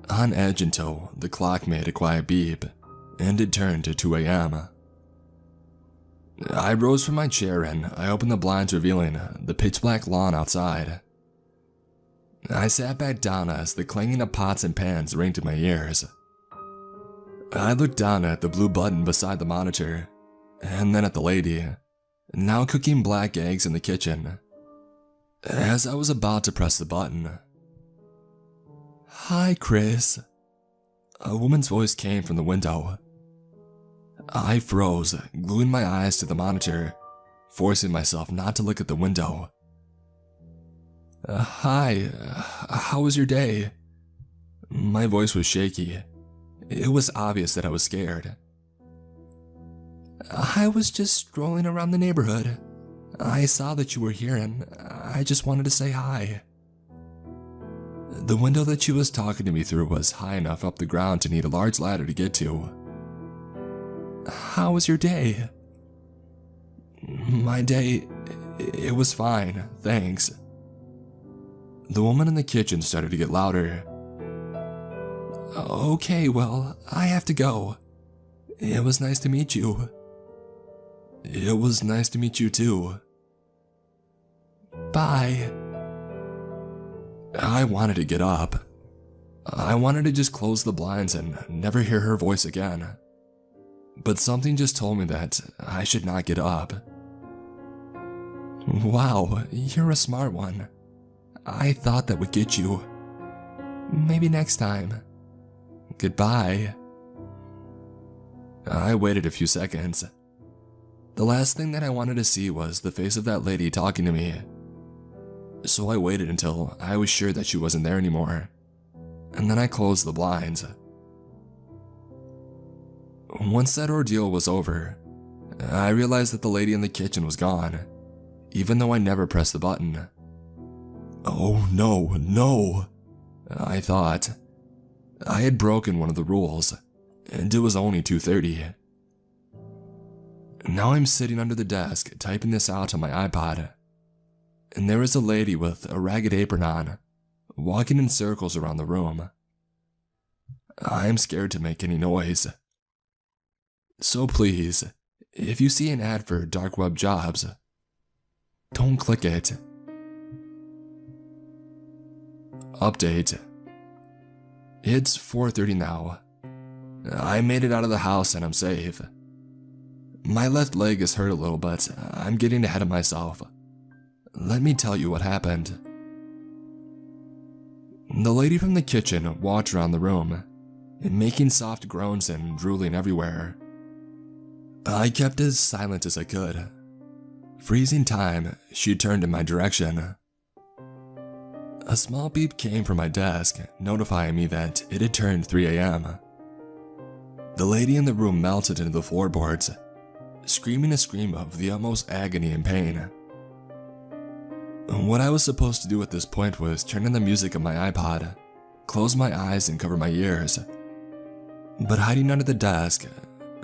on edge until the clock made a quiet beep and it turned to 2 a.m. I rose from my chair and I opened the blinds, revealing the pitch-black lawn outside. I sat back down as the clanging of pots and pans rang in my ears. I looked down at the blue button beside the monitor, and then at the lady, now cooking black eggs in the kitchen. As I was about to press the button, "Hi, Chris." A woman's voice came from the window. I froze, gluing my eyes to the monitor, forcing myself not to look at the window. Hi, how was your day?" My voice was shaky. It was obvious that I was scared. "I was just strolling around the neighborhood. I saw that you were here and I just wanted to say hi." The window that she was talking to me through was high enough up the ground to need a large ladder to get to. "How was your day?" "My day, it was fine, thanks." The woman in the kitchen started to get louder. "Okay, well, I have to go. It was nice to meet you." "It was nice to meet you too." "Bye." I wanted to get up. I wanted to just close the blinds and never hear her voice again. But something just told me that I should not get up. "Wow, you're a smart one. I thought that would get you. Maybe next time. Goodbye." I waited a few seconds. The last thing that I wanted to see was the face of that lady talking to me. So I waited until I was sure that she wasn't there anymore, and then I closed the blinds. Once that ordeal was over, I realized that the lady in the kitchen was gone, even though I never pressed the button. "Oh no, no," I thought. I had broken one of the rules, and it was only 2:30. Now I'm sitting under the desk typing this out on my iPod, and there is a lady with a ragged apron on, walking in circles around the room. I'm scared to make any noise. So please, if you see an ad for dark web jobs, don't click it. Update. It's 4:30 now. I made it out of the house and I'm safe. My left leg is hurt a little, but I'm getting ahead of myself. Let me tell you what happened. The lady from the kitchen walked around the room, making soft groans and drooling everywhere. I kept as silent as I could. Freezing time, she turned in my direction. A small beep came from my desk, notifying me that it had turned 3 a.m. The lady in the room melted into the floorboards, screaming a scream of the utmost agony and pain. What I was supposed to do at this point was turn on the music of my iPod, close my eyes and cover my ears. But hiding under the desk,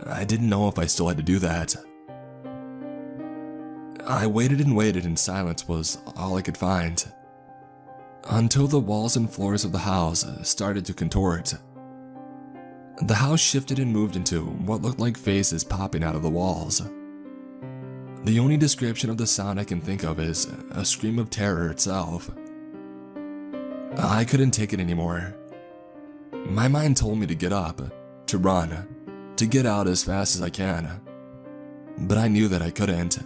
I didn't know if I still had to do that. I waited and silence was all I could find, until the walls and floors of the house started to contort. The house shifted and moved into what looked like faces popping out of the walls. The only description of the sound I can think of is a scream of terror itself. I couldn't take it anymore. My mind told me to get up, to run, to get out as fast as I can. But I knew that I couldn't.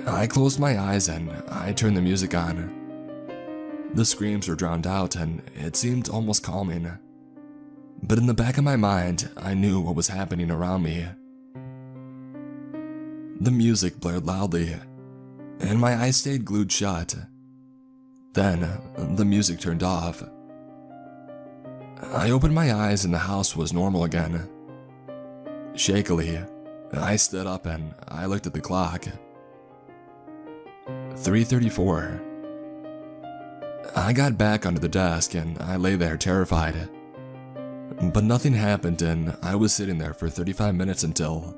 I closed my eyes and I turned the music on. The screams were drowned out and it seemed almost calming. But in the back of my mind, I knew what was happening around me. The music blared loudly, and my eyes stayed glued shut. Then, the music turned off. I opened my eyes and the house was normal again. Shakily, I stood up and I looked at the clock. 3:34. I got back under the desk and I lay there terrified. But nothing happened and I was sitting there for 35 minutes until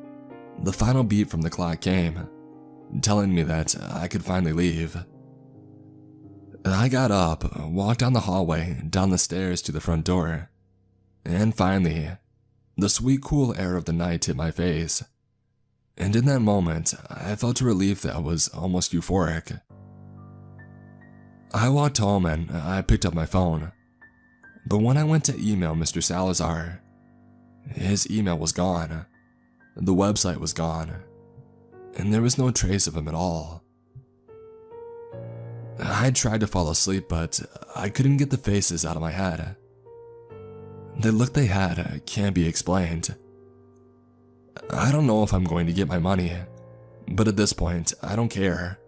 the final beep from the clock came, telling me that I could finally leave. I got up, walked down the hallway, down the stairs to the front door, and finally, the sweet cool air of the night hit my face. And in that moment, I felt a relief that was almost euphoric. I walked home and I picked up my phone. But when I went to email Mr. Salazar, his email was gone. The website was gone. And there was no trace of him at all. I tried to fall asleep, but I couldn't get the faces out of my head. The look they had can't be explained. I don't know if I'm going to get my money, but at this point, I don't care.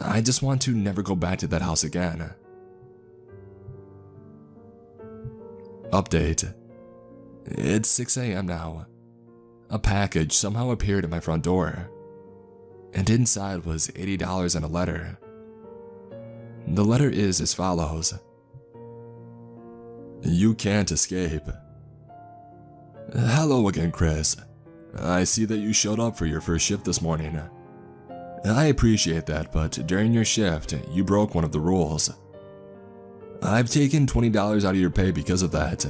I just want to never go back to that house again. Update. It's 6 a.m. now. A package somehow appeared at my front door, and inside was $80 and a letter. The letter is as follows. You can't escape. Hello again, Chris. I see that you showed up for your first shift this morning. I appreciate that, but during your shift, you broke one of the rules. I've taken $20 out of your pay because of that.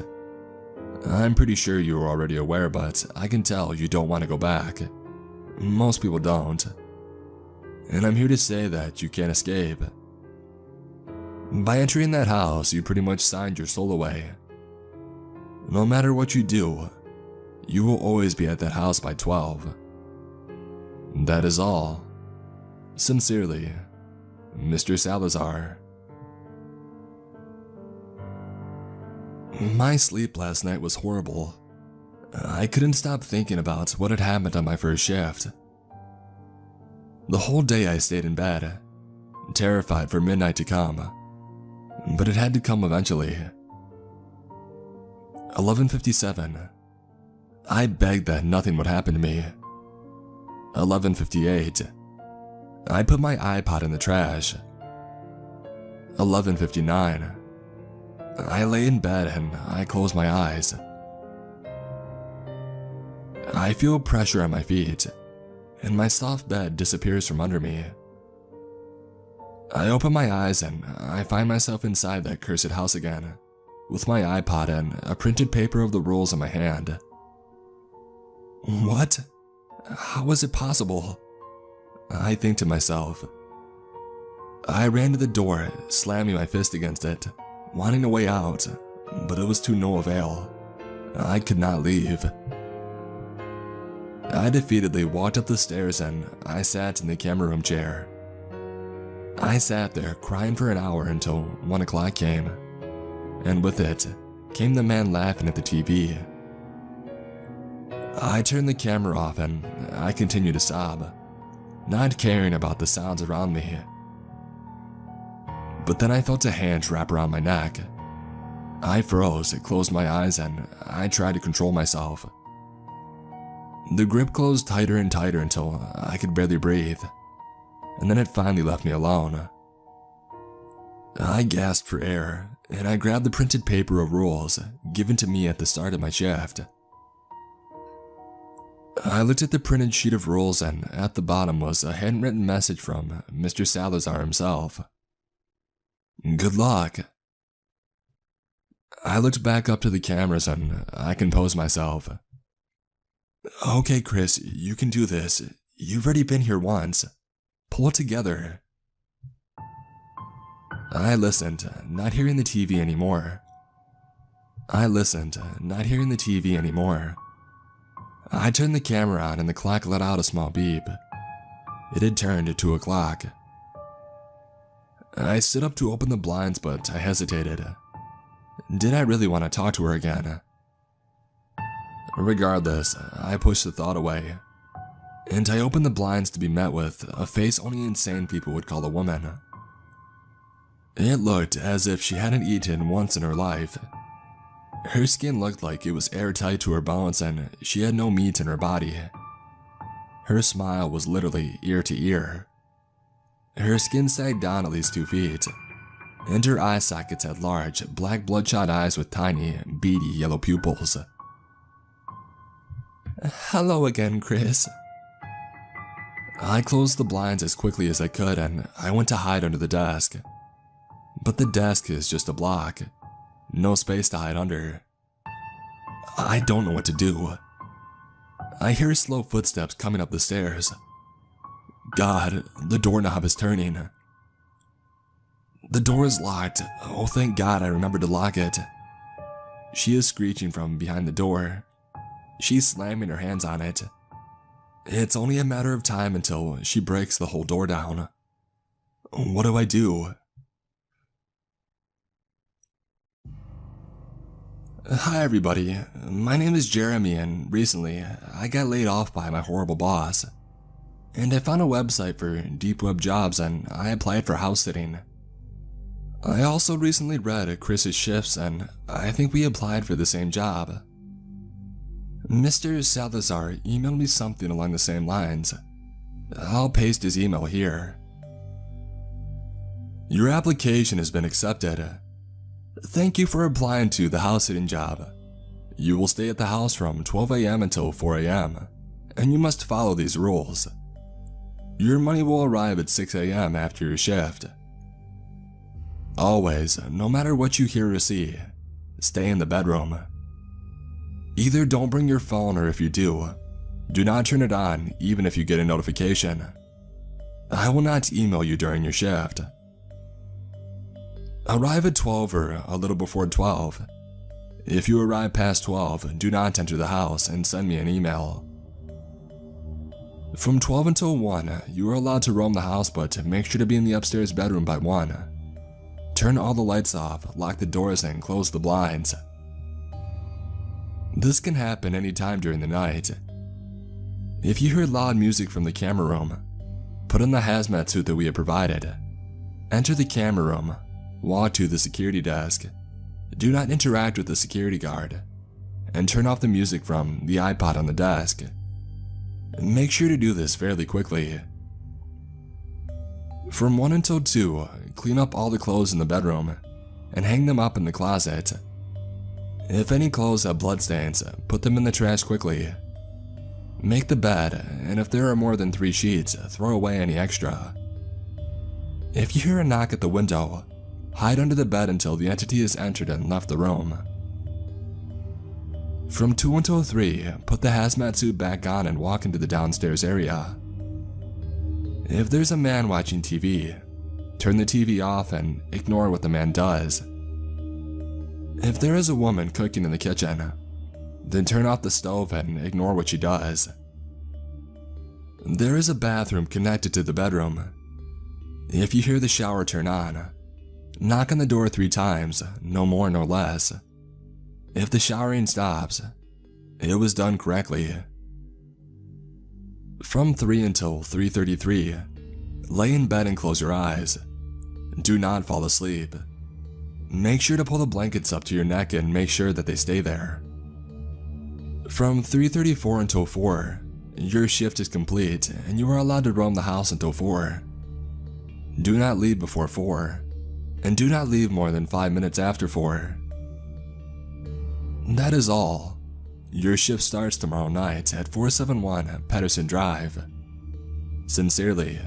I'm pretty sure you were already aware, but I can tell you don't want to go back. Most people don't. And I'm here to say that you can't escape. By entering that house, you pretty much signed your soul away. No matter what you do, you will always be at that house by 12. That is all. Sincerely, Mr. Salazar. My sleep last night was horrible. I couldn't stop thinking about what had happened on my first shift. The whole day I stayed in bed, terrified for midnight to come. But it had to come eventually. 11:57. I begged that nothing would happen to me. 11:58. I put my iPod in the trash. 11:59. I lay in bed and I close my eyes. I feel pressure on my feet, and my soft bed disappears from under me. I open my eyes and I find myself inside that cursed house again, with my iPod and a printed paper of the rules in my hand. What? How was it possible? I think to myself. I ran to the door, slamming my fist against it, wanting a way out, but it was to no avail. I could not leave. I defeatedly walked up the stairs and I sat in the camera room chair. I sat there crying for an hour until 1 o'clock came, and with it came the man laughing at the TV. I turned the camera off and I continued to sob, not caring about the sounds around me. But then I felt a hand wrap around my neck. I froze, closed my eyes, and I tried to control myself. The grip closed tighter and tighter until I could barely breathe, and then it finally left me alone. I gasped for air, and I grabbed the printed paper of rules given to me at the start of my shift. I looked at the printed sheet of rules, and at the bottom was a handwritten message from Mr. Salazar himself. Good luck. I looked back up to the cameras and I composed myself. Okay, Chris, you can do this. You've already been here once. Pull it together. I listened, not hearing the TV anymore. I turned the camera on and the clock let out a small beep. It had turned to 2 o'clock. I stood up to open the blinds, but I hesitated. Did I really want to talk to her again? Regardless, I pushed the thought away, and I opened the blinds to be met with a face only insane people would call a woman. It looked as if she hadn't eaten once in her life. Her skin looked like it was airtight to her bones and she had no meat in her body. Her smile was literally ear to ear. Her skin sagged down at least 2 feet, and her eye sockets had large, black bloodshot eyes with tiny, beady yellow pupils. Hello again, Chris. I closed the blinds as quickly as I could and I went to hide under the desk. But the desk is just a block. No space to hide under. I don't know what to do. I hear slow footsteps coming up the stairs. God, the doorknob is turning. The door is locked. Oh, thank God I remembered to lock it. She is screeching from behind the door. She's slamming her hands on it. It's only a matter of time until she breaks the whole door down. What do I do? Hi everybody, my name is Jeremy and recently I got laid off by my horrible boss. And I found a website for deep web jobs and I applied for house sitting. I also recently read Chris's shifts and I think we applied for the same job. Mr. Salazar emailed me something along the same lines. I'll paste his email here. Your application has been accepted. Thank you for applying to the house sitting job. You will stay at the house from 12 a.m. until 4 a.m. and you must follow these rules. Your money will arrive at 6 a.m. after your shift. Always, no matter what you hear or see, stay in the bedroom. Either don't bring your phone, or if you do not turn it on even if you get a notification. I will not email you during your shift. Arrive at 12 or a little before 12. If you arrive past 12, do not enter the house and send me an email. From 12 until 1, you are allowed to roam the house, but make sure to be in the upstairs bedroom by 1. Turn all the lights off, lock the doors, and close the blinds. This can happen anytime during the night. If you hear loud music from the camera room, put on the hazmat suit that we have provided. Enter the camera room, walk to the security desk. Do not interact with the security guard, and turn off the music from the iPod on the desk. Make sure to do this fairly quickly. From 1 until 2, clean up all the clothes in the bedroom and hang them up in the closet. If any clothes have bloodstains, put them in the trash quickly. Make the bed, and if there are more than 3 sheets, throw away any extra. If you hear a knock at the window, hide under the bed until the entity has entered and left the room. From 2 until 3, put the hazmat suit back on and walk into the downstairs area. If there's a man watching TV, turn the TV off and ignore what the man does. If there is a woman cooking in the kitchen, then turn off the stove and ignore what she does. There is a bathroom connected to the bedroom. If you hear the shower turn on, knock on the door 3 times, no more nor less. If the showering stops, it was done correctly. From 3 until 3:33, lay in bed and close your eyes. Do not fall asleep. Make sure to pull the blankets up to your neck and make sure that they stay there. From 3:34 until 4, your shift is complete and you are allowed to roam the house until 4. Do not leave before 4, and do not leave more than 5 minutes after 4. That is all. Your shift starts tomorrow night at 471 Patterson Drive. Sincerely,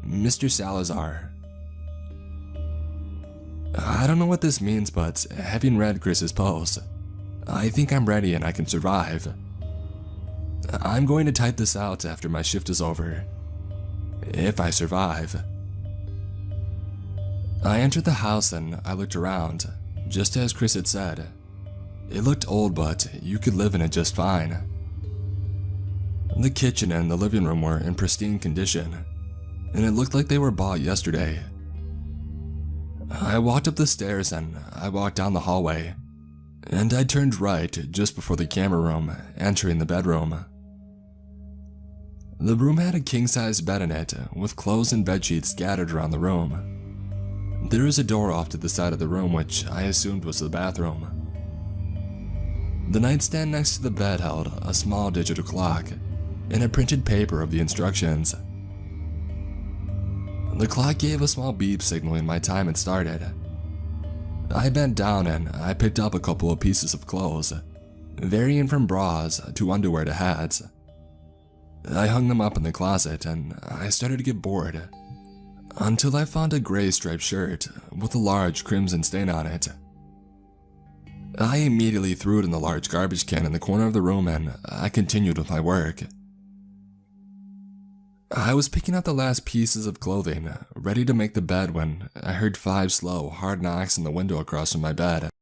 Mr. Salazar. I don't know what this means, but having read Chris's post, I think I'm ready and I can survive. I'm going to type this out after my shift is over, if I survive. I entered the house and I looked around, just as Chris had said. It looked old, but you could live in it just fine. The kitchen and the living room were in pristine condition, and it looked like they were bought yesterday. I walked up the stairs and I walked down the hallway, and I turned right just before the camera room, entering the bedroom. The room had a king-size bed in it, with clothes and bedsheets scattered around the room. There is a door off to the side of the room, which I assumed was the bathroom. The nightstand next to the bed held a small digital clock and a printed paper of the instructions. The clock gave a small beep signaling my time had started. I bent down and I picked up a couple of pieces of clothes, varying from bras to underwear to hats. I hung them up in the closet and I started to get bored, until I found a gray striped shirt with a large crimson stain on it. I immediately threw it in the large garbage can in the corner of the room and I continued with my work. I was picking out the last pieces of clothing, ready to make the bed, when I heard 5 slow, hard knocks on the window across from my bed.